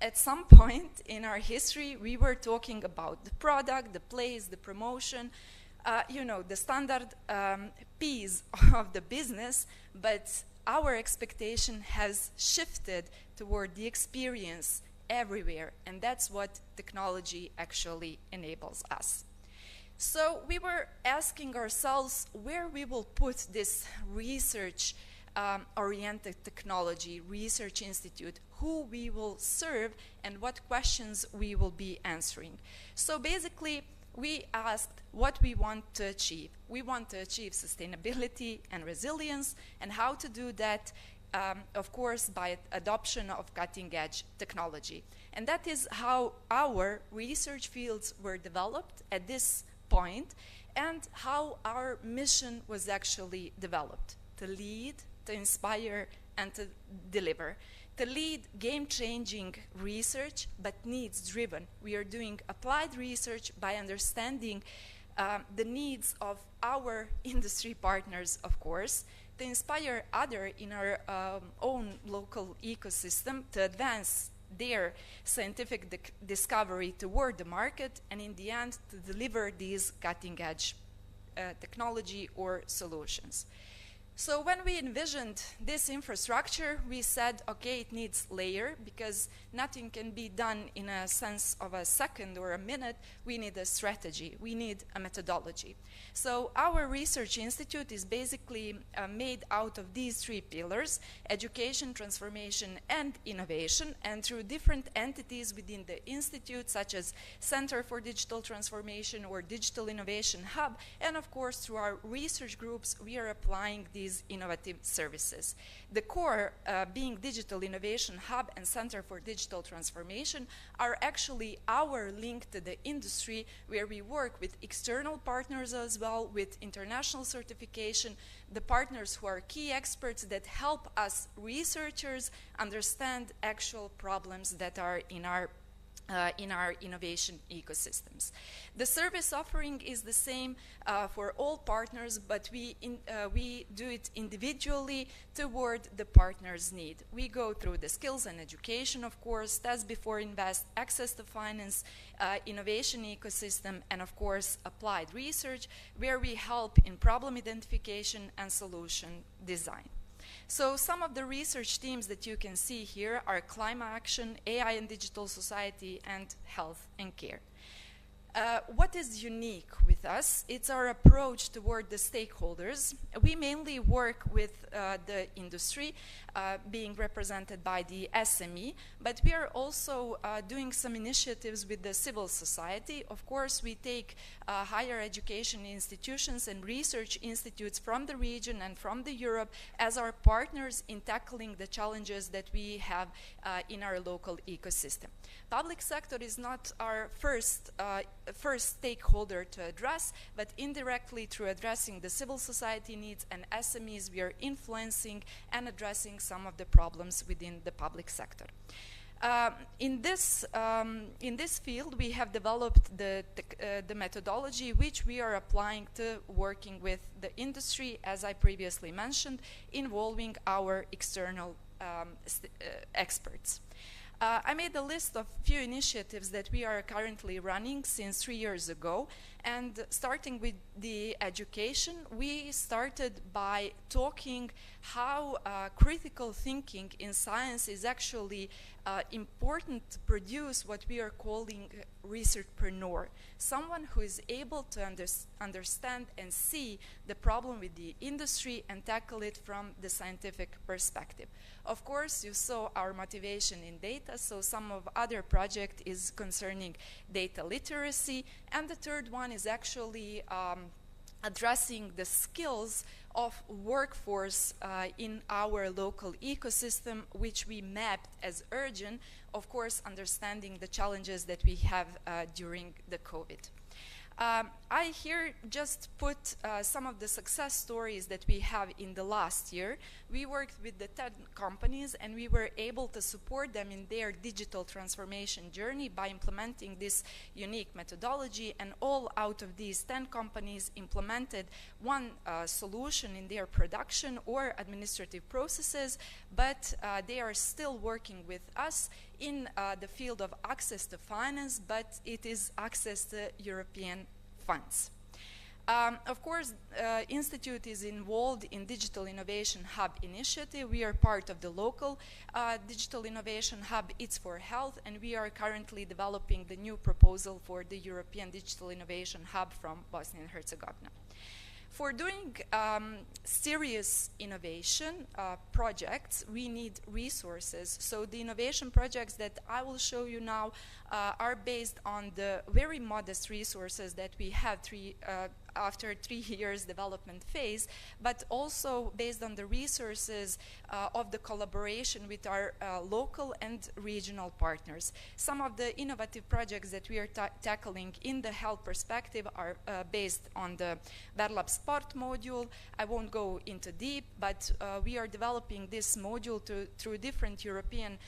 at some point in our history, we were talking about the product, the place, the promotion, you know, the standard piece of the business, but our expectation has shifted toward the experience everywhere, and that's what technology actually enables us. So we were asking ourselves where we will put this research-oriented technology research institute, who we will serve, and what questions we will be answering. So basically, we asked what we want to achieve. We want to achieve sustainability and resilience, and how to do that, of course, by adoption of cutting-edge technology. And that is how our research fields were developed at this point, and how our mission was actually developed: to lead, to inspire, and to deliver. To lead game-changing research, but needs-driven. We are doing applied research by understanding the needs of our industry partners, of course, to inspire others in our own local ecosystem to advance their scientific discovery toward the market, and in the end, to deliver these cutting-edge technology or solutions. So when we envisioned this infrastructure, we said, okay, it needs layer, because nothing can be done in a sense of a second or a minute. We need a strategy. We need a methodology. So our research institute is basically made out of these three pillars: education, transformation, and innovation. And through different entities within the institute, such as Center for Digital Transformation or Digital Innovation Hub, and of course through our research groups, we are applying these innovative services. The core, being Digital Innovation Hub and Center for Digital Transformation, are actually our link to the industry, where we work with external partners as well, with international certification, the partners who are key experts that help us researchers understand actual problems that are in our innovation ecosystems. The service offering is the same for all partners, but we do it individually toward the partner's need. We go through the skills and education, of course, test before invest, access to finance, innovation ecosystem, and of course applied research, where we help in problem identification and solution design. So some of the research teams that you can see here are climate action, AI and digital society, and health and care. What is unique with us? It's our approach toward the stakeholders. We mainly work with the industry, being represented by the SME, but we are also doing some initiatives with the civil society. Of course, we take higher education institutions and research institutes from the region and from the Europe as our partners in tackling the challenges that we have in our local ecosystem. Public sector is not our first stakeholder to address, but indirectly through addressing the civil society needs and SMEs, we are influencing and addressing some of the problems within the public sector. In this field, we have developed the methodology which we are applying to working with the industry, as I previously mentioned, involving our external experts. I made a list of few initiatives that we are currently running since 3 years ago, and starting with the education, we started by talking how critical thinking in science is actually important to produce what we are calling researchpreneur, someone who is able to understand and see the problem with the industry and tackle it from the scientific perspective. Of course, you saw our motivation in data, so some of other project is concerning data literacy, and the third one is actually addressing the skills of workforce in our local ecosystem, which we mapped as urgent, of course, understanding the challenges that we have during the COVID. I here just put some of the success stories that we have in the last year. We worked with the 10 companies and we were able to support them in their digital transformation journey by implementing this unique methodology, and all out of these 10 companies implemented one solution in their production or administrative processes, but they are still working with us in the field of access to finance, but it is access to European funds. Of course, Institute is involved in Digital Innovation Hub initiative. We are part of the local Digital Innovation Hub, It's for Health, and we are currently developing the new proposal for the European Digital Innovation Hub from Bosnia and Herzegovina. For doing serious innovation projects, we need resources. So the innovation projects that I will show you now are based on the very modest resources that we have after 3 years development phase, but also based on the resources of the collaboration with our local and regional partners. Some of the innovative projects that we are tackling in the health perspective are based on the Verlab Sport module. I won't go into deep, but we are developing this module through different European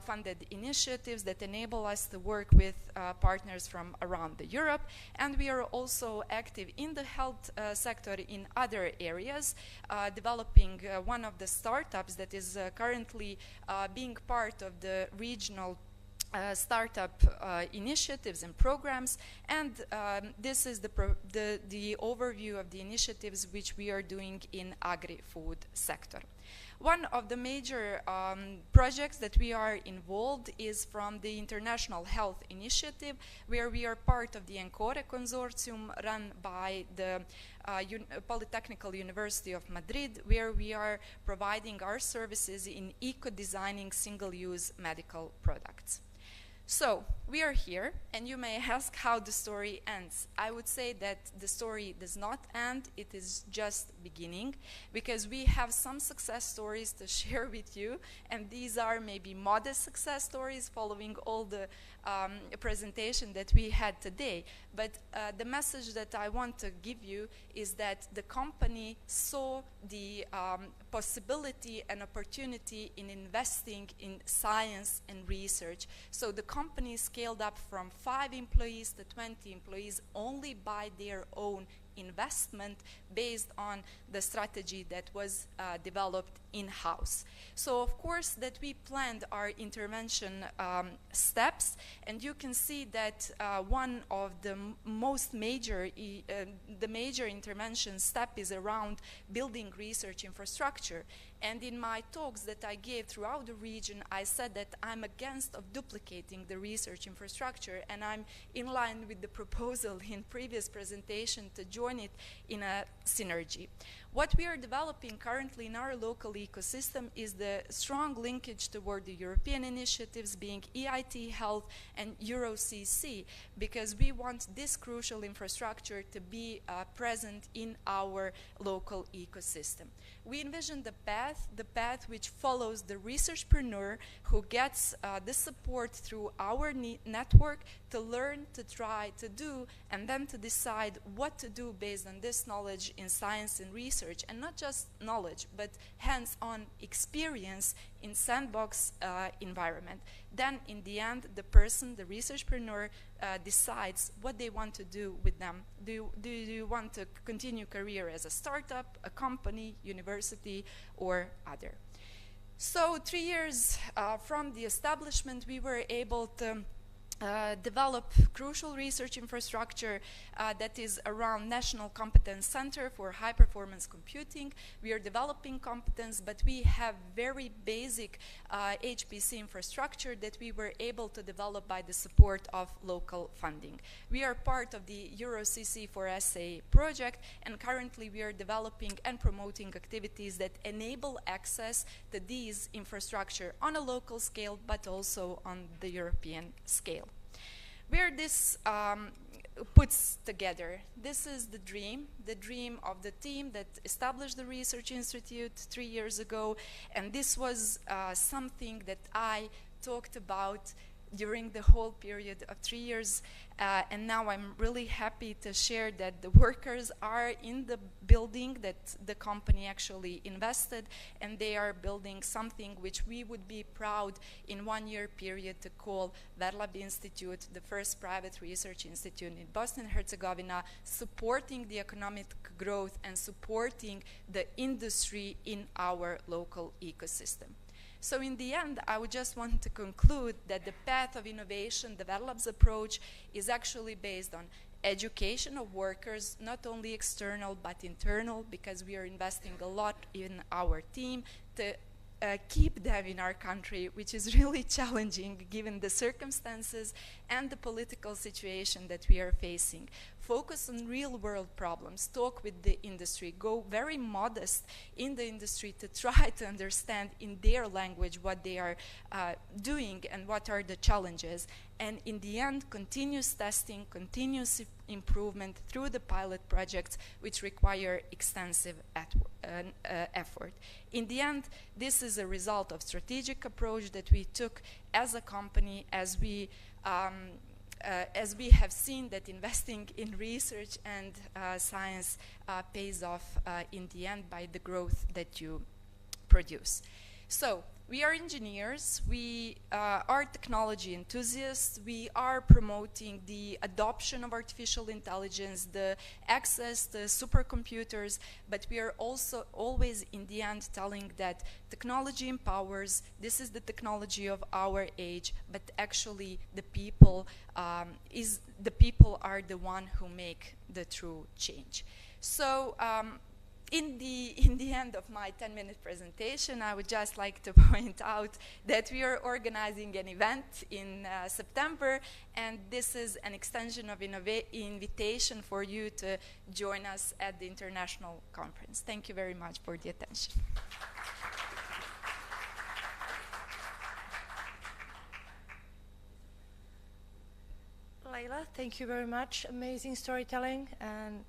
funded initiatives that enable us to work with partners from around the Europe, and we are also active in the health sector in other areas, developing one of the startups that is currently being part of the regional startup initiatives and programs, and this is the overview of the initiatives which we are doing in agri-food sector. One of the major projects that we are involved is from the International Health Initiative, where we are part of the ENCORE consortium run by the Polytechnical University of Madrid, where we are providing our services in eco-designing single-use medical products. So, we are here, and you may ask how the story ends. I would say that the story does not end, it is just beginning, because we have some success stories to share with you, and these are maybe modest success stories following all the presentation that we had today. But the message that I want to give you is that the company saw the possibility and opportunity in investing in science and research. So the company scaled up from 5 employees to 20 employees only by their own investment based on the strategy that was developed in-house. So of course that we planned our intervention steps, and you can see that one of the most major intervention step is around building research infrastructure. And in my talks that I gave throughout the region, I said that I'm against of duplicating the research infrastructure, and I'm in line with the proposal in previous presentation to join it in a synergy. What we are developing currently in our local ecosystem is the strong linkage toward the European initiatives, being EIT Health and EuroCC, because we want this crucial infrastructure to be present in our local ecosystem. We envision the path which follows the researchpreneur who gets the support through our network to learn, to try, to do, and then to decide what to do based on this knowledge in science and research, and not just knowledge, but hands-on experience in sandbox environment. Then in the end, the person, the researchpreneur, decides what they want to do with them. Do you want to continue career as a startup, a company, university, or other? So 3 years from the establishment, we were able to develop crucial research infrastructure that is around National Competence Center for High Performance Computing. We are developing competence, but we have very basic HPC infrastructure that we were able to develop by the support of local funding. We are part of the EuroCC for SA project, and currently we are developing and promoting activities that enable access to these infrastructure on a local scale, but also on the European scale. Where this puts together, this is the dream of the team that established the Research Institute 3 years ago, and this was something that I talked about during the whole period of 3 years. And now I'm really happy to share that the workers are in the building that the company actually invested, and they are building something which we would be proud in 1 year period to call Verlab Institute, the first private research institute in Bosnia and Herzegovina, supporting the economic growth and supporting the industry in our local ecosystem. So in the end, I would just want to conclude that the path of innovation, the Verlab's approach, is actually based on education of workers, not only external but internal, because we are investing a lot in our team to keep them in our country, which is really challenging given the circumstances and the political situation that we are facing. Focus on real-world problems, talk with the industry, go very modest in the industry to try to understand in their language what they are doing and what are the challenges. And in the end, continuous testing, continuous improvement through the pilot projects, which require extensive effort. In the end, this is a result of strategic approach that we took as a company, as we have seen that investing in research and science pays off in the end by the growth that you produce. So we are engineers, we are technology enthusiasts, we are promoting the adoption of artificial intelligence, the access to supercomputers, but we are also always in the end telling that technology empowers, this is the technology of our age, but actually the people are the one who make the true change. So in the end of my 10-minute presentation, I would just like to point out that we are organizing an event in September, and this is an extension of invitation for you to join us at the international conference. Thank you very much for the attention. Leila, thank you very much. Amazing storytelling and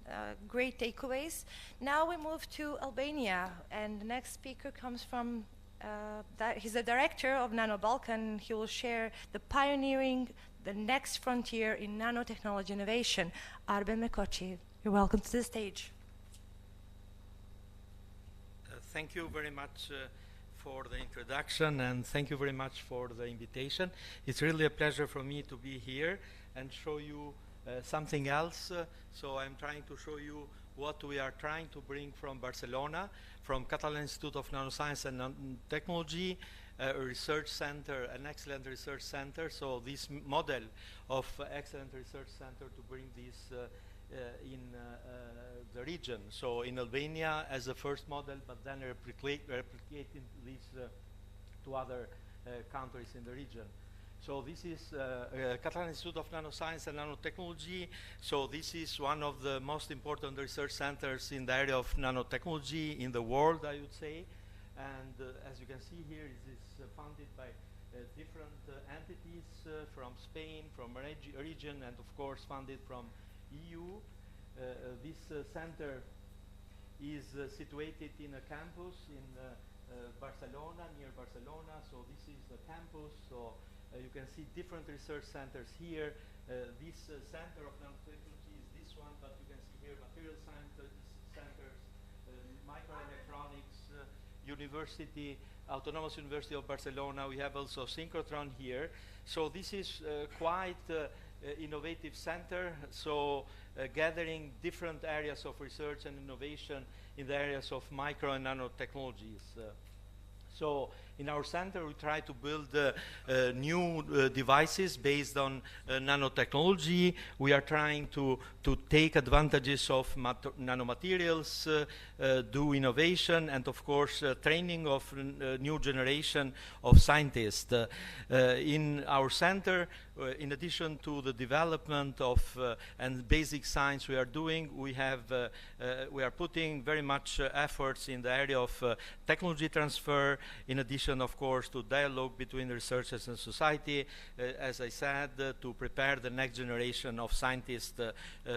great takeaways. Now we move to Albania, and the next speaker comes from, he's the director of Nano Balkan. He will share the pioneering, the next frontier in nanotechnology innovation. Arben Mekoci, you're welcome to the stage. Thank you very much for the introduction, and thank you very much for the invitation. It's really a pleasure for me to be here and show you something else. So I'm trying to show you what we are trying to bring from Barcelona, from Catalan Institute of Nanoscience and Nanotechnology, a research center, an excellent research center. So this model of excellent research center to bring this in the region. So in Albania as the first model, but then replicating this to other countries in the region. So this is Catalan Institute of Nanoscience and Nanotechnology. So this is one of the most important research centers in the area of nanotechnology in the world, I would say. And as you can see here, it is funded by different entities from Spain, from region, and of course funded from EU. This center is situated in a campus in Barcelona, near Barcelona. So this is the campus. So you can see different research centers here. This center of nanotechnology is this one, but you can see here material science centers, microelectronics, university, Autonomous University of Barcelona. We have also synchrotron here. So this is quite innovative center. So gathering different areas of research and innovation in the areas of micro and nanotechnologies. So in our center, we try to build new devices based on nanotechnology. We are trying to take advantages of nanomaterials, do innovation, and of course, training of new generation of scientists. In our center, in addition to the development of and basic science we are doing, we are putting very much efforts in the area of technology transfer, in addition addition, of course, to dialogue between researchers and society, as I said, to prepare the next generation of scientists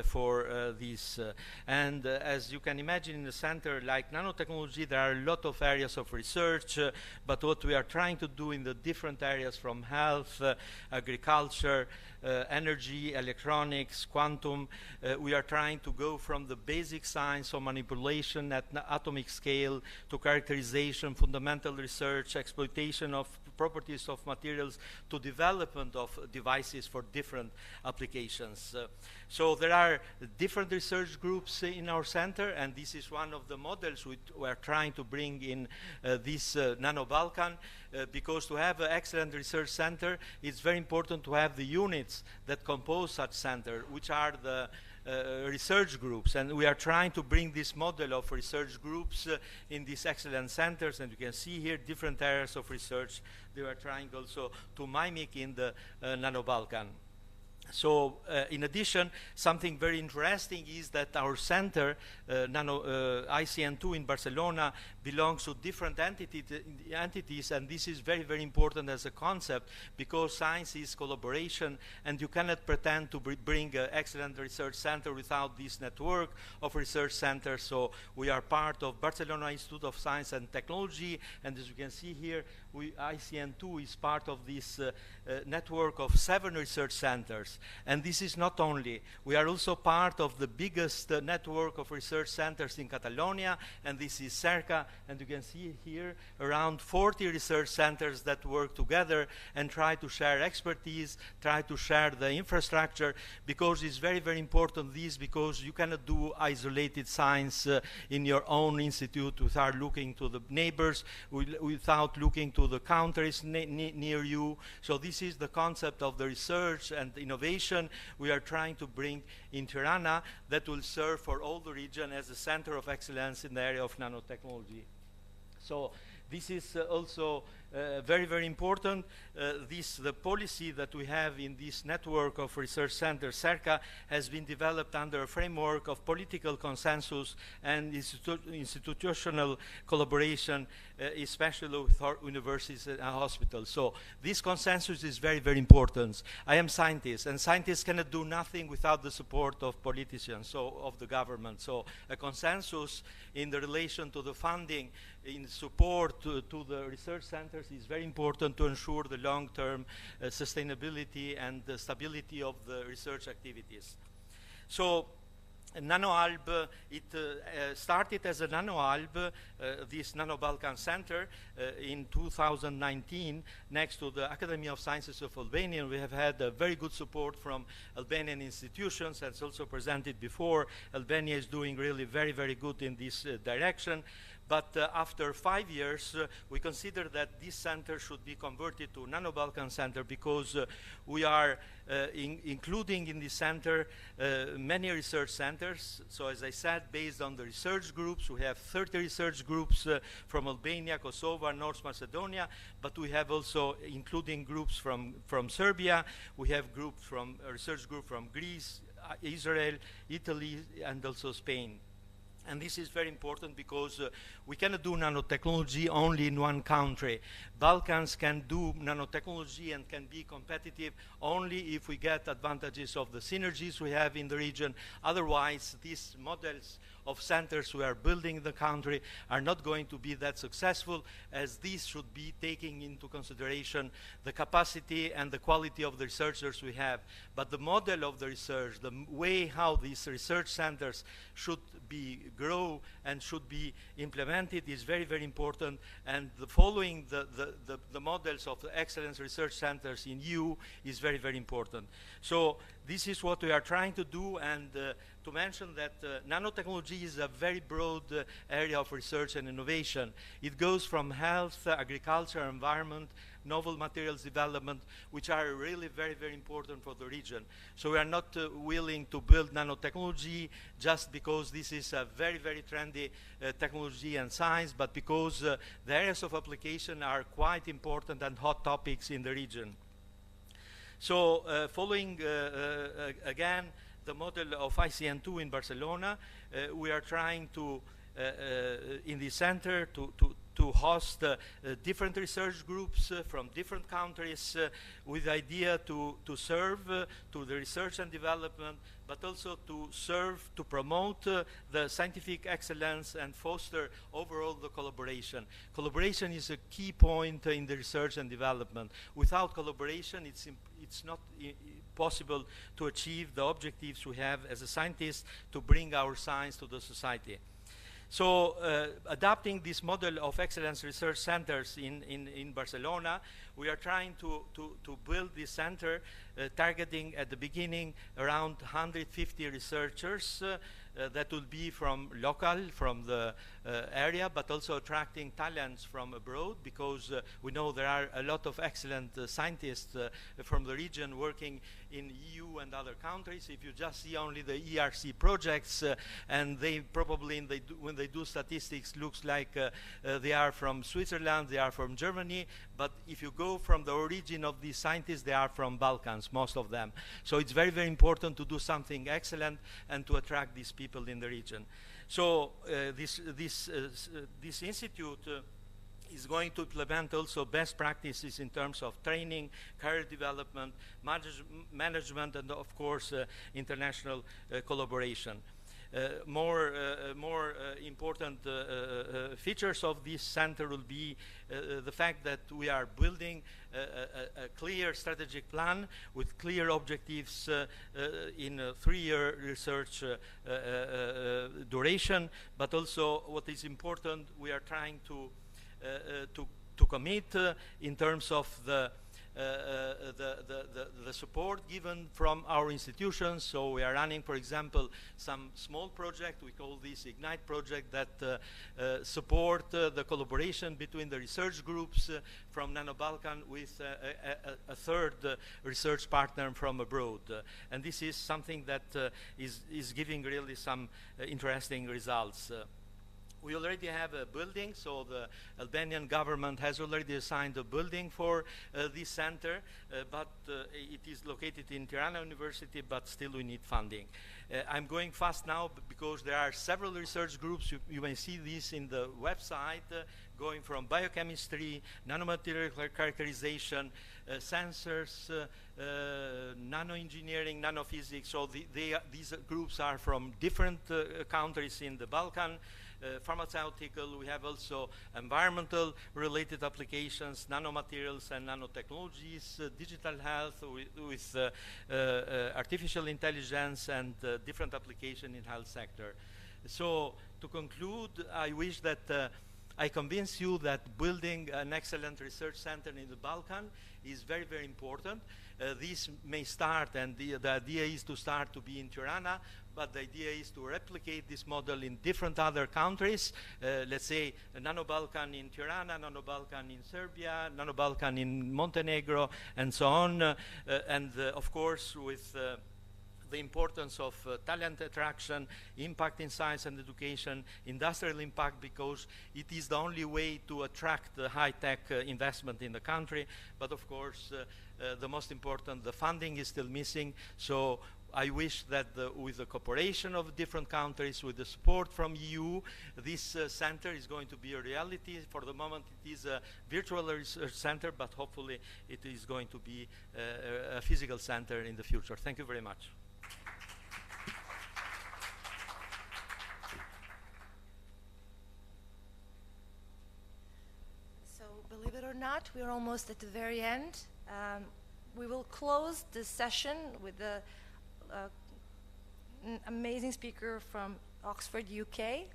for this. And as you can imagine, in a center like nanotechnology, there are a lot of areas of research, but what we are trying to do in the different areas from health, agriculture, energy, electronics, quantum, we are trying to go from the basic science of manipulation at atomic scale to characterization, fundamental research, exploitation of properties of materials, to development of devices for different applications. So there are different research groups in our center, and this is one of the models we are trying to bring in this Nano Balkan, because to have an excellent research center, it's very important to have the units that compose such center, which are the research groups, and we are trying to bring this model of research groups in these excellent centers, and you can see here different areas of research they are trying also to mimic in the Nano Balkan. So in addition, something very interesting is that our center, ICN2 in Barcelona, belongs to different entities, and this is very, very important as a concept, because science is collaboration, and you cannot pretend to bring an excellent research center without this network of research centers. So we are part of Barcelona Institute of Science and Technology, and as you can see here, ICN2 is part of this network of 7 research centers. And this is not only, we are also part of the biggest network of research centers in Catalonia, and this is CERCA, and you can see here around 40 research centers that work together and try to share expertise, try to share the infrastructure, because it's very, very important this, because you cannot do isolated science in your own institute without looking to the neighbors, without looking to the countries near you. So this is the concept of the research and innovation we are trying to bring in Tirana, that will serve for all the region as a center of excellence in the area of nanotechnology. So this is also very, very important. The policy that we have in this network of research centers, CERCA, has been developed under a framework of political consensus and institutional collaboration, especially with our universities and hospitals. So this consensus is very, very important. I am scientist, and scientists cannot do nothing without the support of politicians, so of the government. So a consensus in the relation to the funding, in support to the research centers, is very important to ensure the long-term sustainability and the stability of the research activities. So NanoAlb, it started as a NanoAlb, this Nano Balkan Center, in 2019, next to the Academy of Sciences of Albania. We have had very good support from Albanian institutions, as also presented before. Albania is doing really very, very good in this direction. But after 5 years, we consider that this center should be converted to Nano Balkan Center, because we are including in this center many research centers. So as I said, based on the research groups, we have 30 research groups from Albania, Kosovo, and North Macedonia, but we have also including groups from Serbia. We have groups from a research group from Greece, Israel, Italy, and also Spain. And this is very important, because we cannot do nanotechnology only in one country. Balkans can do nanotechnology and can be competitive only if we get advantages of the synergies we have in the region. Otherwise, these models of centers we are building in the country are not going to be that successful, as these should be taking into consideration the capacity and the quality of the researchers we have. But the model of the research, the way how these research centers should grow and should be implemented is very, very important. And following the models of the excellence research centers in EU is very, very important. So this is what we are trying to do, and to mention that nanotechnology is a very broad area of research and innovation. It goes from health, agriculture, environment, novel materials development, which are really very, very important for the region. So we are not willing to build nanotechnology just because this is a very, very trendy technology and science, but because the areas of application are quite important and hot topics in the region. So following again the model of ICN2 in Barcelona, we are trying to in the center to to host different research groups from different countries with the idea to serve to the research and development, but also to serve to promote the scientific excellence and foster overall the collaboration. Collaboration is a key point in the research and development. Without collaboration, it's not possible to achieve the objectives we have as a scientist to bring our science to the society. So adapting this model of excellence research centers in Barcelona, we are trying to build this center targeting at the beginning around 150 researchers that will be from the area, but also attracting talents from abroad, because we know there are a lot of excellent scientists from the region working in EU and other countries. If you just see only the ERC projects, and they probably, when they do statistics, looks like they are from Switzerland, they are from Germany, but if you go from the origin of these scientists, they are from Balkans, most of them. So it's very, very important to do something excellent and to attract these people in the region. So this institute is going to implement also best practices in terms of training, career development, management, and of course international collaboration. More important features of this center will be the fact that we are building a clear strategic plan with clear objectives in a 3-year research duration, but also what is important, we are trying to commit in terms of the support given from our institutions. So we are running, for example, some small project, we call this Ignite project, that support the collaboration between the research groups from Nano-Balkan with a third research partner from abroad. And this is something that is giving really some interesting results. We already have a building, so the Albanian government has already assigned a building for this center, but it is located in Tirana University, but still we need funding. I'm going fast now because there are several research groups. You may see this in the website, going from biochemistry, nanomaterial characterization, sensors, nanoengineering, nanophysics. So these groups are from different countries in the Balkan. Pharmaceutical, we have also environmental related applications, nanomaterials and nanotechnologies, digital health with artificial intelligence, and different application in health sector. So to conclude, I wish that I convince you that building an excellent research center in the Balkan is very, very important. This may start, and the idea is to start to be in Tirana, but the idea is to replicate this model in different other countries. Let's say Nano-Balkan in Tirana, Nano-Balkan in Serbia, Nano-Balkan in Montenegro, and so on. Of course, with the importance of talent attraction, impact in science and education, industrial impact, because it is the only way to attract the high-tech investment in the country. But of course, the most important, the funding is still missing. So I wish that with the cooperation of different countries, with the support from EU, this center is going to be a reality. For the moment, it is a virtual research center, but hopefully it is going to be a physical center in the future. Thank you very much. So, believe it or not, we're almost at the very end. We will close this session with an amazing speaker from Oxford, UK.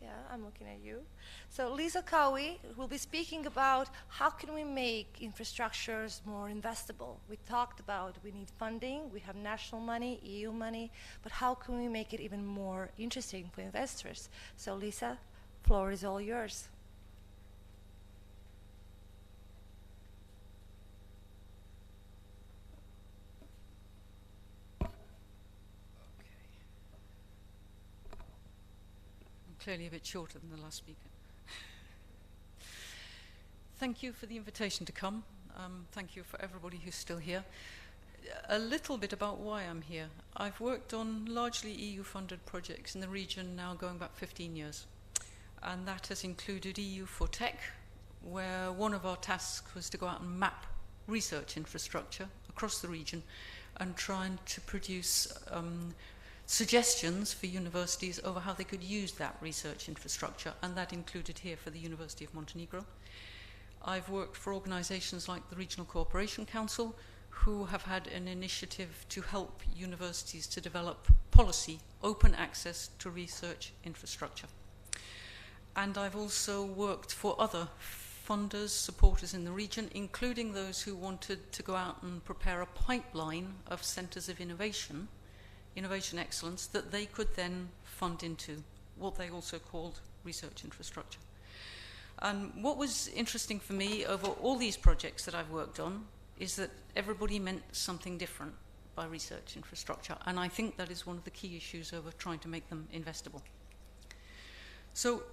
Yeah, I'm looking at you. So Lisa Cowie will be speaking about how can we make infrastructures more investable. We talked about we need funding, we have national money, EU money, but how can we make it even more interesting for investors? So Lisa, floor is all yours. Clearly a bit shorter than the last speaker. Thank you for the invitation to come. Thank you for everybody who's still here. A little bit about why I'm here. I've worked on largely EU-funded projects in the region now going back 15 years. and that has included EU for Tech, where one of our tasks was to go out and map research infrastructure across the region and trying to produce suggestions for universities over how they could use that research infrastructure, and that included here for the University of Montenegro. I've worked for organizations like the Regional Cooperation Council, who have had an initiative to help universities to develop policy, open access to research infrastructure. And I've also worked for other funders, supporters in the region, including those who wanted to go out and prepare a pipeline of centers of innovation excellence, that they could then fund into what they also called research infrastructure. And what was interesting for me over all these projects that I've worked on is that everybody meant something different by research infrastructure, and I think that is one of the key issues over trying to make them investable. So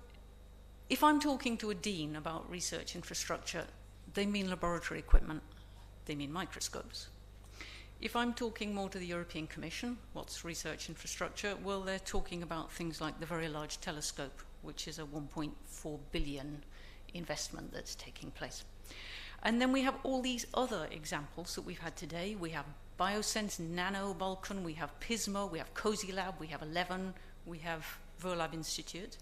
if I'm talking to a dean about research infrastructure, they mean laboratory equipment, they mean microscopes. If I'm talking more to the European Commission, what's research infrastructure? Well, they're talking about things like the Very Large Telescope, which is a 1.4 billion investment that's taking place. And then we have all these other examples that we've had today. We have Biosense, Nano, Balkan, we have Pismo, we have Cozy Lab, we have 11, we have Verlab Institute,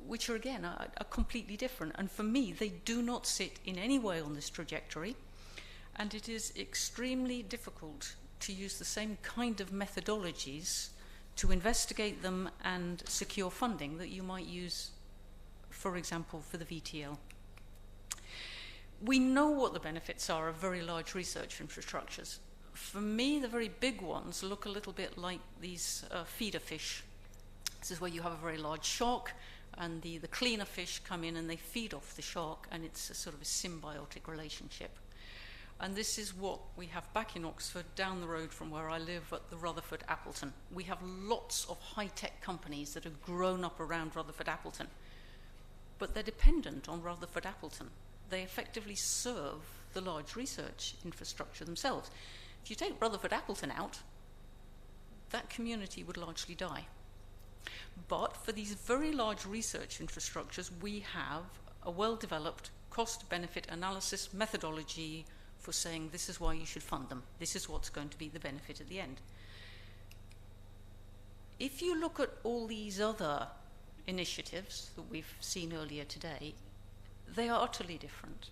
which are again are completely different. And for me, they do not sit in any way on this trajectory. And it is extremely difficult to use the same kind of methodologies to investigate them and secure funding that you might use, for example, for the VTL. We know what the benefits are of very large research infrastructures. For me, the very big ones look a little bit like these feeder fish. This is where you have a very large shark, and the cleaner fish come in and they feed off the shark, and it's a sort of a symbiotic relationship. And this is what we have back in Oxford, down the road from where I live at the Rutherford Appleton. We have lots of high-tech companies that have grown up around Rutherford Appleton, but they're dependent on Rutherford Appleton. They effectively serve the large research infrastructure themselves. If you take Rutherford Appleton out, that community would largely die. But for these very large research infrastructures, we have a well-developed cost-benefit analysis methodology for saying this is why you should fund them. This is what's going to be the benefit at the end. If you look at all these other initiatives that we've seen earlier today, they are utterly different.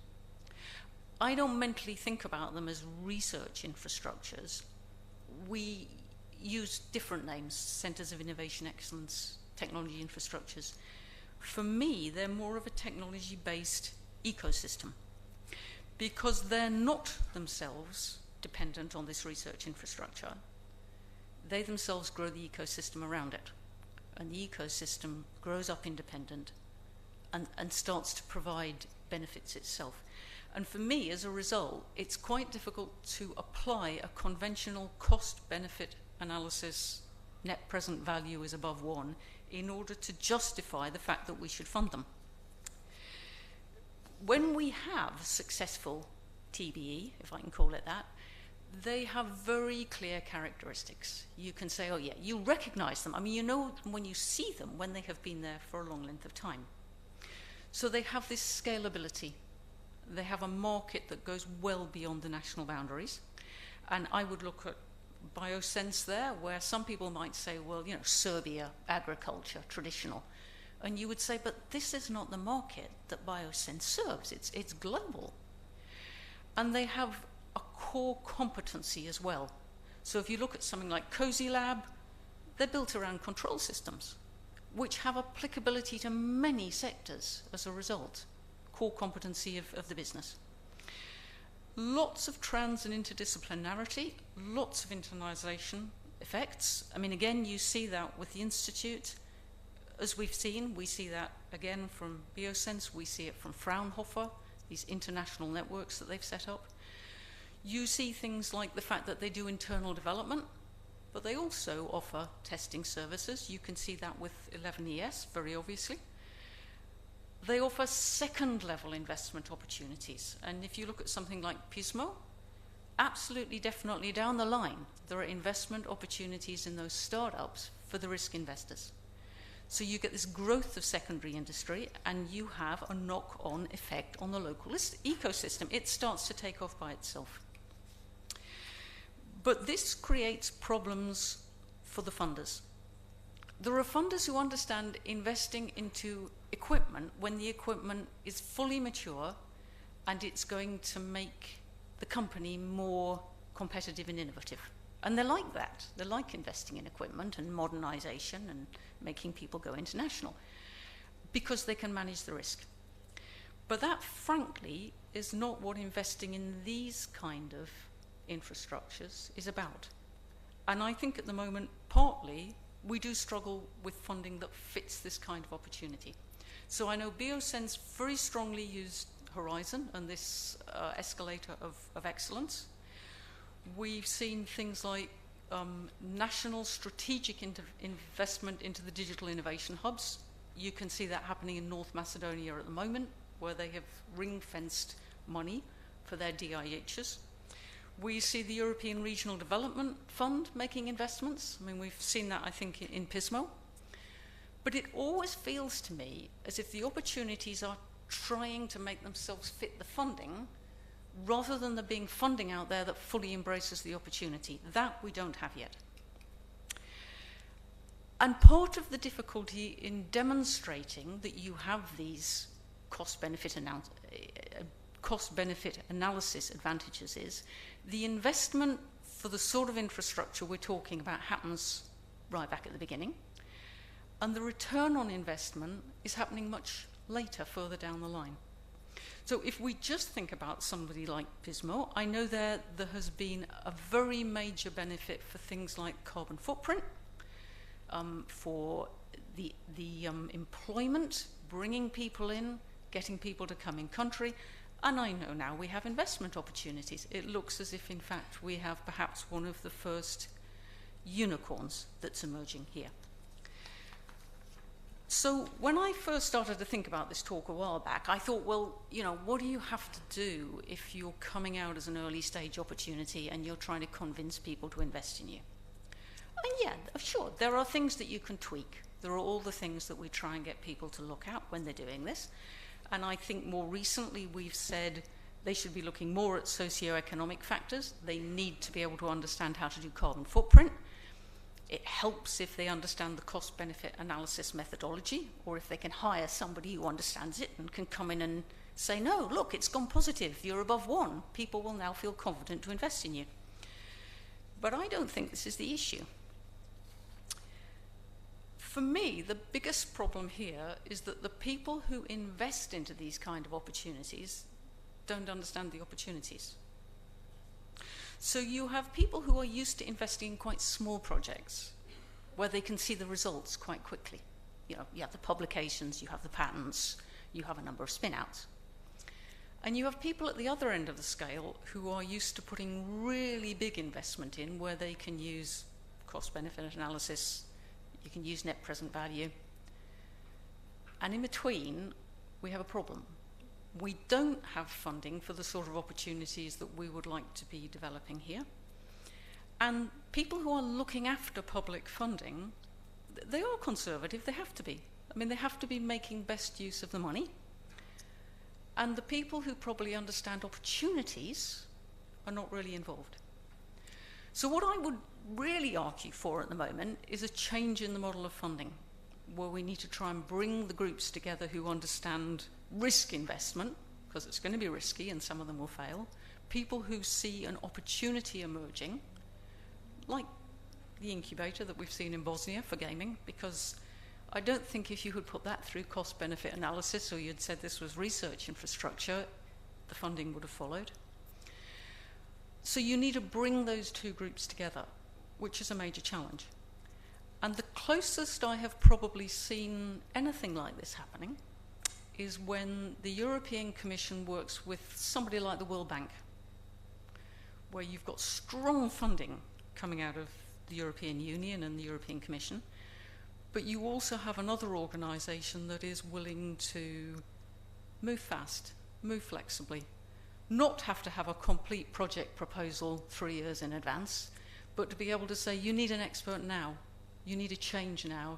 I don't mentally think about them as research infrastructures. We use different names, centers of innovation excellence, technology infrastructures. For me, they're more of a technology-based ecosystem, because they're not themselves dependent on this research infrastructure. They themselves grow the ecosystem around it, and the ecosystem grows up independent and starts to provide benefits itself. And for me, as a result, it's quite difficult to apply a conventional cost-benefit analysis, net present value is above 1, in order to justify the fact that we should fund them. When we have successful TBE, if I can call it that, they have very clear characteristics. You can say, oh yeah, you recognize them. I mean, you know when you see them, when they have been there for a long length of time. So they have this scalability. They have a market that goes well beyond the national boundaries. And I would look at Biosense there, where some people might say, well, you know, Serbia, agriculture, traditional. And you would say, but this is not the market that Biosense serves. It's global. And they have a core competency as well. So if you look at something like Cozy Lab, they're built around control systems, which have applicability to many sectors as a result. Core competency of the business. Lots of trans and interdisciplinarity, lots of internalization effects. I mean, again, you see that with the Institute. As we've seen, we see that again from Biosense, we see it from Fraunhofer, these international networks that they've set up. You see things like the fact that they do internal development, but they also offer testing services. You can see that with 11ES, very obviously. They offer second-level investment opportunities. And if you look at something like Pismo, absolutely, definitely down the line, there are investment opportunities in those startups for the risk investors. So you get this growth of secondary industry, and you have a knock-on effect on the local ecosystem. It starts to take off by itself. But this creates problems for the funders. There are funders who understand investing into equipment when the equipment is fully mature and it's going to make the company more competitive and innovative. And they like that. They like investing in equipment and modernization and making people go international because they can manage the risk. But that, frankly, is not what investing in these kind of infrastructures is about. And I think at the moment, partly, we do struggle with funding that fits this kind of opportunity. So I know Biosense very strongly used Horizon and this escalator of excellence. We've seen things like national strategic investment into the digital innovation hubs. You can see that happening in North Macedonia at the moment, where they have ring-fenced money for their DIHs. We see the European Regional Development Fund making investments. I mean, we've seen that, I think, in Pismo. But it always feels to me as if the opportunities are trying to make themselves fit the funding rather than there being funding out there that fully embraces the opportunity. That we don't have yet. And part of the difficulty in demonstrating that you have these cost-benefit analysis advantages is the investment for the sort of infrastructure we're talking about happens right back at the beginning, and the return on investment is happening much later, further down the line. So if we just think about somebody like Pismo, I know there has been a very major benefit for things like carbon footprint, for the employment, bringing people in, getting people to come in country, and I know now we have investment opportunities. It looks as if, in fact, we have perhaps one of the first unicorns that's emerging here. So when I first started to think about this talk a while back, I thought, well, you know, what do you have to do if you're coming out as an early stage opportunity and you're trying to convince people to invest in you? And yeah, sure, there are things that you can tweak. There are all the things that we try and get people to look at when they're doing this. And I think more recently we've said they should be looking more at socioeconomic factors. They need to be able to understand how to do carbon footprint. It helps if they understand the cost-benefit analysis methodology, or if they can hire somebody who understands it and can come in and say, no, look, it's gone positive, you're above 1. People will now feel confident to invest in you. But I don't think this is the issue. For me, the biggest problem here is that the people who invest into these kind of opportunities don't understand the opportunities. So you have people who are used to investing in quite small projects where they can see the results quite quickly. You know, you have the publications, you have the patents, you have a number of spin-outs. And you have people at the other end of the scale who are used to putting really big investment in where they can use cost-benefit analysis, you can use net present value. And in between, we have a problem. We don't have funding for the sort of opportunities that we would like to be developing here. And people who are looking after public funding, they are conservative, they have to be. I mean, they have to be making best use of the money. And the people who probably understand opportunities are not really involved. So what I would really argue for at the moment is a change in the model of funding, where we need to try and bring the groups together who understand risk investment, because it's going to be risky and some of them will fail, people who see an opportunity emerging, like the incubator that we've seen in Bosnia for gaming, because I don't think if you had put that through cost-benefit analysis or you'd said this was research infrastructure, the funding would have followed. So you need to bring those two groups together, which is a major challenge. And the closest I have probably seen anything like this happening is when the European Commission works with somebody like the World Bank, where you've got strong funding coming out of the European Union and the European Commission, but you also have another organisation that is willing to move fast, move flexibly, not have to have a complete project proposal 3 years in advance, but to be able to say, you need an expert now, you need a change now,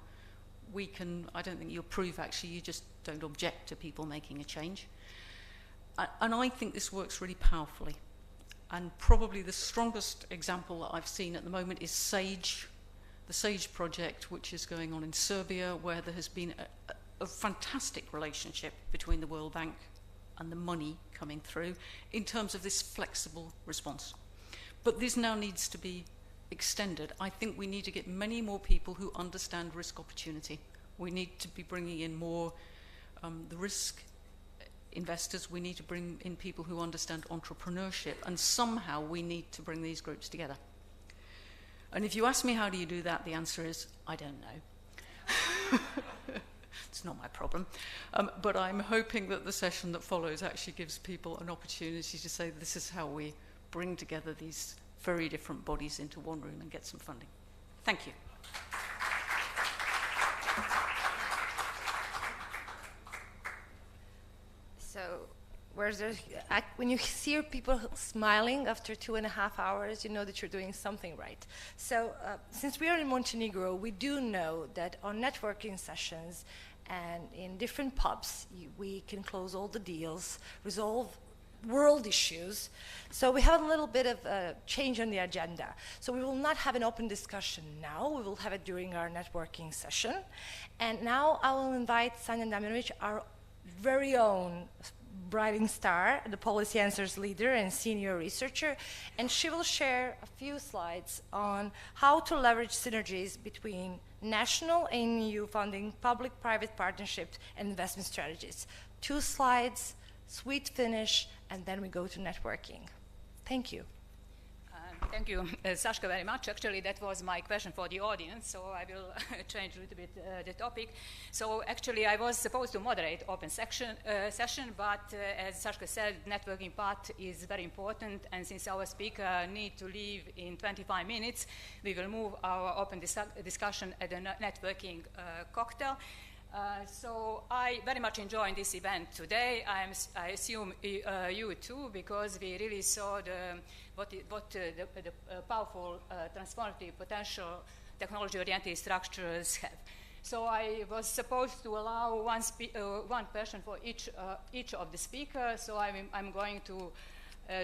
I don't think you'll prove actually, you just don't object to people making a change. And I think this works really powerfully. And probably the strongest example that I've seen at the moment is SAGE, the SAGE project, which is going on in Serbia, where there has been a fantastic relationship between the World Bank and the money coming through in terms of this flexible response. But this now needs to be extended. I think we need to get many more people who understand risk opportunity. We need to be bringing in more the risk investors. We need to bring in people who understand entrepreneurship, and somehow we need to bring these groups together. And if you ask me how do you do that, the answer is, I don't know. It's not my problem. But I'm hoping that the session that follows actually gives people an opportunity to say this is how we bring together these very different bodies into one room and get some funding. Thank you. So, when you see people smiling after 2.5 hours, you know that you're doing something right. So, since we are in Montenegro, we do know that on networking sessions and in different pubs, we can close all the deals, resolve world issues. So we have a little bit of a change on the agenda. So we will not have an open discussion now. We will have it during our networking session. And now I will invite Sanja Damjanovic, our very own Brighting Star, the Policy Answers leader and senior researcher, and she will share a few slides on how to leverage synergies between national and EU funding, public-private partnerships, and investment strategies. 2 slides, sweet finish, and then we go to networking. Thank you. Thank you, Sascha, very much. Actually, that was my question for the audience, so I will change a little bit the topic. So actually, I was supposed to moderate open session, but as Sascha said, networking part is very important, and since our speaker need to leave in 25 minutes, we will move our open discussion at the networking cocktail. So I very much enjoyed this event today. I assume you too, because we really saw what the powerful transformative potential technology-oriented structures have. So I was supposed to allow one question for each of the speakers. So I'm going to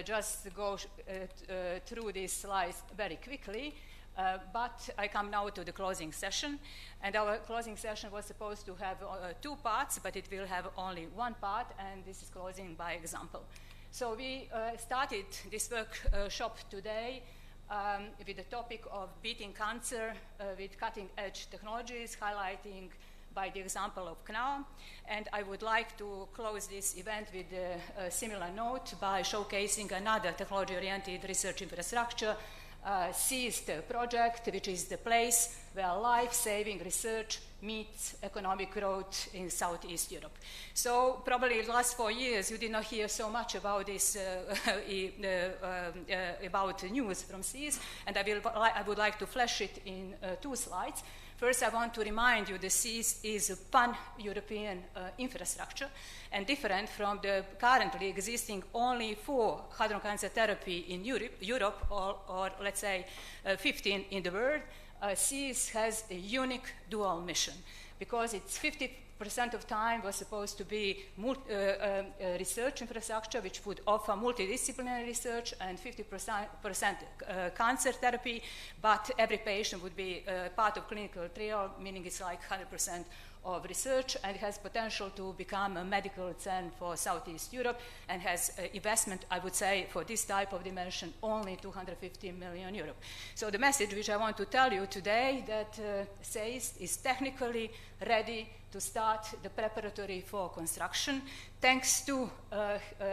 just go through these slides very quickly. But I come now to the closing session, and our closing session was supposed to have 2 parts, but it will have only 1 part, and this is closing by example. So we started this workshop today with the topic of beating cancer with cutting-edge technologies, highlighting by the example of CNAO, and I would like to close this event with a similar note by showcasing another technology-oriented research infrastructure, SEAST project, which is the place where life-saving research meets economic growth in Southeast Europe. So probably in the last 4 years you did not hear so much about this, about news from SEAST, and I would like to flash it in 2 slides. First, I want to remind you that SEAST is a pan-European infrastructure and different from the currently existing only 4 hadron cancer therapy in Europe or let's say 15 in the world. SEAST has a unique dual mission because it's 50% of time was supposed to be research infrastructure, which would offer multidisciplinary research, and 50% cancer therapy, but every patient would be part of clinical trial, meaning it's like 100% of research, and has potential to become a medical center for Southeast Europe, and has investment, I would say, for this type of dimension, only 250 million euros. So the message which I want to tell you today that SEAST is technically ready to start the preparatory for construction, thanks to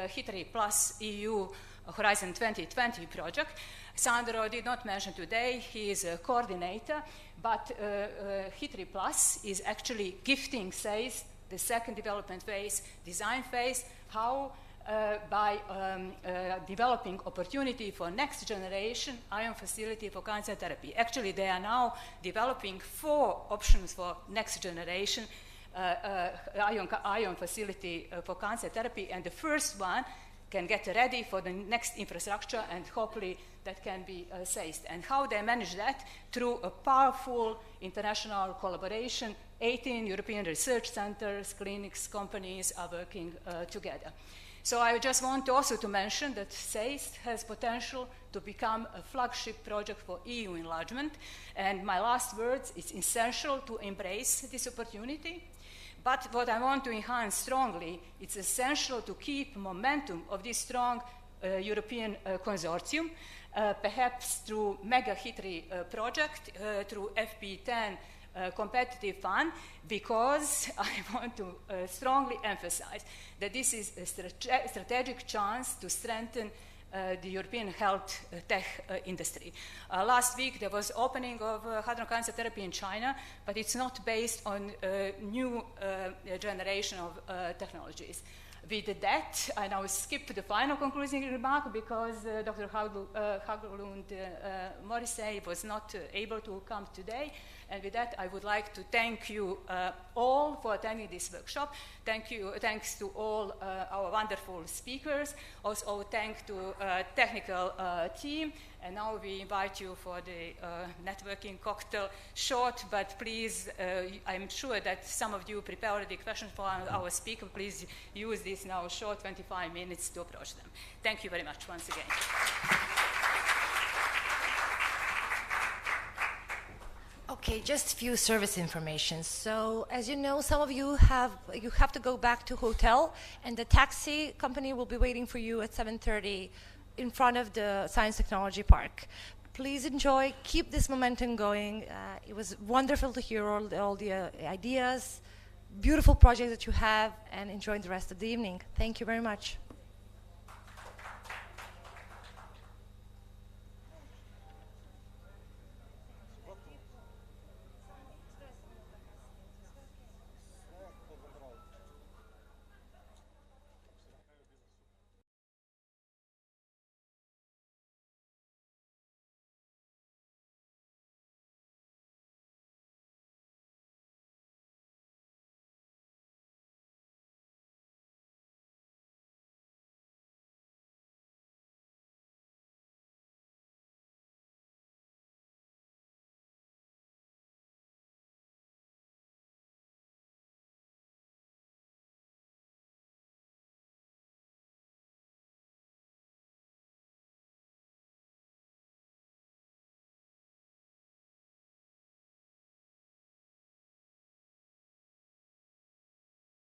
HITRI plus EU Horizon 2020 project. Sandro did not mention today, he is a coordinator, but HITRI Plus is actually gifting SEAST the second development phase, design phase, how by developing opportunity for next generation ion facility for cancer therapy. Actually, they are now developing 4 options for next generation ion facility for cancer therapy, and the first one can get ready for the next infrastructure, and hopefully that can be seized. And how they manage that? Through a powerful international collaboration. 18 European research centers, clinics, companies are working together. So I just want also to mention that SEIST has potential to become a flagship project for EU enlargement. And my last words, it's essential to embrace this opportunity. But what I want to enhance strongly, it's essential to keep momentum of this strong European consortium, perhaps through mega HITRI project, through FP10 competitive fund, because I want to strongly emphasize that this is a strategic chance to strengthen the European health tech industry. Last week there was opening of hadron cancer therapy in China, but it's not based on new generation of technologies. With that, I now skip the final concluding remark because Dr. Haglund Morrissey was not able to come today. And with that, I would like to thank you all for attending this workshop. Thanks to all our wonderful speakers. Also, thanks to technical team. And now we invite you for the networking cocktail short, but please, I'm sure that some of you prepared the questions for our speaker. Please use this now short 25 minutes to approach them. Thank you very much once again. Okay, just a few service information. So, as you know, some of you have to go back to hotel, and the taxi company will be waiting for you at 7:30 in front of the Science Technology Park. Please enjoy, keep this momentum going. It was wonderful to hear all the ideas, beautiful projects that you have, and enjoy the rest of the evening. Thank you very much.